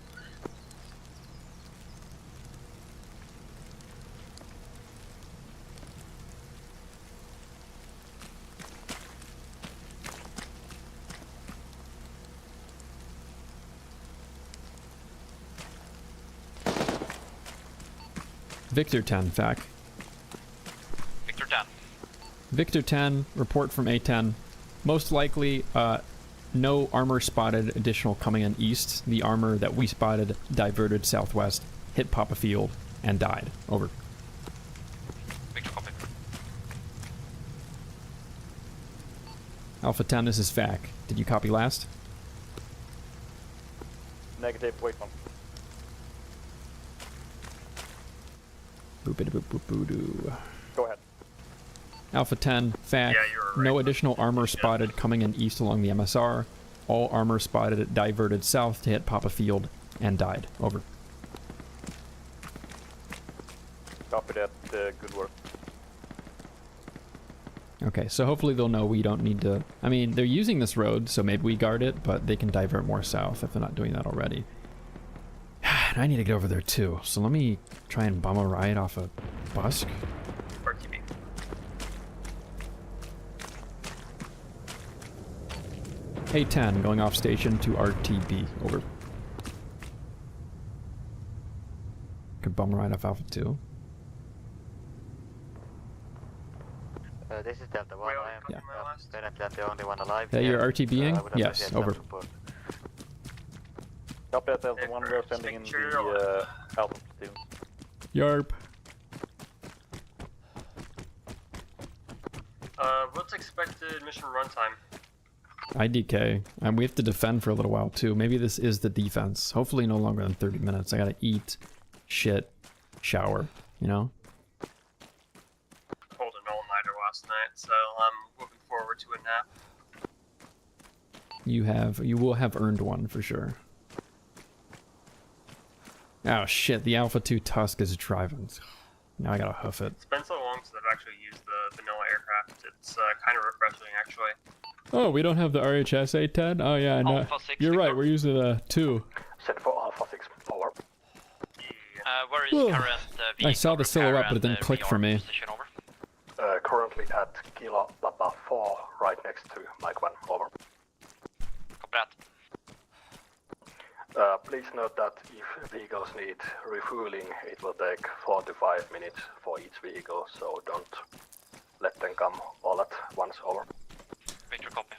Speaker 1: Victor 10, FAC.
Speaker 6: Victor 10.
Speaker 1: Victor 10, report from A10. Most likely, no armor spotted additional coming in east. The armor that we spotted diverted southwest, hit Papa Field, and died. Over.
Speaker 6: Victor, copy.
Speaker 1: Alpha 10, this is FAC. Did you copy last?
Speaker 11: Negative, wait one.
Speaker 1: Boop-a-doop-boop-boo-doo.
Speaker 11: Go ahead.
Speaker 1: Alpha 10, FAC.
Speaker 9: Yeah, you were right.
Speaker 1: No additional armor spotted coming in east along the MSR. All armor spotted diverted south to hit Papa Field and died. Over.
Speaker 11: Copy that, good work.
Speaker 1: Okay, so hopefully they'll know we don't need to... I mean, they're using this road, so maybe we guard it, but they can divert more south if they're not doing that already. And I need to get over there too, so let me try and bum a ride off of Busk.
Speaker 9: RTB.
Speaker 1: A10, going off station to RTB. Over. Could bum a ride off Alpha 2.
Speaker 17: This is Delta 1. I am
Speaker 1: Yeah.
Speaker 17: currently the only one alive.
Speaker 1: Yeah, you're RTBing? Yes, over.
Speaker 11: Copy that, Delta 1. We're sending in the Alpha platoon.
Speaker 1: Yarp.
Speaker 9: What's expected mission runtime?
Speaker 1: IDK. And we have to defend for a little while too. Maybe this is the defense. Hopefully no longer than 30 minutes. I gotta eat, shit, shower, you know?
Speaker 9: Pulled an all-nighter last night, so I'm looking forward to a nap.
Speaker 1: You will have earned one for sure. Oh shit, the Alpha 2 Tusk is driving. Now I gotta hoof it.
Speaker 9: It's been so long since I've actually used the vanilla aircraft. It's kind of refreshing, actually.
Speaker 1: Oh, we don't have the RHS A10? Oh yeah, no. You're right, we're using a 2.
Speaker 17: Set for Alpha 6, over.
Speaker 6: Where is current
Speaker 1: I saw the silhouette, but it didn't click for me.
Speaker 17: Currently at Kilo Papa 4, right next to Mike 1, over.
Speaker 6: Copy that.
Speaker 17: Please note that if vehicles need refueling, it will take 4 to 5 minutes for each vehicle, so don't let them come all at once, over.
Speaker 6: Victor, copy.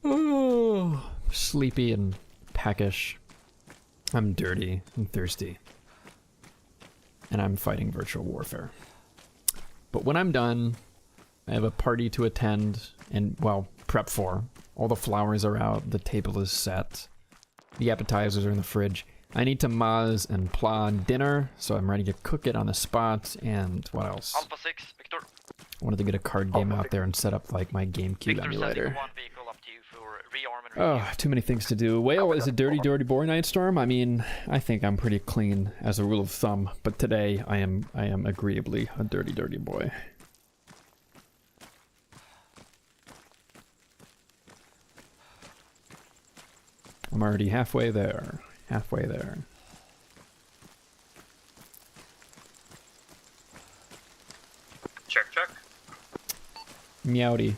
Speaker 1: Oh, sleepy and peckish. I'm dirty and thirsty. And I'm fighting virtual warfare. But when I'm done, I have a party to attend and, well, prep for. All the flowers are out, the table is set, the appetizers are in the fridge. I need to maz and pla dinner, so I'm ready to cook it on the spot, and what else?
Speaker 6: Alpha 6, Victor.
Speaker 1: I wanted to get a card game out there and set up like my GameCube emulator.
Speaker 6: One vehicle up to you for rearmament.
Speaker 1: Oh, too many things to do. Whale is a dirty, dirty boy, Nightstorm. I mean, I think I'm pretty clean as a rule of thumb, but today I am agreeably a dirty, dirty boy. I'm already halfway there. Halfway there.
Speaker 9: Check, check.
Speaker 1: Meowdy.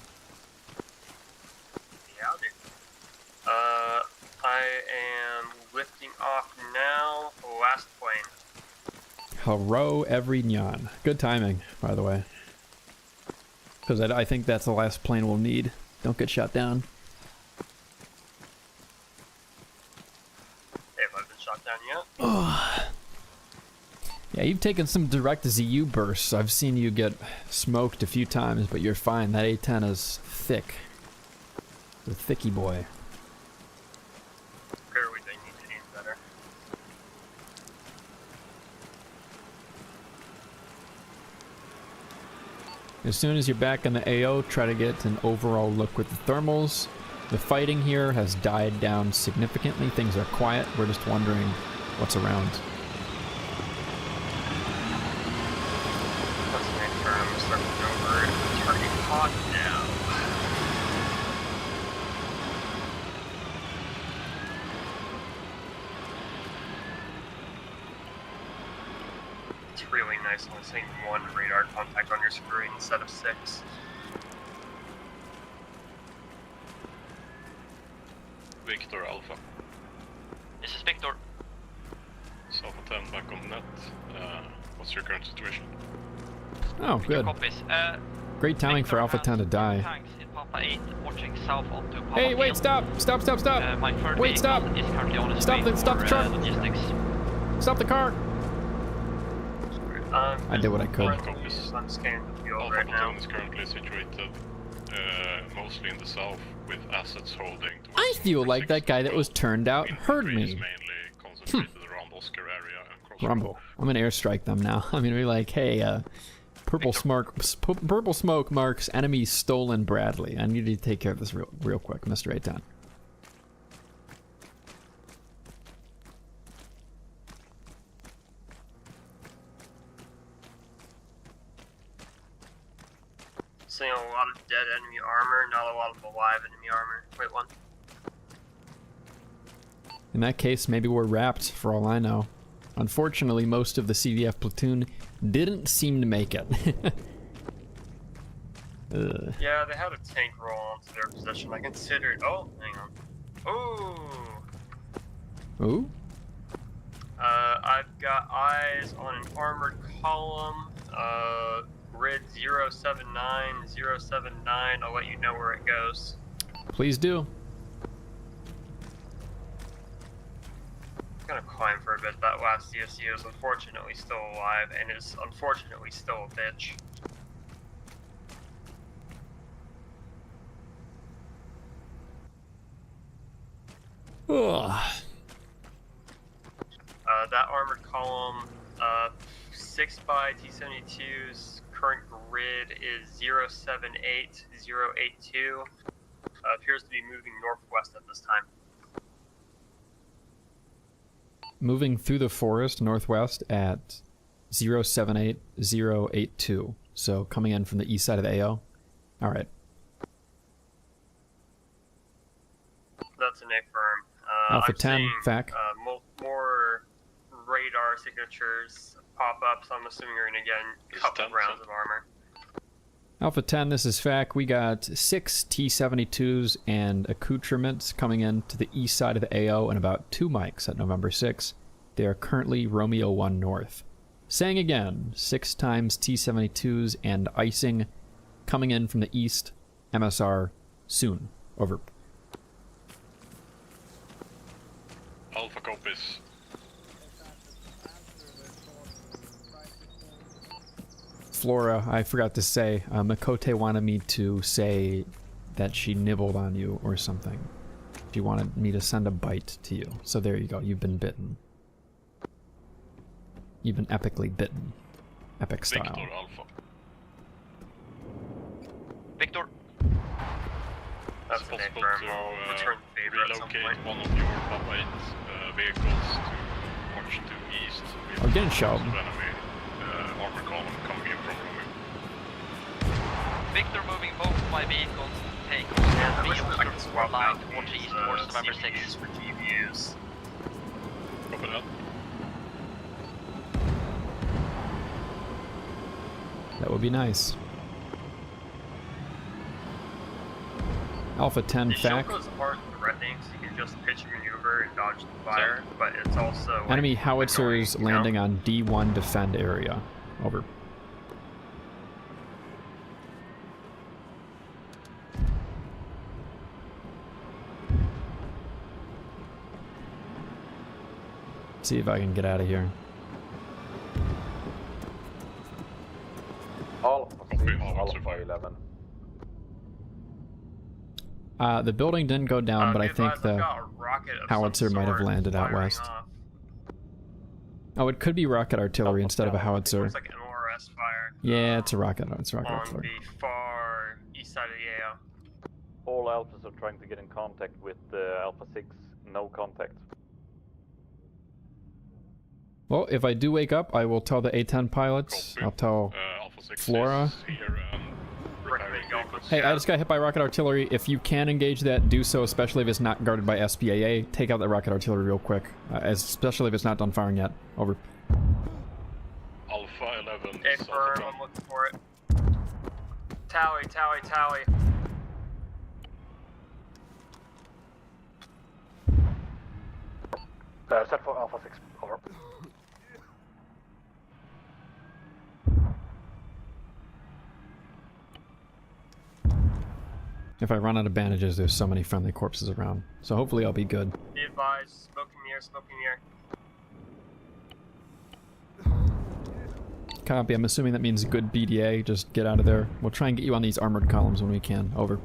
Speaker 9: Meowdy.
Speaker 1: Hello, everyone. Good timing, by the way. Because I think that's the last plane we'll need. Don't get shot down.
Speaker 9: Hey, have I been shot down yet?
Speaker 1: Oh. Yeah, you've taken some direct ZU bursts. I've seen you get smoked a few times, but you're fine. That A10 is thick. The thicky boy.
Speaker 9: Apparently they need to aim better.
Speaker 1: As soon as you're back in the AO, try to get an overall look with the thermals. The fighting here has died down significantly. Things are quiet. We're just wondering what's around.
Speaker 9: That's an firm starting over. Turning hot now. It's really nice only seeing one radar contact on your screen instead of 6.
Speaker 3: Victor Alpha.
Speaker 6: This is Victor.
Speaker 3: Alpha 10 back on net. What's your current situation?
Speaker 1: Oh, good. Great timing for Alpha 10 to die.
Speaker 6: Tanks in Papa 8 watching south onto Papa
Speaker 1: Hey, wait,
Speaker 6: Field.
Speaker 1: stop! Stop, stop, stop!
Speaker 6: My third
Speaker 1: Wait, stop!
Speaker 6: vehicle is currently on its
Speaker 1: Stop
Speaker 6: way
Speaker 1: the, stop the
Speaker 6: for,
Speaker 1: truck!
Speaker 6: logistics.
Speaker 1: Stop the car! I did what I could.
Speaker 9: I'm scanning the field
Speaker 3: Alpha
Speaker 9: right now.
Speaker 3: Platoon is currently situated mostly in the south with assets holding.
Speaker 1: I feel like that guy that was turned out heard me.
Speaker 3: Around Oscar area and Crossroads.
Speaker 1: Rumble. I'm gonna airstrike them now. I'm gonna be like, hey, purple smoke marks enemy stolen Bradley. I need you to take care of this real quick, Mr. A10.
Speaker 9: Seeing a lot of dead enemy armor, not a lot of alive enemy armor. Wait, one.
Speaker 1: In that case, maybe we're wrapped, for all I know. Unfortunately, most of the CVF platoon didn't seem to make it.
Speaker 9: Yeah, they had a tank roll onto their position. I considered. Oh, hang on. Ooh.
Speaker 1: Ooh?
Speaker 9: I've got eyes on an armored column. Grid 079. I'll let you know where it goes.
Speaker 1: Please do.
Speaker 9: I'm gonna climb for a bit. That last CSU is unfortunately still alive and is unfortunately still a bitch.
Speaker 1: Ugh.
Speaker 9: That armored column, 6x T-72's current grid is 078082. Appears to be moving northwest at this time.
Speaker 1: Moving through the forest northwest at 078082. So coming in from the east side of the AO. Alright.
Speaker 9: That's an A-firm.
Speaker 1: Alpha
Speaker 9: I'm
Speaker 1: 10,
Speaker 9: seeing,
Speaker 1: FAC.
Speaker 9: More radar signatures pop up, so I'm assuming you're gonna get a couple rounds of armor.
Speaker 1: Alpha 10, this is FAC. We got 6 T-72s and accoutrements coming in to the east side of the AO and about 2 mics at November 6. They are currently Romeo 1 North. Saying again, 6 times T-72s and icing coming in from the east. MSR soon. Over.
Speaker 3: Alpha copies.
Speaker 1: Flora, I forgot to say, Makote wanted me to say that she nibbled on you or something. She wanted me to send a bite to you. So there you go, you've been bitten. You've been epically bitten. Epic style.
Speaker 3: Victor Alpha.
Speaker 6: Victor.
Speaker 9: That's
Speaker 3: it's possible
Speaker 9: to
Speaker 3: relocate one of your Papa 8 vehicles to watch to east.
Speaker 1: I'm getting shot.
Speaker 3: Armor column coming in from Romeo.
Speaker 6: Victor moving both my vehicles. Take the Oscar 4 line towards east towards November 6.
Speaker 9: For GVUs.
Speaker 3: Copy that.
Speaker 1: That would be nice. Alpha 10
Speaker 9: The
Speaker 1: FAC.
Speaker 9: Shokos aren't threatening, so you can just pitch a maneuver and dodge the fire, but it's also like,
Speaker 1: Enemy howitzers
Speaker 9: annoying,
Speaker 1: landing on D1 defend area. Over. See if I can get out of here.
Speaker 11: Alpha 6, Alpha 11.
Speaker 1: The building didn't go down, but I think the howitzer might have landed out west. Oh, it could be rocket artillery instead of a howitzer.
Speaker 9: It's like an ORS fire.
Speaker 1: Yeah, it's a rocket. It's rocket
Speaker 9: on
Speaker 1: artillery.
Speaker 9: the far east side of the AO.
Speaker 11: All Alphas are trying to get in contact with Alpha 6. No contact.
Speaker 1: Well, if I do wake up, I will tell the A-10 pilots. I'll tell Flora. Hey, I just got hit by rocket artillery. If you can engage that, do so, especially if it's not guarded by SPAA. Take out that rocket artillery real quick, especially if it's not done firing yet. Over.
Speaker 3: Alpha 11.
Speaker 9: Hey, firm, I'm looking for it. Tally, tally, tally.
Speaker 17: Set for Alpha 6, over.
Speaker 1: If I run out of bandages, there's so many friendly corpses around. So hopefully I'll be good.
Speaker 9: Be advised, smoke in the air, smoke in the air.
Speaker 1: Copy, I'm assuming that means good BDA. Just get out of there. We'll try and get you on these armored columns when we can. Over.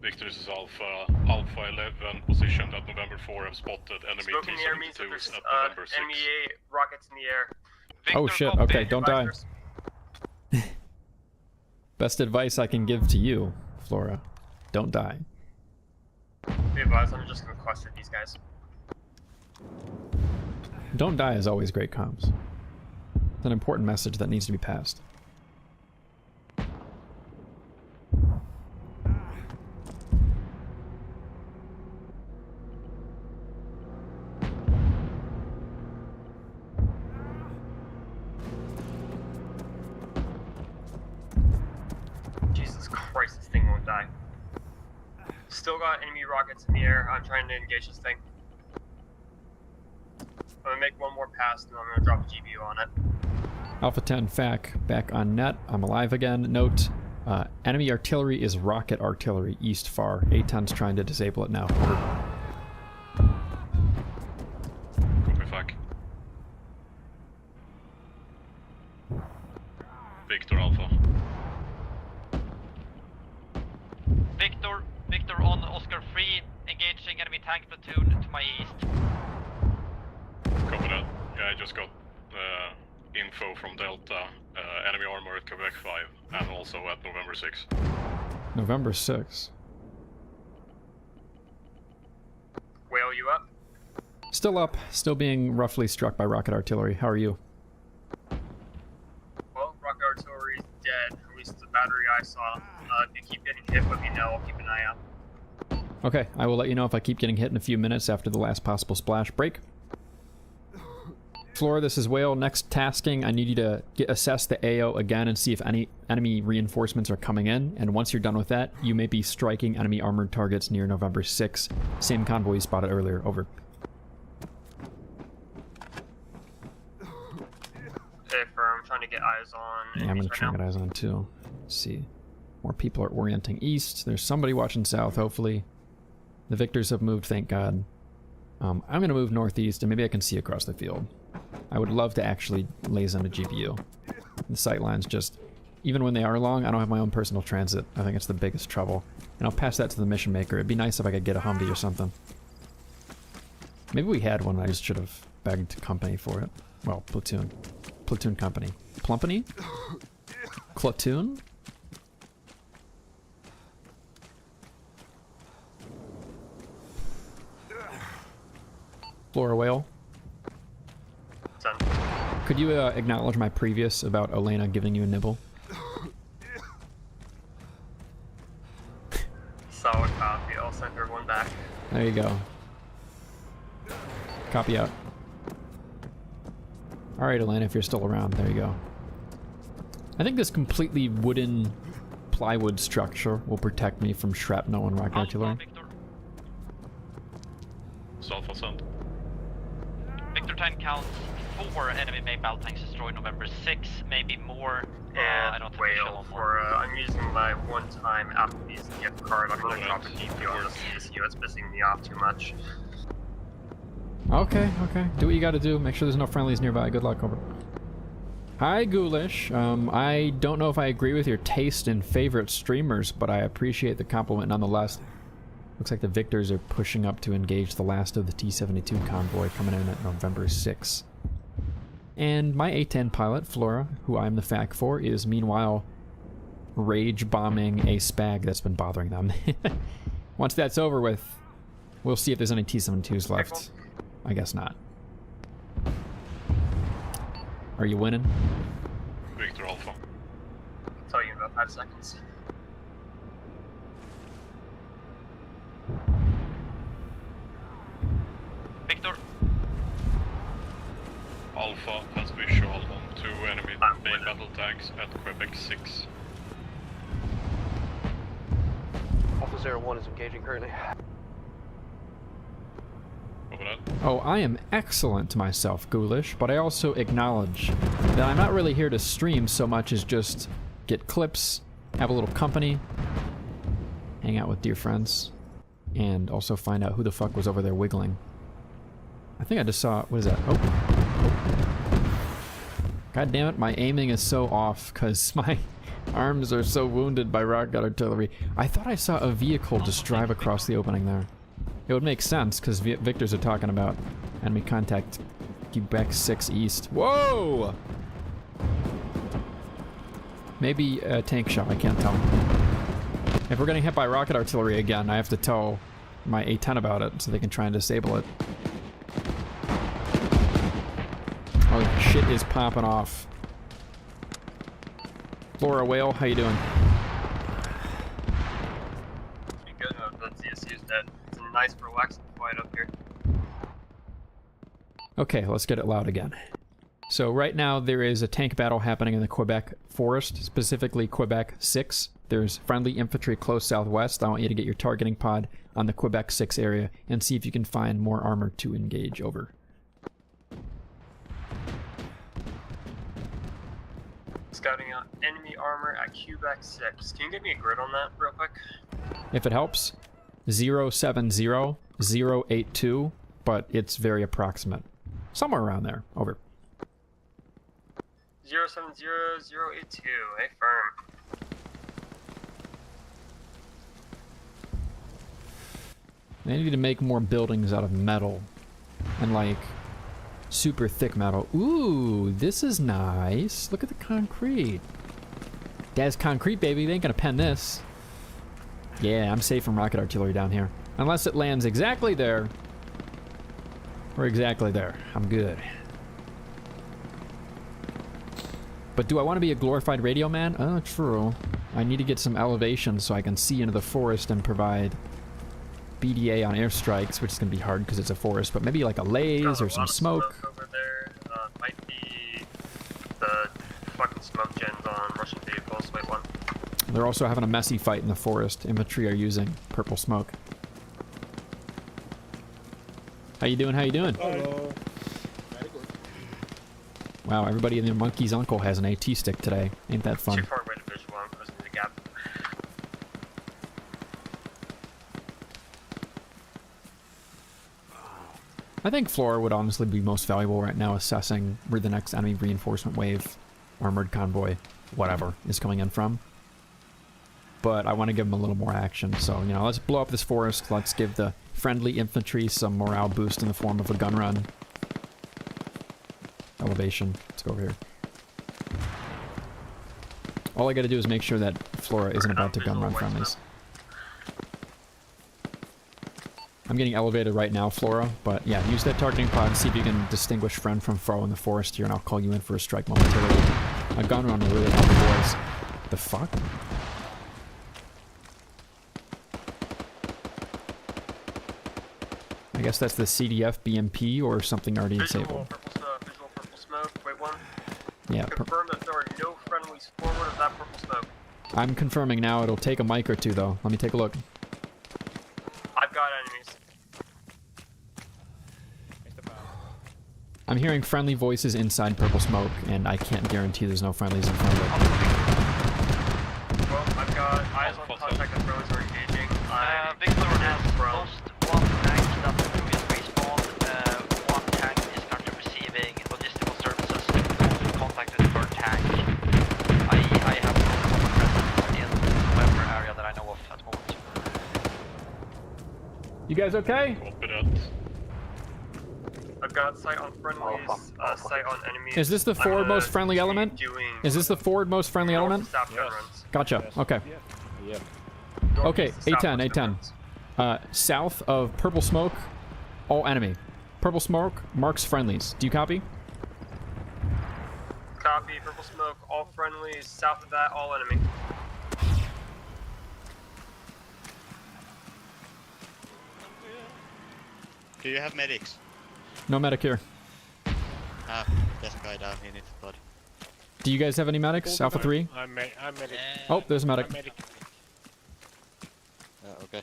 Speaker 3: Victor, this is Alpha. Alpha 11, positioned at November 4, have spotted enemy
Speaker 9: Smoke in the air means that
Speaker 3: T-72s
Speaker 9: there's
Speaker 3: at November 6.
Speaker 9: enemy rockets in the air.
Speaker 1: Oh shit, okay, don't die. Best advice I can give to you, Flora. Don't die.
Speaker 9: Be advised, I'm just gonna cluster these guys.
Speaker 1: Don't die is always great comms. It's an important message that needs to be passed.
Speaker 9: Jesus Christ, this thing won't die. Still got enemy rockets in the air. I'm trying to engage this thing. I'm gonna make one more pass and then I'm gonna drop a GBU on it.
Speaker 1: Alpha 10 FAC back on net. I'm alive again. Note, enemy artillery is rocket artillery east far. A-10's trying to disable it now. Over.
Speaker 3: Copy, FAC. Victor Alpha.
Speaker 6: Victor on Oscar 3, engaging enemy tank platoon to my east.
Speaker 3: Copy that. Yeah, I just got info from Delta. Enemy armor at Quebec 5, and also at November 6.
Speaker 1: November 6.
Speaker 9: Whale, you up?
Speaker 1: Still up, still being roughly struck by rocket artillery. How are you?
Speaker 9: Well, rocket artillery is dead. At least the battery I saw. If you keep getting hit, let me know. I'll keep an eye out.
Speaker 1: Okay, I will let you know if I keep getting hit in a few minutes after the last possible splash break. Flora, this is Whale. Next tasking, I need you to assess the AO again and see if any enemy reinforcements are coming in. And once you're done with that, you may be striking enemy armored targets near November 6. Same convoy you spotted earlier. Over.
Speaker 9: Hey, firm. I'm trying to get eyes on.
Speaker 1: Yeah, I'm gonna try and get eyes on too. Let's see. More people are orienting east. There's somebody watching south, hopefully. The victors have moved, thank God. I'm gonna move northeast and maybe I can see across the field. I would love to actually laze on a GPU. The sight lines just, even when they are long, I don't have my own personal transit. I think it's the biggest trouble. And I'll pass that to the mission maker. It'd be nice if I could get a Humvee or something. Maybe we had one, I just should have begged company for it. Well, platoon. Platoon company. Plumpany? Platoon? Flora Whale.
Speaker 9: Son.
Speaker 1: Could you acknowledge my previous about Elena giving you a nibble?
Speaker 9: Solid copy. I'll send her one back.
Speaker 1: There you go. Copy out. Alright, Elena, if you're still around, there you go. I think this completely wooden plywood structure will protect me from shrapnel and rocket artillery.
Speaker 20: Alpha Sound.
Speaker 6: Victor 10 counts 4 enemy main battle tanks destroyed November 6, maybe more. I don't think we show more.
Speaker 9: I'm using my one-time Applebee's gift card. I'm gonna drop a DP on the CSU. It's pissing me off too much.
Speaker 1: Okay, okay. Do what you gotta do. Make sure there's no friendlies nearby. Good luck, over. Hi, Ghoulish. I don't know if I agree with your taste in favorite streamers, but I appreciate the compliment nonetheless. Looks like the Victors are pushing up to engage the last of the T-72 convoy coming in at November 6. And my A-10 pilot, Flora, who I'm the FAC for, is meanwhile rage bombing a spag that's been bothering them. Once that's over with, we'll see if there's any T-72s left. I guess not. Are you winning?
Speaker 20: Victor Alpha.
Speaker 9: I'll tell you in about 5 seconds.
Speaker 6: Victor.
Speaker 20: Alpha has visual on 2 enemy main battle tanks at Quebec 6.
Speaker 10: Alpha 01 is engaging currently.
Speaker 20: Over that.
Speaker 1: Oh, I am excellent to myself, Ghoulish, but I also acknowledge that I'm not really here to stream so much as just get clips, have a little company, hang out with dear friends, and also find out who the fuck was over there wiggling. I think I just saw... what is that? Oh. God damn it, my aiming is so off because my arms are so wounded by rocket artillery. I thought I saw a vehicle just drive across the opening there. It would make sense because Victors are talking about enemy contact Quebec 6 East. Whoa! Maybe a tank shot, I can't tell. If we're getting hit by rocket artillery again, I have to tell my A-10 about it so they can try and disable it. Oh, shit is popping off. Flora Whale, how you doing?
Speaker 9: Pretty good. The CSU's dead. It's a nice relaxing fight up here.
Speaker 1: Okay, let's get it loud again. So right now there is a tank battle happening in the Quebec forest, specifically Quebec 6. There's friendly infantry close southwest. I want you to get your targeting pod on the Quebec 6 area and see if you can find more armor to engage. Over.
Speaker 9: Scouting out enemy armor at Quebec 6. Can you give me a grid on that real quick?
Speaker 1: If it helps, 070082, but it's very approximate. Somewhere around there. Over.
Speaker 9: 070082. Hey, firm.
Speaker 1: They need to make more buildings out of metal. And like, super thick metal. Ooh, this is nice. Look at the concrete. That's concrete, baby. They ain't gonna pen this. Yeah, I'm safe from rocket artillery down here. Unless it lands exactly there. Or exactly there. I'm good. But do I want to be a glorified radio man? Oh, true. I need to get some elevation so I can see into the forest and provide BDA on airstrikes, which is going to be hard because it's a forest, but maybe like a laze or some smoke.
Speaker 9: Over there might be the fucking smoke gens on Russian vehicles. Wait, one.
Speaker 1: They're also having a messy fight in the forest. Infantry are using purple smoke. How you doing? How you doing?
Speaker 13: Hello.
Speaker 1: Wow, everybody and their monkey's uncle has an AT stick today. Ain't that fun?
Speaker 9: Too far away to visual. I'm closing the gap.
Speaker 1: I think Flora would honestly be most valuable right now assessing where the next enemy reinforcement wave, armored convoy, whatever, is coming in from. But I want to give them a little more action, so, you know, let's blow up this forest. Let's give the friendly infantry some morale boost in the form of a gun run. Elevation. Let's go over here. All I gotta do is make sure that Flora isn't about to gun run friendlies. I'm getting elevated right now, Flora, but yeah, use that targeting pod and see if you can distinguish friend from foe in the forest here, and I'll call you in for a strike momentarily. A gun run will really help the boys. The fuck? I guess that's the CDF BMP or something already disabled.
Speaker 9: Visual purple smoke. Wait, one.
Speaker 1: Yeah.
Speaker 9: Confirm that there are no friendlies forward of that purple smoke.
Speaker 1: I'm confirming now. It'll take a mic or two, though. Let me take a look.
Speaker 9: I've got enemies.
Speaker 1: I'm hearing friendly voices inside purple smoke, and I can't guarantee there's no friendlies in front of it.
Speaker 9: Well, I've got eyes on contact and throws are engaging.
Speaker 6: Victor has lost one tank that previous respawn. One tank is currently receiving logistical services. In contact with the third tank. I have no presence in whatever area that I know of at the moment.
Speaker 1: You guys okay?
Speaker 9: I've got sight on friendlies, sight on enemies.
Speaker 1: Is this the forward most friendly element? Is this the forward most friendly element? Gotcha. Okay.
Speaker 19: Yeah.
Speaker 1: Okay, A10. South of purple smoke, all enemy. Purple smoke marks friendlies. Do you copy?
Speaker 9: Copy, purple smoke, all friendlies. South of that, all enemy.
Speaker 21: Do you have medics?
Speaker 1: No medic here.
Speaker 21: Ah, there's a guy down, he needs a body.
Speaker 1: Do you guys have any medics? Alpha 3?
Speaker 21: I'm medic.
Speaker 1: Oh, there's a medic.
Speaker 21: Okay.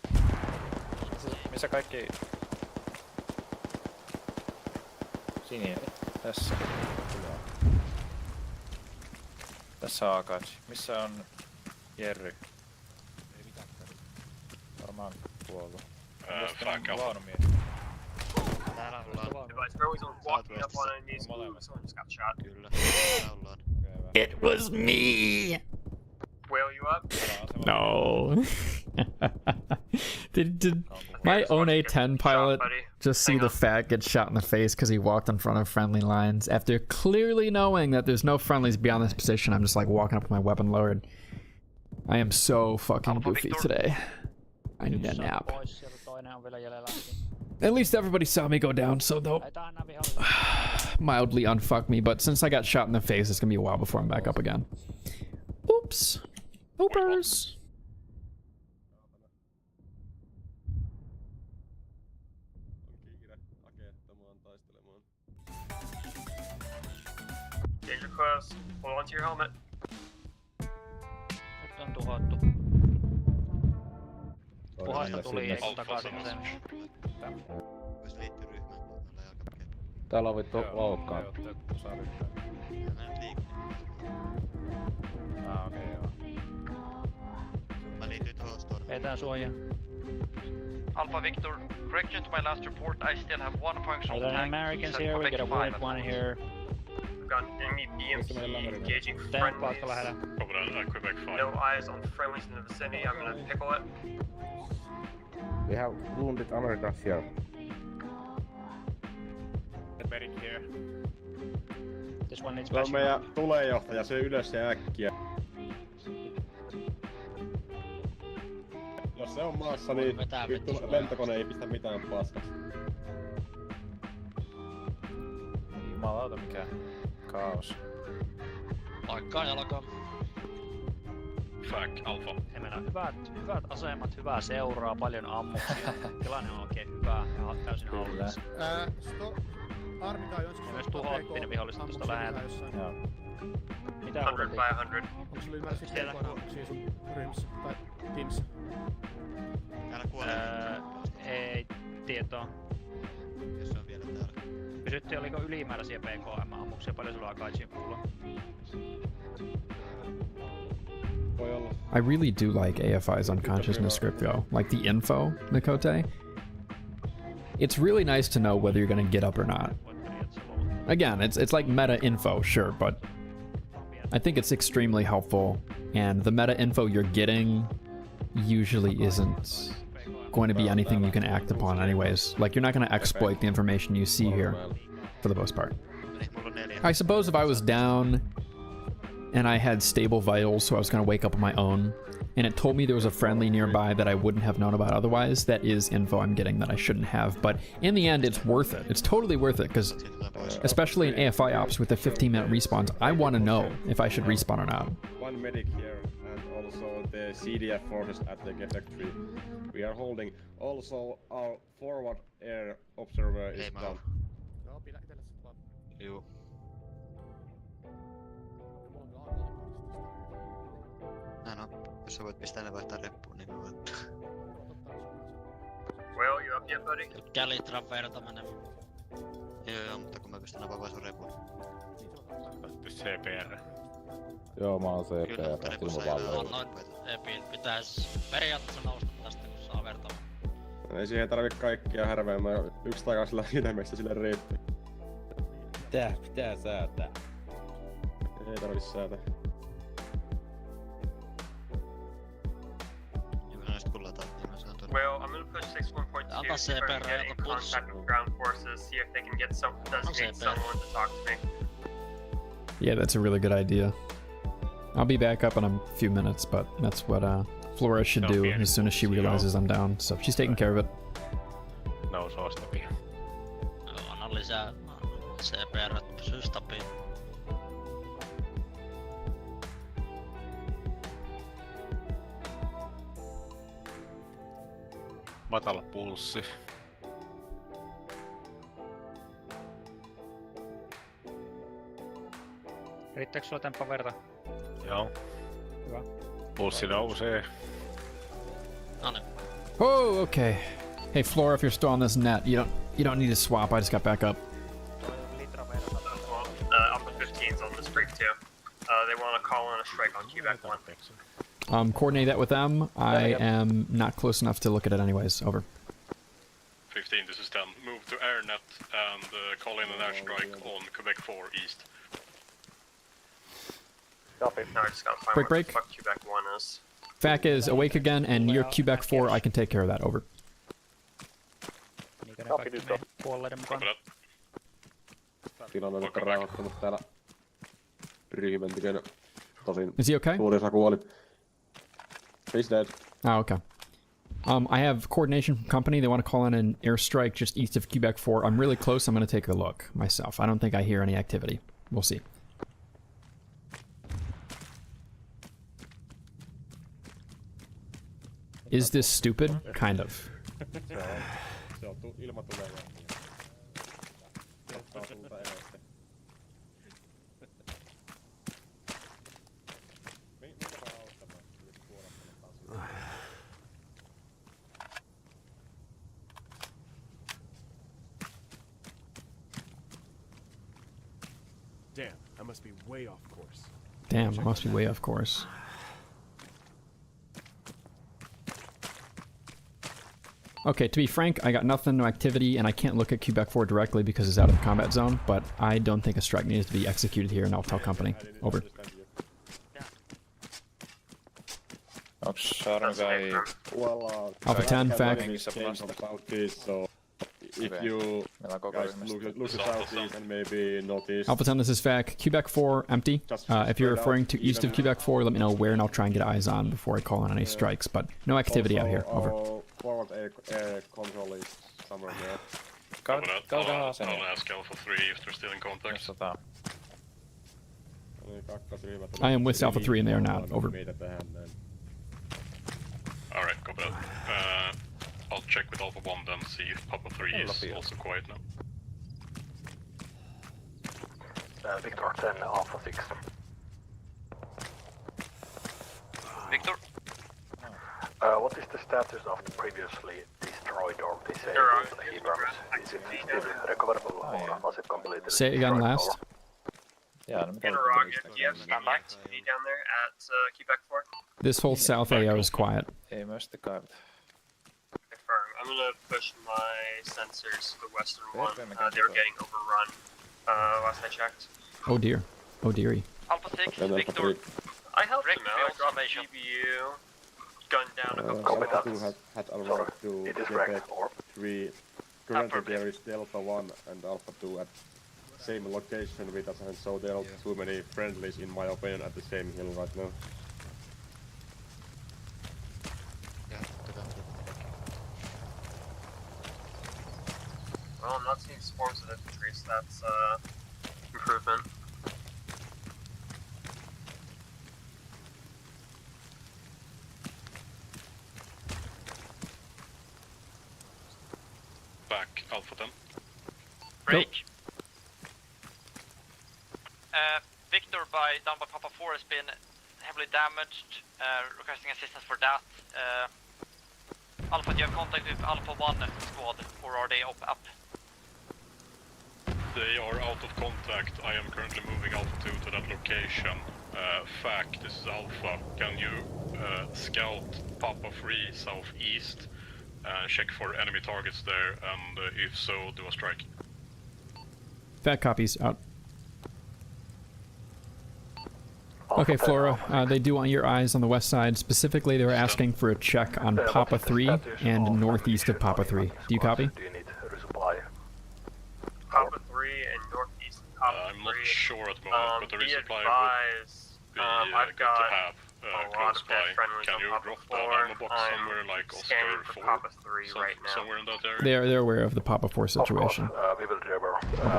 Speaker 22: Missä kaikki? Siniä. Tässä. Tässä on Akachi. Missä on Jerry? Ei mitään. Varmaan kuollut.
Speaker 20: FAC Alpha.
Speaker 21: Täällä ollaan.
Speaker 9: Everyone's walking up on enemies. Someone just got shot.
Speaker 21: Kyllä. Täällä ollaan.
Speaker 1: It was me!
Speaker 9: Whale you up?
Speaker 1: No. did my own A10 pilot just see the FAC get shot in the face because he walked in front of friendly lines after clearly knowing that there's no friendlies beyond this position? I'm just like walking up with my weapon lowered. I am so fucking goofy today. I need a nap. At least everybody saw me go down, so they'll mildly unfuck me, but since I got shot in the face, it's gonna be a while before I'm back up again. Oops. Oopers.
Speaker 9: Danger close. Hold on to your helmet.
Speaker 10: Nyt on tuhottu. Puhasta tuli eikä takaisin sen.
Speaker 21: Vois liittyy ryhmään.
Speaker 2: Täällä on vittu loukkaan.
Speaker 22: Okei, joo.
Speaker 21: Mä liityin tuohon stormiin.
Speaker 10: Etään suojaa.
Speaker 6: Alpha Victor, correction to my last report, I still have one functional
Speaker 10: Are there
Speaker 6: tank.
Speaker 10: Americans here? We got a wounded one here.
Speaker 9: We've got an enemy BMP engaging
Speaker 10: Tank paikka
Speaker 9: friendlies.
Speaker 10: lähellä.
Speaker 20: Quebec 5.
Speaker 9: No eyes on friendlies in the vicinity. I'm gonna pickle it.
Speaker 2: We have wounded Americans here.
Speaker 22: The medic here.
Speaker 10: This one needs
Speaker 2: Se on
Speaker 10: patching.
Speaker 2: meidän tulejohtaja, se ylös ja äkkiä. Jos se on maassa, niin vittu lentokone ei pistä mitään paskaksi.
Speaker 22: Jumalauta mikä kaos.
Speaker 19: Paikkaan jalkaan.
Speaker 20: FAC Alpha.
Speaker 10: He meillä on hyvät asemat, hyvää seuraa, paljon ammuksia. Tilanne on oikein hyvä ja täysin hallinnassa.
Speaker 13: Armika on
Speaker 10: Ja myös tuhottiin ne viholliset tosta läheltä.
Speaker 22: Joo.
Speaker 10: Mitä
Speaker 9: 100
Speaker 10: huudettiin?
Speaker 9: by 100.
Speaker 13: Onko sulla ymmärrästi PK-ammuksia sun ryhmässä tai teamissa?
Speaker 21: Täällä kuolee.
Speaker 10: Ei tietoa.
Speaker 21: Jos se on vielä täällä.
Speaker 10: Kysyttiin oliko ylimääräisiä PKM-ammuksia, paljon sulla on Akaichin puulla?
Speaker 1: I really do like AFI's unconsciousness script though. Like the info, Mikote. It's really nice to know whether you're gonna get up or not. Again, it's like meta info, sure, but I think it's extremely helpful, and the meta info you're getting usually isn't going to be anything you can act upon anyways. Like, you're not going to exploit the information you see here, for the most part. I suppose if I was down and I had stable vitals, so I was going to wake up on my own, and it told me there was a friendly nearby that I wouldn't have known about otherwise, that is info I'm getting that I shouldn't have. But in the end, it's worth it. It's totally worth it, because especially in AFI ops with the 15-minute respawns, I want to know if I should respawn or not.
Speaker 2: One medic here, and also the CDF forces at the factory. We are holding. Also, our forward air observer is down.
Speaker 13: Joo, pidä itelle sit vaan.
Speaker 21: Juu.
Speaker 13: Mulla on kyllä
Speaker 21: Näin on. Jos sä voit pistää ne vaihtaa reppuun, niin mä voin.
Speaker 9: Well, you up yet, buddy?
Speaker 19: Tykkää litran verta menemään.
Speaker 21: Joo, mutta kun mä pistän avaamaan sun repun.
Speaker 22: CPR.
Speaker 4: Joo, mä oon
Speaker 21: Kyllä,
Speaker 4: CPR.
Speaker 21: mutta repu
Speaker 4: Silmä
Speaker 21: saa
Speaker 4: vaan
Speaker 21: ilman
Speaker 19: Epin pitäis periaatteessa nousta tästä, kun saa verta.
Speaker 2: Ei siihen tarvi kaikkia härveämään. Yksi takaisella ilmeistä sille riittää.
Speaker 4: Pitää säätää.
Speaker 2: Ei tarvi säätää.
Speaker 9: Well, I'm gonna push 6.1.2
Speaker 19: Antaa
Speaker 9: to try
Speaker 19: CPR
Speaker 9: to get in contact with ground forces, see if they can get designate someone to talk to me.
Speaker 1: Yeah, that's a really good idea. I'll be back up in a few minutes, but that's what Flora should do as soon as she realizes I'm down. So she's taking care of it.
Speaker 22: No suostapia.
Speaker 19: Anna lisää CPR, että pysyy stabiin.
Speaker 22: Matala pulssi.
Speaker 8: Riittääkö sulla temppa verta?
Speaker 22: Joo.
Speaker 8: Hyvä.
Speaker 22: Pulssi nousee.
Speaker 1: Oh, okay. Hey Flora, if you're still on this net, you don't need to swap. I just got back up.
Speaker 9: Alpha 15's on this break too. They want to call in a strike on Quebec 1.
Speaker 1: Coordinate that with them. I am not close enough to look at it anyways. Over.
Speaker 3: 15, this is 10. Move to AirNet and call in an airstrike on Quebec 4 East.
Speaker 9: Copy. No, I just gotta find
Speaker 1: Break,
Speaker 9: where
Speaker 1: break.
Speaker 9: the fuck Quebec 1 is.
Speaker 1: FAC is awake again, and near Quebec 4, I can take care of that. Over.
Speaker 8: Puolleiden mukana.
Speaker 2: Tilanne on nyt rauhoittunut täällä ryhmän tykönä. Tosin
Speaker 1: Is he okay?
Speaker 2: suurin osa kuoli. He's dead.
Speaker 1: Oh, okay. I have coordination from company. They want to call in an airstrike just east of Quebec 4. I'm really close. I'm going to take a look myself. I don't think I hear any activity. We'll see. Is this stupid? Kind of.
Speaker 2: Se on ilma tulee ja... Ottaa tuulta edestä. Minkä vaan auttamaan?
Speaker 23: Damn, I must be way off course.
Speaker 1: Damn, I must be way off course. Okay, to be frank, I got nothing, no activity, and I can't look at Quebec 4 directly because it's out of the combat zone, but I don't think a strike needs to be executed here, and I'll tell company. Over.
Speaker 22: Onks Arma guy...
Speaker 2: Well,
Speaker 1: Alpha 10, FAC.
Speaker 2: So if you guys look at southeast and maybe northeast.
Speaker 1: Alpha 10, this is FAC. Quebec 4, empty. If you're referring to east of Quebec 4, let me know where, and I'll try and get eyes on before I call on any strikes, but no activity out here. Over.
Speaker 2: Forward air control is somewhere there.
Speaker 22: Käydään aseneen.
Speaker 3: I'll ask Alpha 3 if they're still in contact.
Speaker 1: I am with Alpha 3 and they are not. Over.
Speaker 3: Alright, copy that. I'll check with Alpha 1 then, see if Papa 3 is also quiet now.
Speaker 7: Victor 10, Alpha 6.
Speaker 6: Victor?
Speaker 7: What is the status of the previously destroyed or disabled Abrams? Is it still recoverable or was it completely
Speaker 1: Say it again
Speaker 7: destroyed
Speaker 1: last.
Speaker 7: or-
Speaker 22: Yeah,
Speaker 9: Interrogative, do you have any activity down there at Quebec 4?
Speaker 1: This whole south AO is quiet.
Speaker 22: Ei myöskään.
Speaker 9: Confirm. I'm gonna push my sensors to the western one. They were getting overrun last I checked.
Speaker 1: Oh dear. Oh dearie.
Speaker 6: Alpha 6, Victor.
Speaker 9: I helped
Speaker 6: Rick,
Speaker 9: them out. I dropped
Speaker 6: observation.
Speaker 9: GBU. Gunned down a couple
Speaker 2: Alpha
Speaker 9: spots.
Speaker 2: 2 had arrived to Quebec 3. Currently there is Delta 1 and Alpha 2 at same location with us, and so there are too many friendlies in my opinion at the same hill right now.
Speaker 9: Well, I'm not seeing spores of infantry, so that's improvement.
Speaker 3: Back, Alpha 10.
Speaker 6: Break. Victor down by Papa 4 has been heavily damaged, requesting assistance for that. Alpha, do you have contact with Alpha 1 squad, or are they up?
Speaker 20: They are out of contact. I am currently moving Alpha 2 to that location. FAC, this is Alpha. Can you scout Papa 3 southeast, check for enemy targets there, and if so, do a strike.
Speaker 1: FAC copies, out. Okay, Flora, they do want your eyes on the west side. Specifically, they were asking for a check on Papa 3 and northeast of Papa 3. Do you copy?
Speaker 17: Do you need resupply?
Speaker 9: Papa 3 and northeast of Papa 3.
Speaker 20: I'm not sure at the moment, but the resupply would be
Speaker 9: I've
Speaker 20: good
Speaker 9: got
Speaker 20: to have
Speaker 9: a lot
Speaker 20: close
Speaker 9: of
Speaker 20: by.
Speaker 9: dead friendlies
Speaker 20: Can
Speaker 9: on
Speaker 20: you
Speaker 9: Papa
Speaker 20: drop
Speaker 9: 4.
Speaker 20: down ammo box somewhere like
Speaker 9: scanning
Speaker 20: Oscar
Speaker 9: for
Speaker 20: 4?
Speaker 9: Papa 3 right now.
Speaker 20: Somewhere in that area?
Speaker 1: They're aware of the Papa 4 situation.
Speaker 17: Of course, we will deliver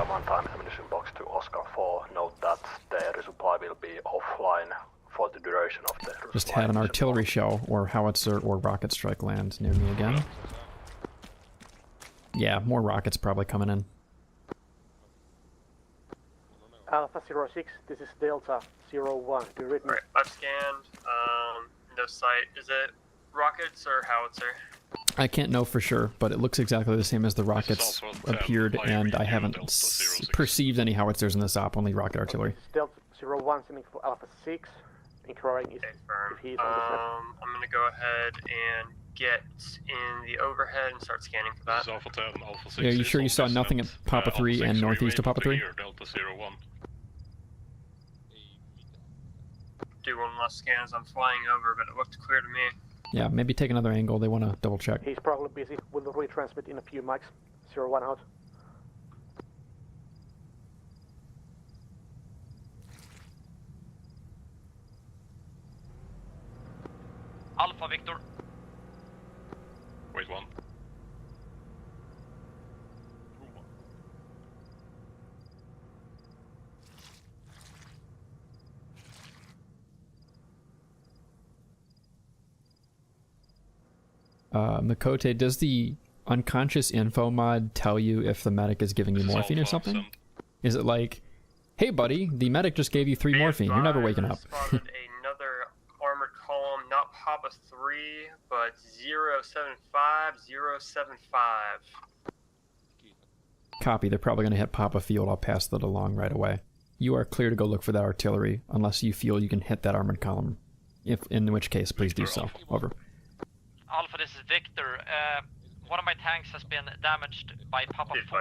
Speaker 17: one-time ammunition box to Oscar 4. Note that the resupply will be offline for the duration of the resupply.
Speaker 1: Just had an artillery shell or howitzer or rocket strike land near me again. Yeah, more rockets probably coming in.
Speaker 10: Alpha 06, this is Delta 01. Do you read me?
Speaker 9: Right, I've scanned. No sight. Is it rockets or howitzer?
Speaker 1: I can't know for sure, but it looks exactly the same as the rockets appeared, and I haven't perceived any howitzers in this op, only rocket artillery.
Speaker 10: Delta 01 sending for Alpha 6. Inquiring if he's on the set.
Speaker 9: I'm gonna go ahead and get in the overhead and start scanning for that.
Speaker 20: Alpha 10, Alpha 6.
Speaker 1: Are you sure you saw nothing at Papa 3 and northeast of Papa 3?
Speaker 20: Delta 01.
Speaker 9: Do one last scan as I'm flying over, but it looked clear to me.
Speaker 1: Yeah, maybe take another angle. They want to double check.
Speaker 10: He's probably busy. We'll retransmit in a few mics. 01 out.
Speaker 6: Alpha Victor.
Speaker 20: Wait, one.
Speaker 1: Makote, does the unconscious info mod tell you if the medic is giving you morphine or something? Is it like, hey buddy, the medic just gave you 3 morphine, you're never waking up.
Speaker 9: Another armored column, not Papa 3, but 075.
Speaker 1: Copy, they're probably going to hit Papa Field. I'll pass that along right away. You are clear to go look for that artillery, unless you feel you can hit that armored column. In which case, please do so. Over.
Speaker 6: Alpha, this is Victor. One of my tanks has been damaged by Papa 4.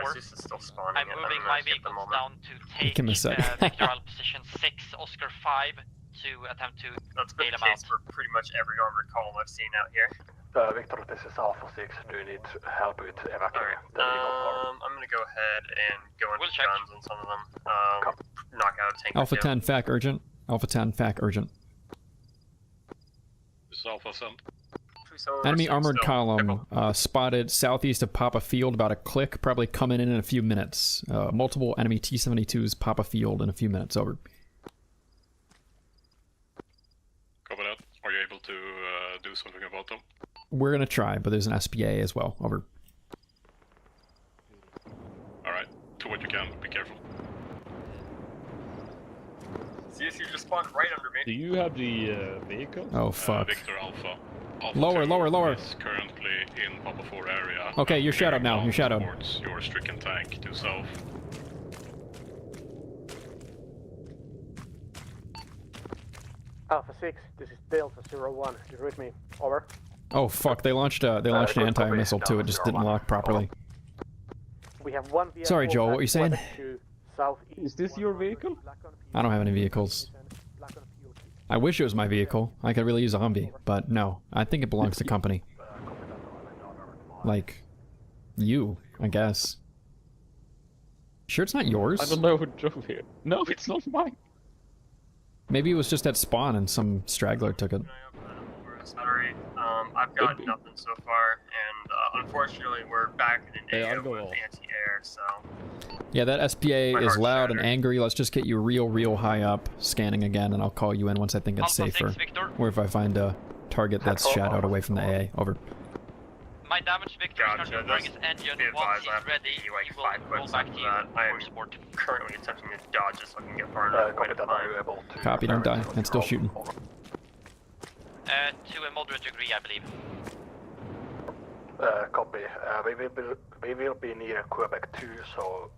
Speaker 6: I'm moving my vehicles down to take Victor Isle position 6, Oscar 5, to attempt to bail him out.
Speaker 9: For pretty much every armored column I've seen out here.
Speaker 17: Victor, this is Alpha 6. Do you need help with evacuating the vehicle?
Speaker 9: I'm gonna go ahead and go into guns on some of them. Knock out a tank.
Speaker 1: Alpha 10, FAC urgent. Alpha 10, FAC urgent.
Speaker 20: This is Alpha 7.
Speaker 1: Enemy armored column spotted southeast of Papa Field, about a click, probably coming in a few minutes. Multiple enemy T-72s Papa Field in a few minutes. Over.
Speaker 20: Copy that. Are you able to do something about them?
Speaker 1: We're gonna try, but there's an SPA as well. Over.
Speaker 20: Alright, do what you can, be careful.
Speaker 9: CSU just spawned right under me.
Speaker 11: Do you have the vehicle?
Speaker 1: Oh fuck.
Speaker 20: Victor Alpha.
Speaker 1: Lower.
Speaker 20: Is currently in Papa 4 area.
Speaker 1: Okay, you're shadowed now. You're shadowed.
Speaker 20: Towards your stricken tank to south.
Speaker 10: Alpha 6, this is Delta 01. Do you read me? Over.
Speaker 1: Oh fuck! They launched an anti-missile too. It just didn't lock properly.
Speaker 10: We have one vehicle.
Speaker 1: Sorry, Joel. What were you saying?
Speaker 11: Is this your vehicle?
Speaker 1: I don't have any vehicles. I wish it was my vehicle. I could really use a Humvee, but no. I think it belongs to company. Like, you, I guess. Sure it's not yours?
Speaker 11: I don't know who drove here. No, it's not mine.
Speaker 1: Maybe it was just at spawn and some straggler took it.
Speaker 9: Sorry, I've got nothing so far, and unfortunately we're back in an AO with anti-air, so...
Speaker 1: Yeah, that SPA is loud and angry. Let's just get you real high up, scanning again, and I'll call you in once I think it's safer. Or if I find a target that's shadowed away from the AA. Over.
Speaker 6: My damage. Victor is currently repairing his engine. Once he's ready, he will roll back to you for support.
Speaker 9: Currently attempting to dodge this so I can get far enough away to find.
Speaker 1: Copy, don't die. It's still shooting.
Speaker 6: To a moderate degree, I believe.
Speaker 7: Copy. We will be near Quebec 2, so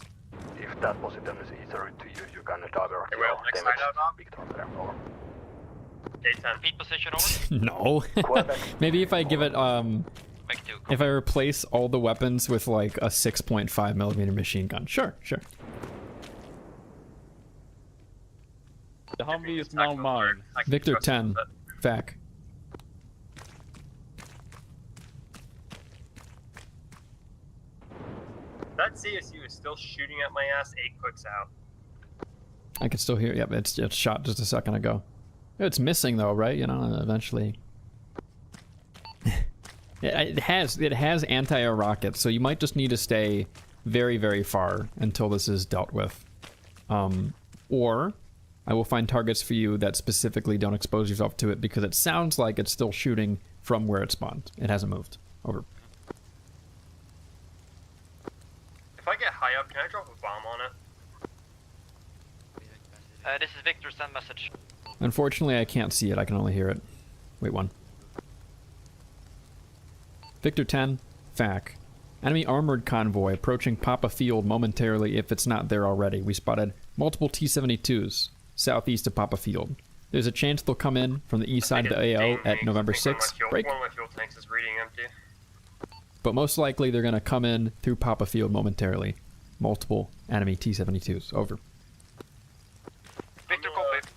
Speaker 7: if that position is easier to you, you can divert your damage. Victor there. Over.
Speaker 9: A10.
Speaker 6: Feet position over.
Speaker 1: No. Maybe if I give it if I replace all the weapons with like a 6.5mm machine gun. Sure.
Speaker 11: The Humvee is now mine.
Speaker 1: Victor 10. FAC.
Speaker 9: That CSU is still shooting at my ass 8 clicks out.
Speaker 1: I can still hear. Yep, it's shot just a second ago. It's missing though, right? You know, eventually. it has anti-air rockets, so you might just need to stay very, very far until this is dealt with. Or I will find targets for you that specifically don't expose yourself to it, because it sounds like it's still shooting from where it spawned. It hasn't moved. Over.
Speaker 9: If I get high up, can I drop a bomb on it?
Speaker 6: This is Victor, send message.
Speaker 1: Unfortunately, I can't see it. I can only hear it. Wait, one. Victor 10, FAC. Enemy armored convoy approaching Papa Field momentarily if it's not there already. We spotted multiple T-72s southeast of Papa Field. There's a chance they'll come in from the east side of the AO at November 6th. Break.
Speaker 9: One of my fuel tanks is reading empty.
Speaker 1: But most likely they're going to come in through Papa Field momentarily. Multiple enemy T-72s. Over.
Speaker 9: Victor,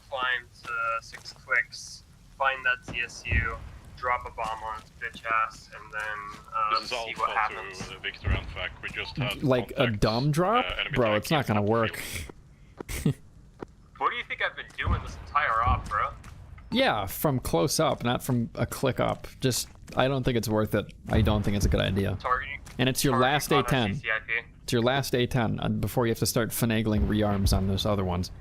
Speaker 9: climb to 6 clicks, find that CSU, drop a bomb on its bitch ass, and then see what happens.
Speaker 20: To Victor and FAC. We just had
Speaker 1: like a dumb drop? Bro, it's not going to work.
Speaker 9: What do you think I've been doing this entire op, bro?
Speaker 1: Yeah, from close up, not from a click up. Just, I don't think it's worth it. I don't think it's a good idea. And it's your last A10. It's your last A10 before you have to start finagling rearms on those other ones.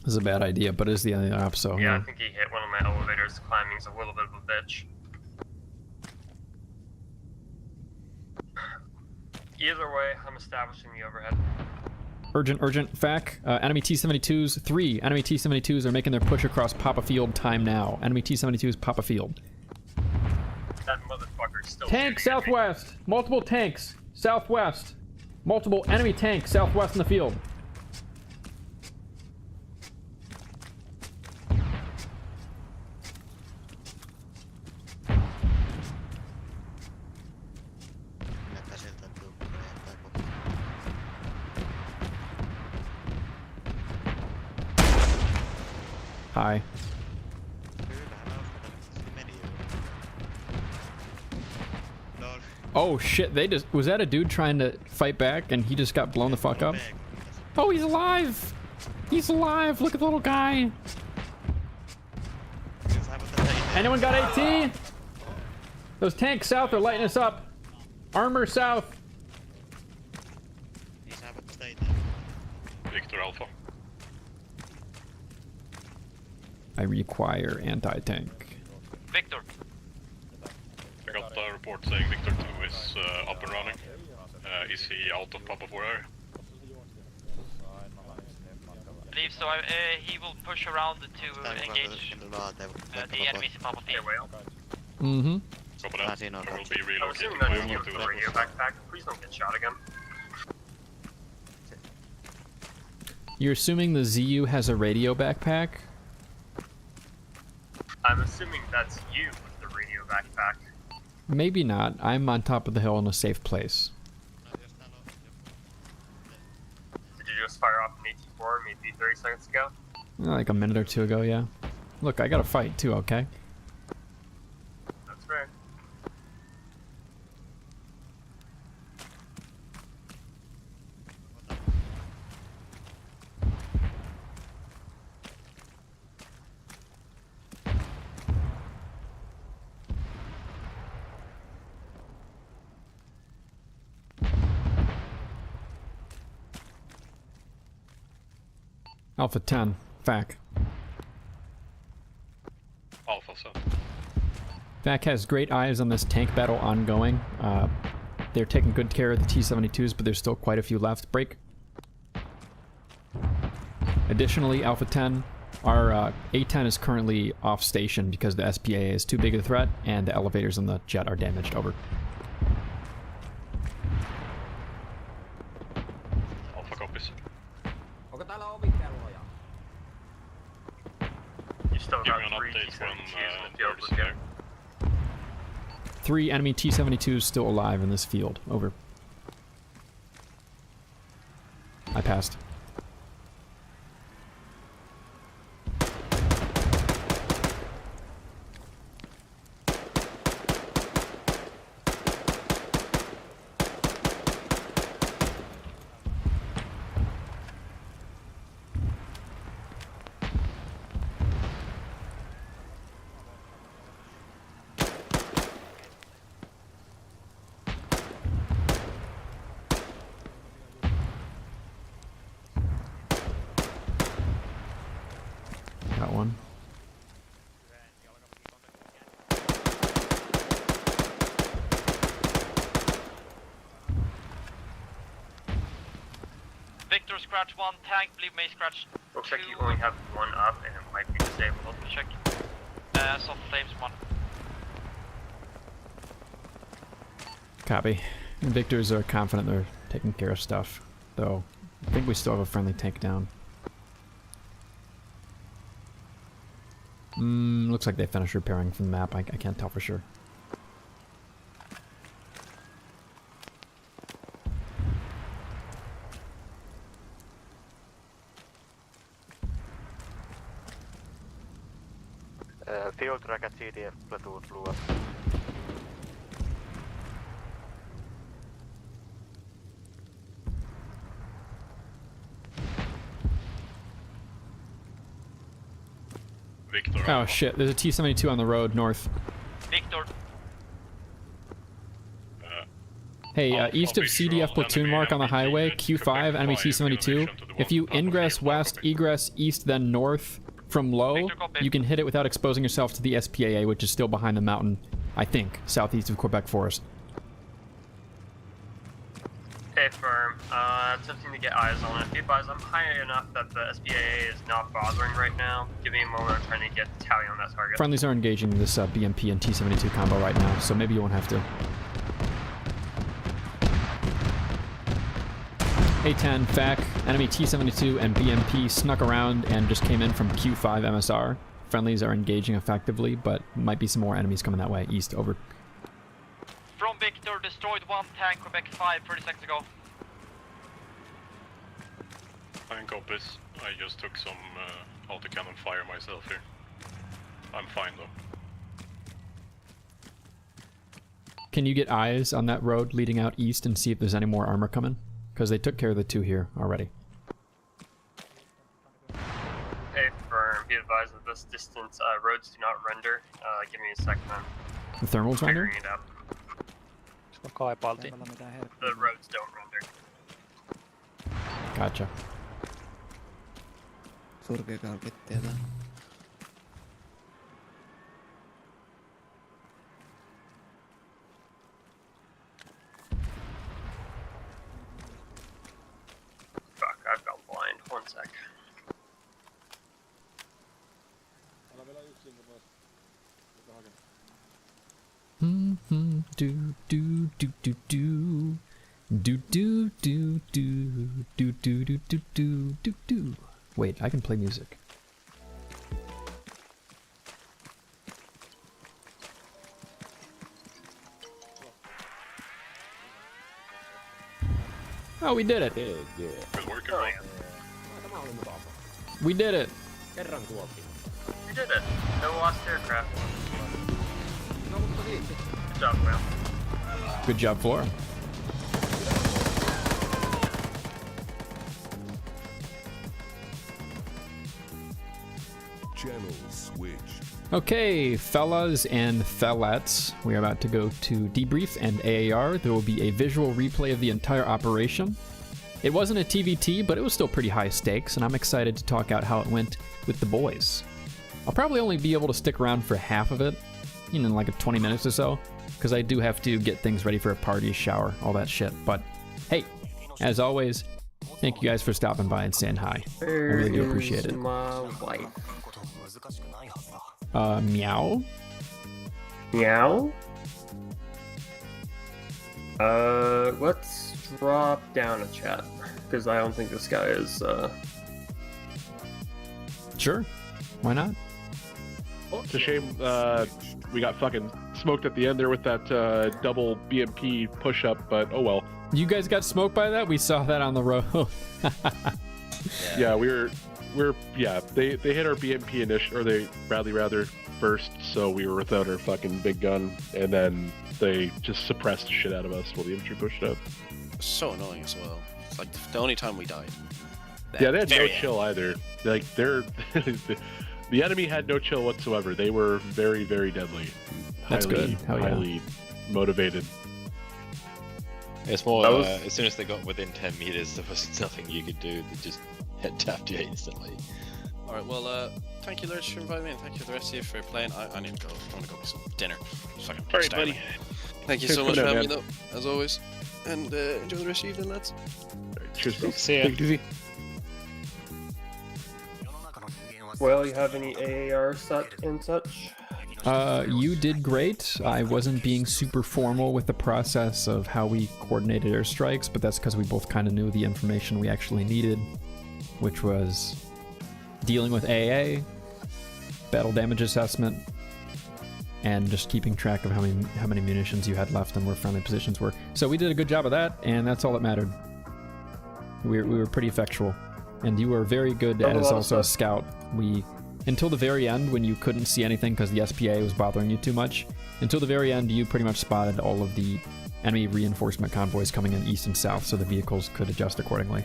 Speaker 1: This is a bad idea, but it's the only op, so...
Speaker 9: Yeah, I think he hit one of my elevators. Climbing's a little bit of a bitch. Either way, I'm establishing the overhead.
Speaker 1: Urgent, FAC. Enemy T-72s. 3 enemy T-72s are making their push across Papa Field. Time now. Enemy T-72s, Papa Field.
Speaker 9: That motherfucker's still
Speaker 1: Tank southwest. Multiple tanks. Southwest. Multiple enemy tanks southwest in the field. Hi. Oh shit, they just... Was that a dude trying to fight back and he just got blown the fuck up? Oh, he's alive! He's alive! Look at the little guy! Anyone got AT? Those tanks south are lighting us up. Armor south.
Speaker 20: Victor Alpha.
Speaker 1: I require anti-tank.
Speaker 6: Victor.
Speaker 20: I got a report saying Victor 2 is up and running. Is he out of Papa 4 area?
Speaker 6: I believe so. He will push around to engage the enemies in Papa Field.
Speaker 1: Mm-hmm.
Speaker 20: Copy that. There will be
Speaker 9: I'm assuming
Speaker 20: relocating
Speaker 9: that's
Speaker 20: my
Speaker 9: you
Speaker 20: Alpha
Speaker 9: with
Speaker 20: 2
Speaker 9: the
Speaker 20: as
Speaker 9: radio
Speaker 20: well.
Speaker 9: backpack. Please don't get shot again.
Speaker 1: You're assuming the ZU has a radio backpack?
Speaker 9: I'm assuming that's you with the radio backpack.
Speaker 1: Maybe not. I'm on top of the hill in a safe place.
Speaker 9: Did you just fire off an AT-4 maybe 30 seconds ago?
Speaker 1: Like a minute or two ago, yeah. Look, I got a fight too, okay?
Speaker 9: That's fair.
Speaker 1: Alpha 10, FAC.
Speaker 20: Alpha 7.
Speaker 1: FAC has great eyes on this tank battle ongoing. They're taking good care of the T-72s, but there's still quite a few left. Break. Additionally, Alpha 10, our A-10 is currently off station because the SPA is too big a threat and the elevators on the jet are damaged. Over.
Speaker 20: Alpha copies.
Speaker 9: You still
Speaker 20: Give
Speaker 9: got
Speaker 20: me an
Speaker 9: 3
Speaker 20: update when
Speaker 9: T-72s in the field
Speaker 20: Bird's
Speaker 9: with you.
Speaker 20: there.
Speaker 1: 3 enemy T-72s still alive in this field. Over. I passed. Got one.
Speaker 6: Victor, scratch 1. Tank, believe me, scratch 2.
Speaker 9: Looks like you only have 1 up and it might be disabled.
Speaker 6: Check. Soft flames 1.
Speaker 1: Copy. And Victors are confident they're taking care of stuff, though I think we still have a friendly tank down. Looks like they finished repairing from the map. I can't tell for sure.
Speaker 10: Field track at CDF platoon blew up.
Speaker 20: Victor.
Speaker 1: Oh shit, there's a T-72 on the road north.
Speaker 6: Victor.
Speaker 1: Hey, east of CDF platoon mark on the highway, Q5, enemy T-72. If you ingress west, egress east, then north from low, you can hit it without exposing yourself to the SPAA, which is still behind the mountain, I think, southeast of Quebec Forest.
Speaker 9: Okay, firm. Attempting to get eyes on it. Be advised, I'm high enough that the SPAA is not bothering right now. Give me a moment, I'm trying to get the tally on that target.
Speaker 1: Friendlies are engaging this BMP and T-72 combo right now, so maybe you won't have to. A-10, FAC, enemy T-72 and BMP snuck around and just came in from Q5 MSR. Friendlies are engaging effectively, but might be some more enemies coming that way. East, over.
Speaker 6: From Victor, destroyed 1 tank, Quebec 5, 30 seconds ago.
Speaker 20: Fine copies. I just took some autocannon fire myself here. I'm fine though.
Speaker 1: Can you get eyes on that road leading out east and see if there's any more armor coming? Because they took care of the 2 here already.
Speaker 9: Hey, firm. Be advised that this distance, roads do not render. Give me a second, I'm
Speaker 1: The thermals render?
Speaker 9: figuring it out.
Speaker 8: Kaipaltiin.
Speaker 9: The roads don't render.
Speaker 1: Gotcha.
Speaker 12: Surkea kalketteja tää.
Speaker 9: Fuck, I've gone blind. 1 sec.
Speaker 1: Do do do do do do do do do do do do do do do do. Wait, I can play music. Oh, we did it!
Speaker 20: Good work, everyone.
Speaker 1: We did it!
Speaker 9: We did it. No lost aircraft. Good job, man.
Speaker 1: Good job, Flora.
Speaker 14: Channel switch.
Speaker 1: Okay, fellas and fellettes, we are about to go to debrief and AAR. There will be a visual replay of the entire operation. It wasn't a TVT, but it was still pretty high stakes, and I'm excited to talk out how it went with the boys. I'll probably only be able to stick around for half of it, in like 20 minutes or so, because I do have to get things ready for a party, shower, all that shit. But hey, as always, thank you guys for stopping by and saying hi. I really do appreciate it.
Speaker 14: My wife.
Speaker 1: Meow?
Speaker 14: Meow? Let's drop down a chat, because I don't think this guy is,
Speaker 1: Sure. Why not?
Speaker 5: It's a shame we got fucking smoked at the end there with that double BMP push-up, but oh well.
Speaker 1: You guys got smoked by that? We saw that on the road.
Speaker 5: Yeah, we're they hit our BMP initial, or they rather first, so we were without our fucking big gun, and then they just suppressed the shit out of us while the infantry pushed up.
Speaker 15: So annoying as well. It's like the only time we died.
Speaker 5: Yeah, they had no chill either. Like they're the enemy had no chill whatsoever. They were very, very deadly.
Speaker 1: That's good. Hell yeah.
Speaker 5: Highly motivated.
Speaker 16: It's more, as soon as they got within 10 meters, there was nothing you could do. They just head tapped you instantly.
Speaker 15: Alright, well, thank you, Lurch, for inviting me, and thank you to the rest of you for playing. I need to go. I want to go get some dinner.
Speaker 5: Alright, buddy.
Speaker 15: Thank you so much for having me, though, as always. And enjoy the rest of your evening, lads.
Speaker 5: Right, cheers, bro.
Speaker 16: See ya.
Speaker 5: Take it easy.
Speaker 14: Well, you have any AAR set in such?
Speaker 1: You did great. I wasn't being super formal with the process of how we coordinated airstrikes, but that's because we both kind of knew the information we actually needed, which was dealing with AA, battle damage assessment, and just keeping track of how many munitions you had left and where friendly positions were. So we did a good job of that, and that's all that mattered. We were pretty effectual, and you were very good as also a scout. Until the very end, when you couldn't see anything because the SPA was bothering you too much, until the very end, you pretty much spotted all of the enemy reinforcement convoys coming in east and south, so the vehicles could adjust accordingly.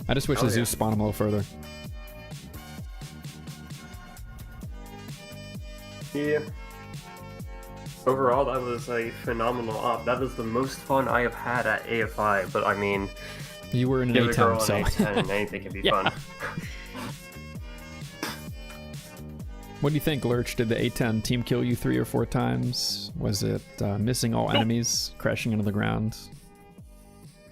Speaker 1: I just wish the Zeus spawned them a little further.
Speaker 14: Yeah. Overall, that was a phenomenal op. That was the most fun I have had at AFI, but I mean...
Speaker 1: You were in an
Speaker 14: give a girl
Speaker 1: A10, so...
Speaker 14: an A10 and anything can be fun.
Speaker 1: What do you think, Lurch? Did the A10 team kill you 3 or 4 times? Was it missing all enemies, crashing into the ground?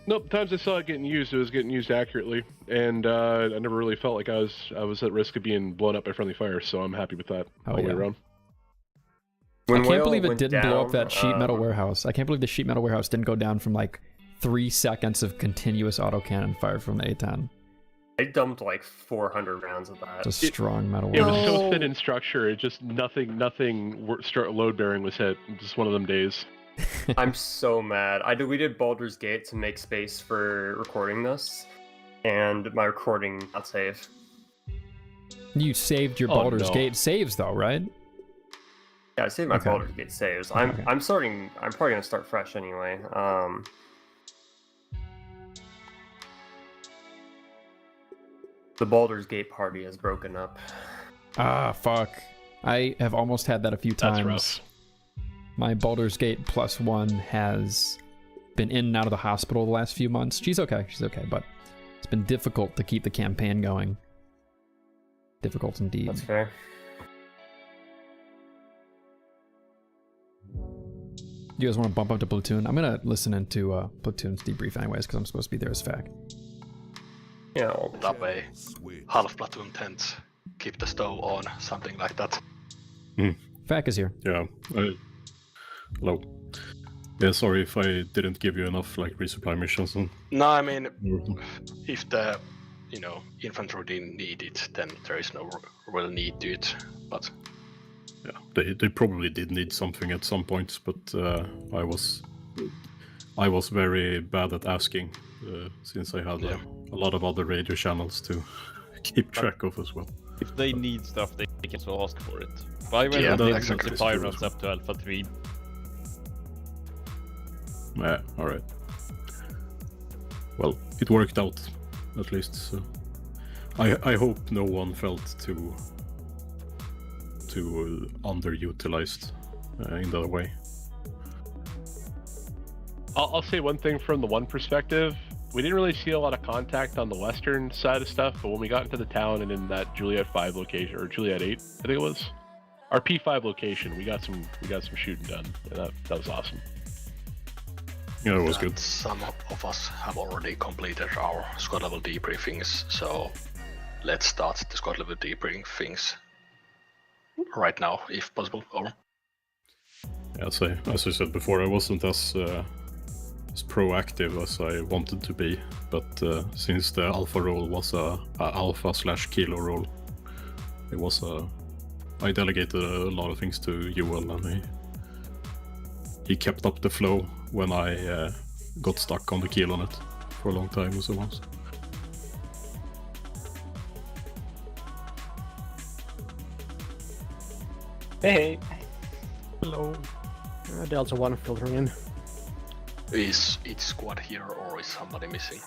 Speaker 5: Nope, the times I saw it getting used, it was getting used accurately, and I never really felt like I was at risk of being blown up by friendly fire, so I'm happy with that all the way around.
Speaker 1: I can't believe it didn't blow up that sheet metal warehouse. I can't believe the sheet metal warehouse didn't go down from like 3 seconds of continuous autocannon fire from the A10.
Speaker 14: I dumped like 400 rounds of that.
Speaker 1: It's a strong metal
Speaker 5: It
Speaker 1: warehouse.
Speaker 5: was so thin in structure, it just nothing load bearing was hit. Just one of them days.
Speaker 14: I'm so mad. We did Baldur's Gate to make space for recording this, and my recording not saved.
Speaker 1: You saved your Baldur's Gate saves though, right?
Speaker 14: Yeah, I saved my Baldur's Gate saves. I'm probably gonna start fresh anyway. The Baldur's Gate party has broken up.
Speaker 1: Ah, fuck. I have almost had that a few times.
Speaker 5: That's rough.
Speaker 1: My Baldur's Gate +1 has been in and out of the hospital the last few months. She's okay, but it's been difficult to keep the campaign going. Difficult indeed.
Speaker 14: That's fair.
Speaker 1: You guys want to bump up to Platoon? I'm gonna listen into Platoon's debrief anyways, because I'm supposed to be there as FAC.
Speaker 14: Yeah.
Speaker 7: Up a half platoon tent, keep the stove on, something like that.
Speaker 1: FAC is here.
Speaker 3: Yeah. Hello. Yeah, sorry if I didn't give you enough like resupply missions.
Speaker 7: No, I mean, if the infantry didn't need it, then there is no real need to it. But
Speaker 3: yeah, they probably did need something at some point, but I was very bad at asking since I had a lot of other radio channels to keep track of as well.
Speaker 11: If they need stuff, they can also ask for it. By the way, they supply runs up to Alpha 3.
Speaker 3: Yeah, alright. Well, it worked out, at least, so... I hope no one felt too underutilized in that way.
Speaker 5: I'll say one thing from the one perspective. We didn't really see a lot of contact on the western side of stuff, but when we got into the town and in that Juliet 5 location, or Juliet 8, I think it was, Our P5 location, we got some shooting done. Yeah, that was awesome.
Speaker 3: Yeah, it was good.
Speaker 7: Some of us have already completed our squad level debriefings, so let's start the squad level debriefings right now, if possible. Over.
Speaker 3: Yeah, so, as I said before, I wasn't as proactive as I wanted to be, but since the alpha role was a alpha/kilo role, it was I delegated a lot of things to Joel, and he kept up the flow when I got stuck on the kilo net for a long time or so once.
Speaker 13: Hey.
Speaker 18: Hello. Delta 1 filtering in.
Speaker 7: Is each squad here or is somebody missing?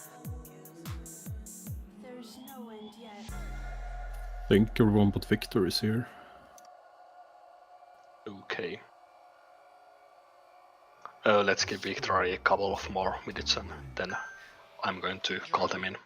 Speaker 21: There's no end yet.
Speaker 3: I think everyone but Victor is here.
Speaker 7: Okay. Let's give Victor a couple of more minutes and then I'm going to call them in.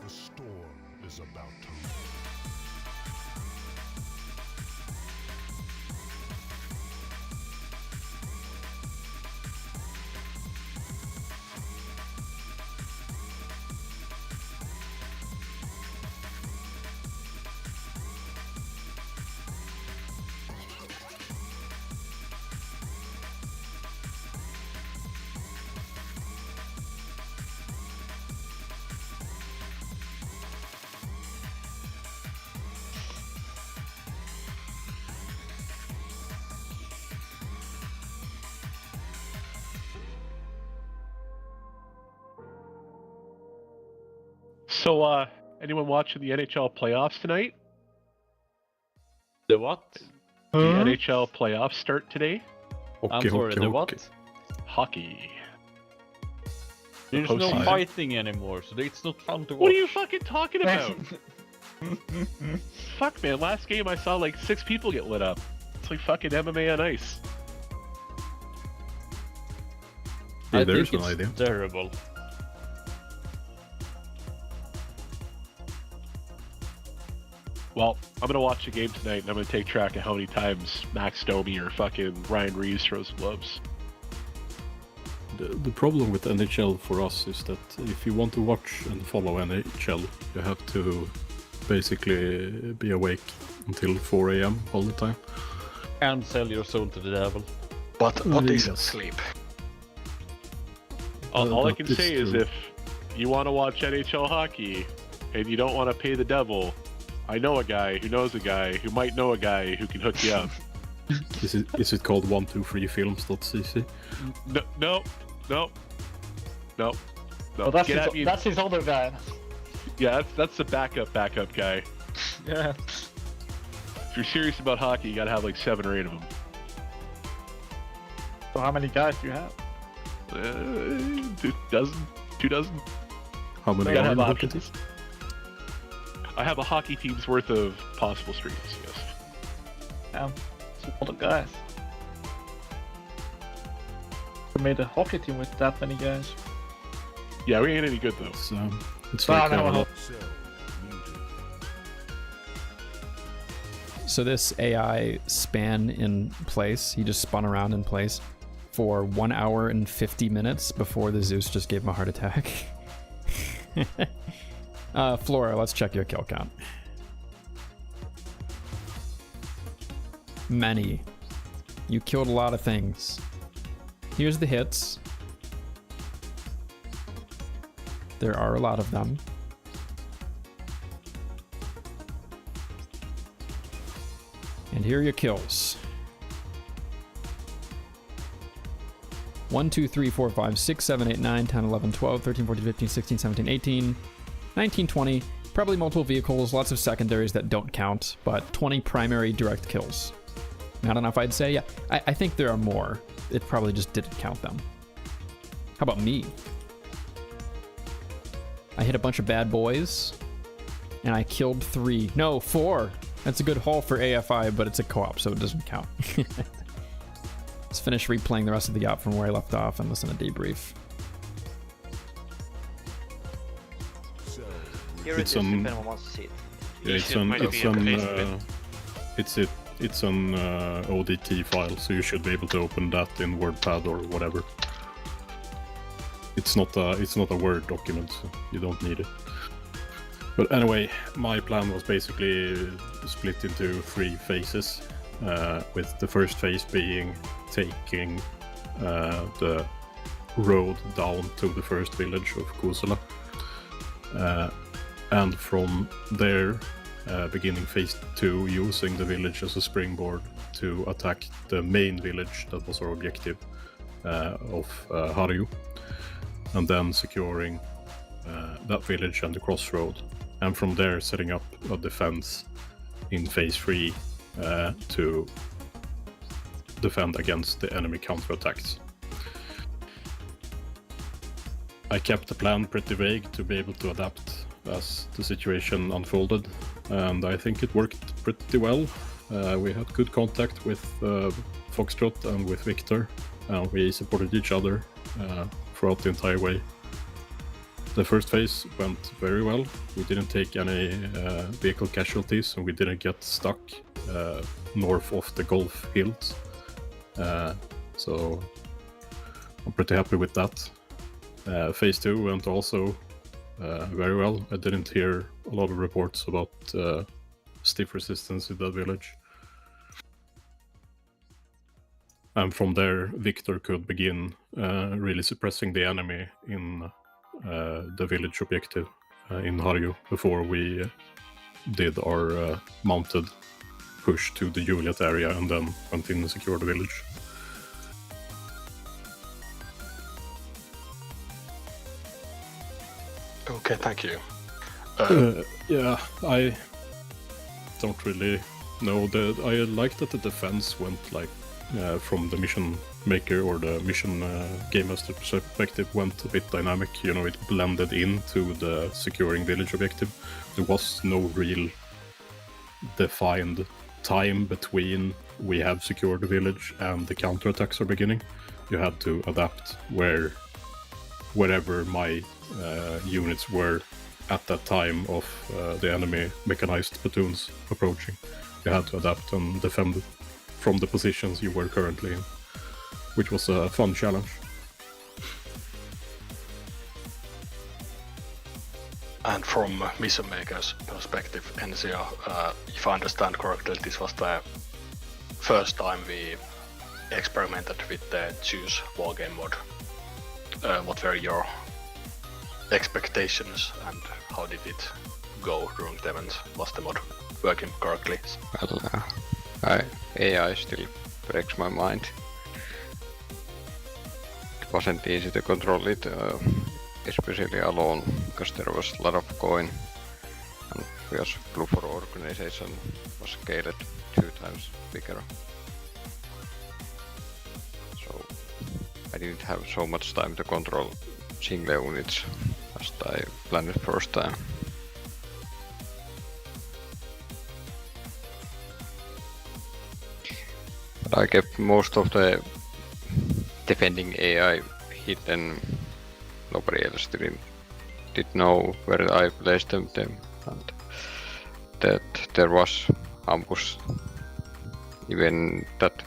Speaker 24: The storm is about to
Speaker 5: So, anyone watching the NHL playoffs tonight?
Speaker 11: The what?
Speaker 5: The NHL playoffs start today.
Speaker 11: I'm sorry, the what?
Speaker 5: Hockey.
Speaker 11: There's no
Speaker 5: postseason.
Speaker 11: fighting anymore, so it's not fun to watch.
Speaker 5: What are you fucking talking about? Fuck, man. Last game I saw like 6 people get lit up. It's like fucking MMA on ice.
Speaker 3: Yeah,
Speaker 11: I
Speaker 3: there's
Speaker 11: think
Speaker 3: an
Speaker 11: it's
Speaker 3: idea.
Speaker 11: terrible.
Speaker 5: Well, I'm gonna watch the game tonight and I'm gonna take track of how many times Max Domi or fucking Ryan Reeves throws gloves.
Speaker 3: The problem with NHL for us is that if you want to watch and follow NHL, you have to basically be awake until 4 AM all the time.
Speaker 11: And sell your soul to the devil.
Speaker 7: But what is
Speaker 3: Yes.
Speaker 7: sleep?
Speaker 5: All I
Speaker 3: that
Speaker 5: can
Speaker 3: is
Speaker 5: say is
Speaker 3: true.
Speaker 5: if you want to watch NHL hockey and you don't want to pay the devil, I know a guy who knows a guy who might know a guy who can hook you up.
Speaker 3: Is it called 123films.cc?
Speaker 5: No.
Speaker 13: Well, that's
Speaker 5: Get at me.
Speaker 13: that's his other guy.
Speaker 5: Yeah, that's the backup guy.
Speaker 13: Yeah.
Speaker 5: If you're serious about hockey, you gotta have like 7 or 8 of them.
Speaker 13: So how many guys do you have?
Speaker 5: 2 dozen.
Speaker 3: How many
Speaker 5: Gotta
Speaker 3: are
Speaker 5: have
Speaker 3: in
Speaker 5: options.
Speaker 3: Hockey?
Speaker 5: I have a hockey team's worth of possible streams, yes.
Speaker 13: Yeah, it's a lot of guys. We made a hockey team with that many guys.
Speaker 5: Yeah, we ain't any good though.
Speaker 3: It's
Speaker 13: No,
Speaker 3: like
Speaker 13: no.
Speaker 1: So this AI span in place, he just spun around in place for 1 hour and 50 minutes before the Zeus just gave him a heart attack. Flora, let's check your kill count. Many. You killed a lot of things. Here's the hits. There are a lot of them. And here are your kills. 1, 2, 3, 4, 5, 6, 7, 8, 9, 10, 11, 12, 13, 14, 15, 16, 17, 18, 19, 20. Probably multiple vehicles, lots of secondaries that don't count, but 20 primary direct kills. Not enough, I'd say. Yeah, I think there are more. It probably just didn't count them. How about me? I hit a bunch of bad boys, and I killed 3. No, 4. That's a good haul for AFI, but it's a co-op, so it doesn't count. Let's finish replaying the rest of the yacht from where I left off and listen to debrief.
Speaker 6: Here it is, if anyone wants to see it.
Speaker 3: Yeah, it's an ODT file, so you should be able to open that in WordPad or whatever. It's not a Word document, so you don't need it. But anyway, my plan was basically split into 3 phases, with the first phase being taking the road down to the first village of Kusala. And from there, beginning phase 2, using the village as a springboard to attack the main village that was our objective of Harju, and then securing that village and the crossroad, and from there setting up a defense in phase 3 to defend against the enemy counterattacks. I kept the plan pretty vague to be able to adapt as the situation unfolded, and I think it worked pretty well. We had good contact with Foxtrot and with Victor, and we supported each other throughout the entire way. The first phase went very well. We didn't take any vehicle casualties, and we didn't get stuck north of the Gulf Hills. So I'm pretty happy with that. Phase 2 went also very well. I didn't hear a lot of reports about stiff resistance in that village. And from there, Victor could begin really suppressing the enemy in the village objective in Harju before we did our mounted push to the Juliet area and then went in and secured the village.
Speaker 7: Okay, thank you.
Speaker 3: Yeah, I don't really know. I like that the defense went like from the mission maker or the mission game master perspective went a bit dynamic. You know, it blended into the securing village objective. There was no real defined time between we have secured the village and the counterattacks are beginning. You had to adapt wherever my units were at that time of the enemy mechanized platoons approaching. You had to adapt and defend from the positions you were currently in, which was a fun challenge.
Speaker 7: And from mission maker's perspective, NCR, if I understand correctly, this was the first time we experimented with the Choose Wargame mod. What were your expectations and how did it go during the event? Was the mod working correctly?
Speaker 4: Well, AI still breaks my mind. It wasn't easy to control it, especially alone, because there was a lot of coin, and because Blue 4 organization was scaled 2 times bigger. So I didn't have so much time to control single units as I planned it first time. But I kept most of the defending AI hidden. Nobody else did know where I placed them, and that there was ambush. Even that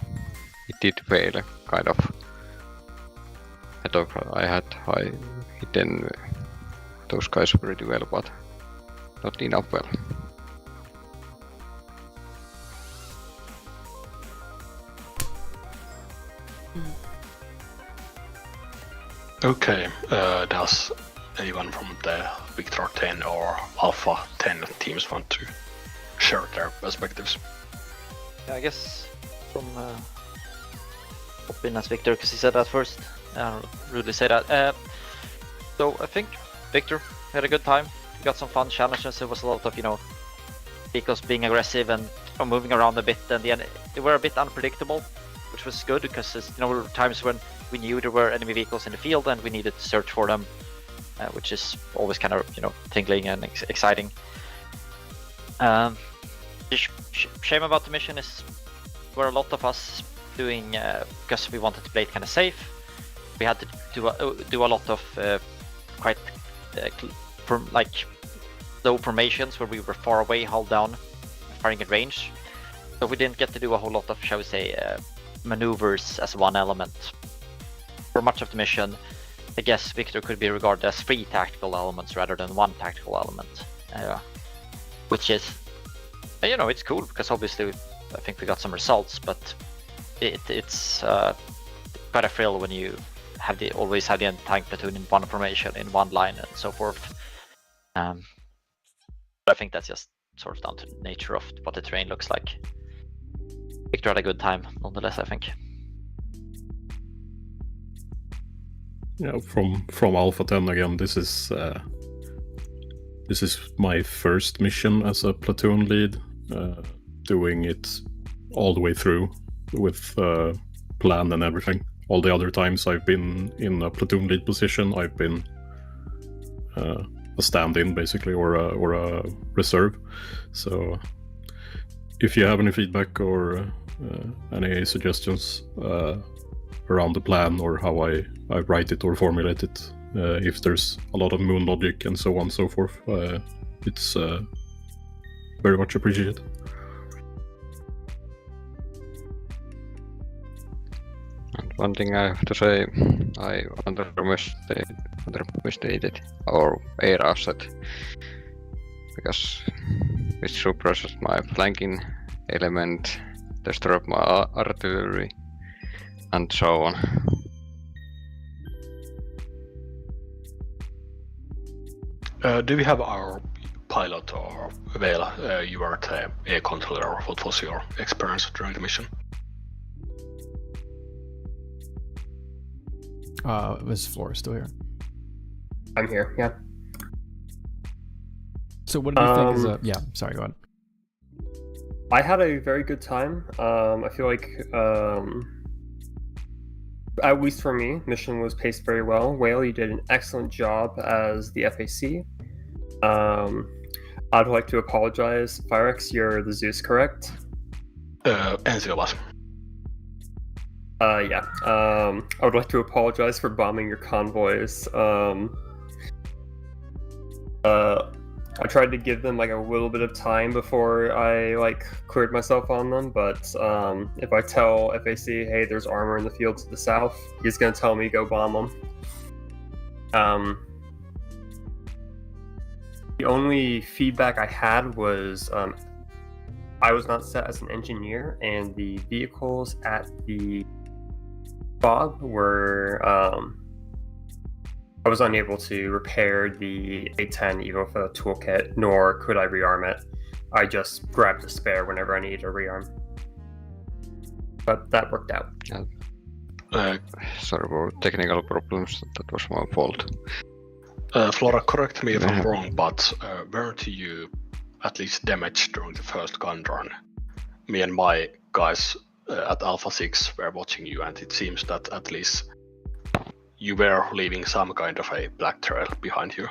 Speaker 4: it did fail, kind of. I thought I had hidden those guys pretty well, but not enough well.
Speaker 7: Okay, does anyone from the Victor 10 or Alpha 10 teams want to share their perspectives?
Speaker 6: Yeah, I guess from Opin as Victor, because he said at first I don't really say that. So I think Victor had a good time. We got some fun challenges. There was a lot of, vehicles being aggressive and moving around a bit, and they were a bit unpredictable, which was good because there were times when we knew there were enemy vehicles in the field and we needed to search for them, which is always kind of tingling and exciting. The shame about the mission is where a lot of us doing because we wanted to play it kind of safe. We had to do a lot of quite low formations where we were far away, hull down, firing at range. So we didn't get to do a whole lot of, shall we say, maneuvers as one element. For much of the mission, I guess Victor could be regarded as 3 tactical elements rather than 1 tactical element, which is, it's cool because obviously I think we got some results, but it's quite a thrill when you always have the tank platoon in one formation, in one line, and so forth. I think that's just sort of down to the nature of what the terrain looks like. Victor had a good time, nonetheless, I think.
Speaker 3: Yeah, from Alpha 10 again, this is my first mission as a platoon lead, doing it all the way through with plan and everything. All the other times I've been in a platoon lead position, I've been a stand-in basically, or a reserve. So if you have any feedback or any suggestions around the plan or how I write it or formulate it, if there's a lot of moon logic and so on and so forth, it's very much appreciated.
Speaker 4: And one thing I have to say, I underestimated our air asset because it suppresses my flanking element, destroyed my artillery, and so on.
Speaker 7: Do we have our pilot or Vela? You were the air controller. What was your experience during the mission?
Speaker 1: Was Flora still here?
Speaker 14: I'm here, yeah.
Speaker 1: So what do you think is yeah, sorry, go on.
Speaker 14: I had a very good time. I feel like, at least for me, mission was paced very well. Whale, you did an excellent job as the FAC. I'd like to apologize. Pyrex, you're the Zeus, correct?
Speaker 7: Enzio was.
Speaker 14: Yeah. I would like to apologize for bombing your convoys. I tried to give them like a little bit of time before I cleared myself on them, but if I tell FAC, hey, there's armor in the field to the south, he's gonna tell me go bomb them. The only feedback I had was I was not set as an engineer, and the vehicles at the FOB were I was unable to repair the A10 EVOFA toolkit, nor could I rearm it. I just grabbed a spare whenever I needed a rearm. But that worked out.
Speaker 4: Sorry for technical problems, that was my fault.
Speaker 7: Flora, correct me if I'm wrong, but weren't you at least damaged during the first gun run? Me and my guys at Alpha 6 were watching you, and it seems that at least you were leaving some kind of a black trail behind you.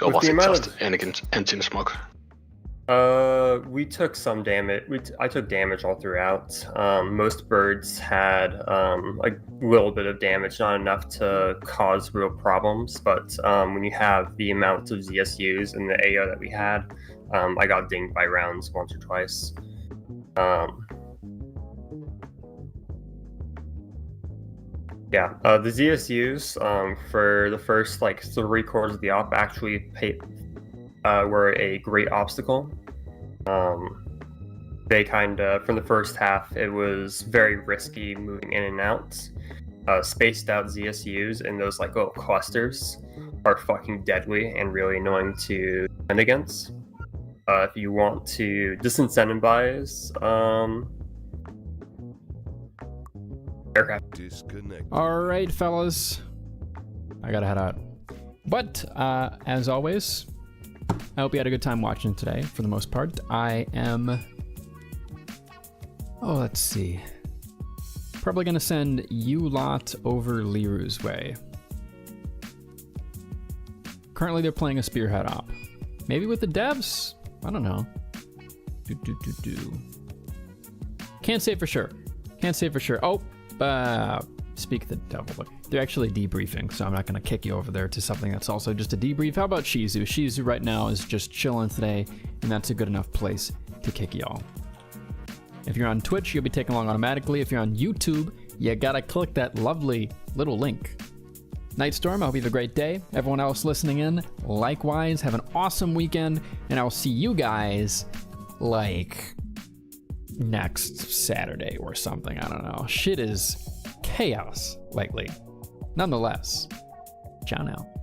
Speaker 7: Or was it just engine smoke?
Speaker 14: We took some damage. I took damage all throughout. Most birds had a little bit of damage, not enough to cause real problems. But when you have the amount of ZSUs in the AO that we had, I got dinged by rounds once or twice. Yeah, the ZSUs for the first 3 quarters of the op actually were a great obstacle. They from the first half, it was very risky moving in and out. Spaced out ZSUs in those little clusters are fucking deadly and really annoying to defend against. If you want to disincentivize Aircraft.
Speaker 24: Disconnect.
Speaker 1: All right, fellas. I gotta head out. But as always, I hope you had a good time watching today. For the most part, I am. Oh, let's see. Probably gonna send you lot over Liru's way. Currently, they're playing a spearhead op. Maybe with the devs? I don't know. Can't say for sure. Can't say for sure. Oh, speak of the devil. Look, they're actually debriefing, so I'm not gonna kick you over there to something that's also just a debrief. How about Shizu? Shizu right now is just chilling today, and that's a good enough place to kick y'all. If you're on Twitch, you'll be taken along automatically. If you're on YouTube, you gotta click that lovely little link. Nightstorm, I hope you have a great day. Everyone else listening in, likewise, have an awesome weekend, and I'll see you guys, like, next Saturday or something. I don't know. Shit is chaos lately. Nonetheless, ciao now.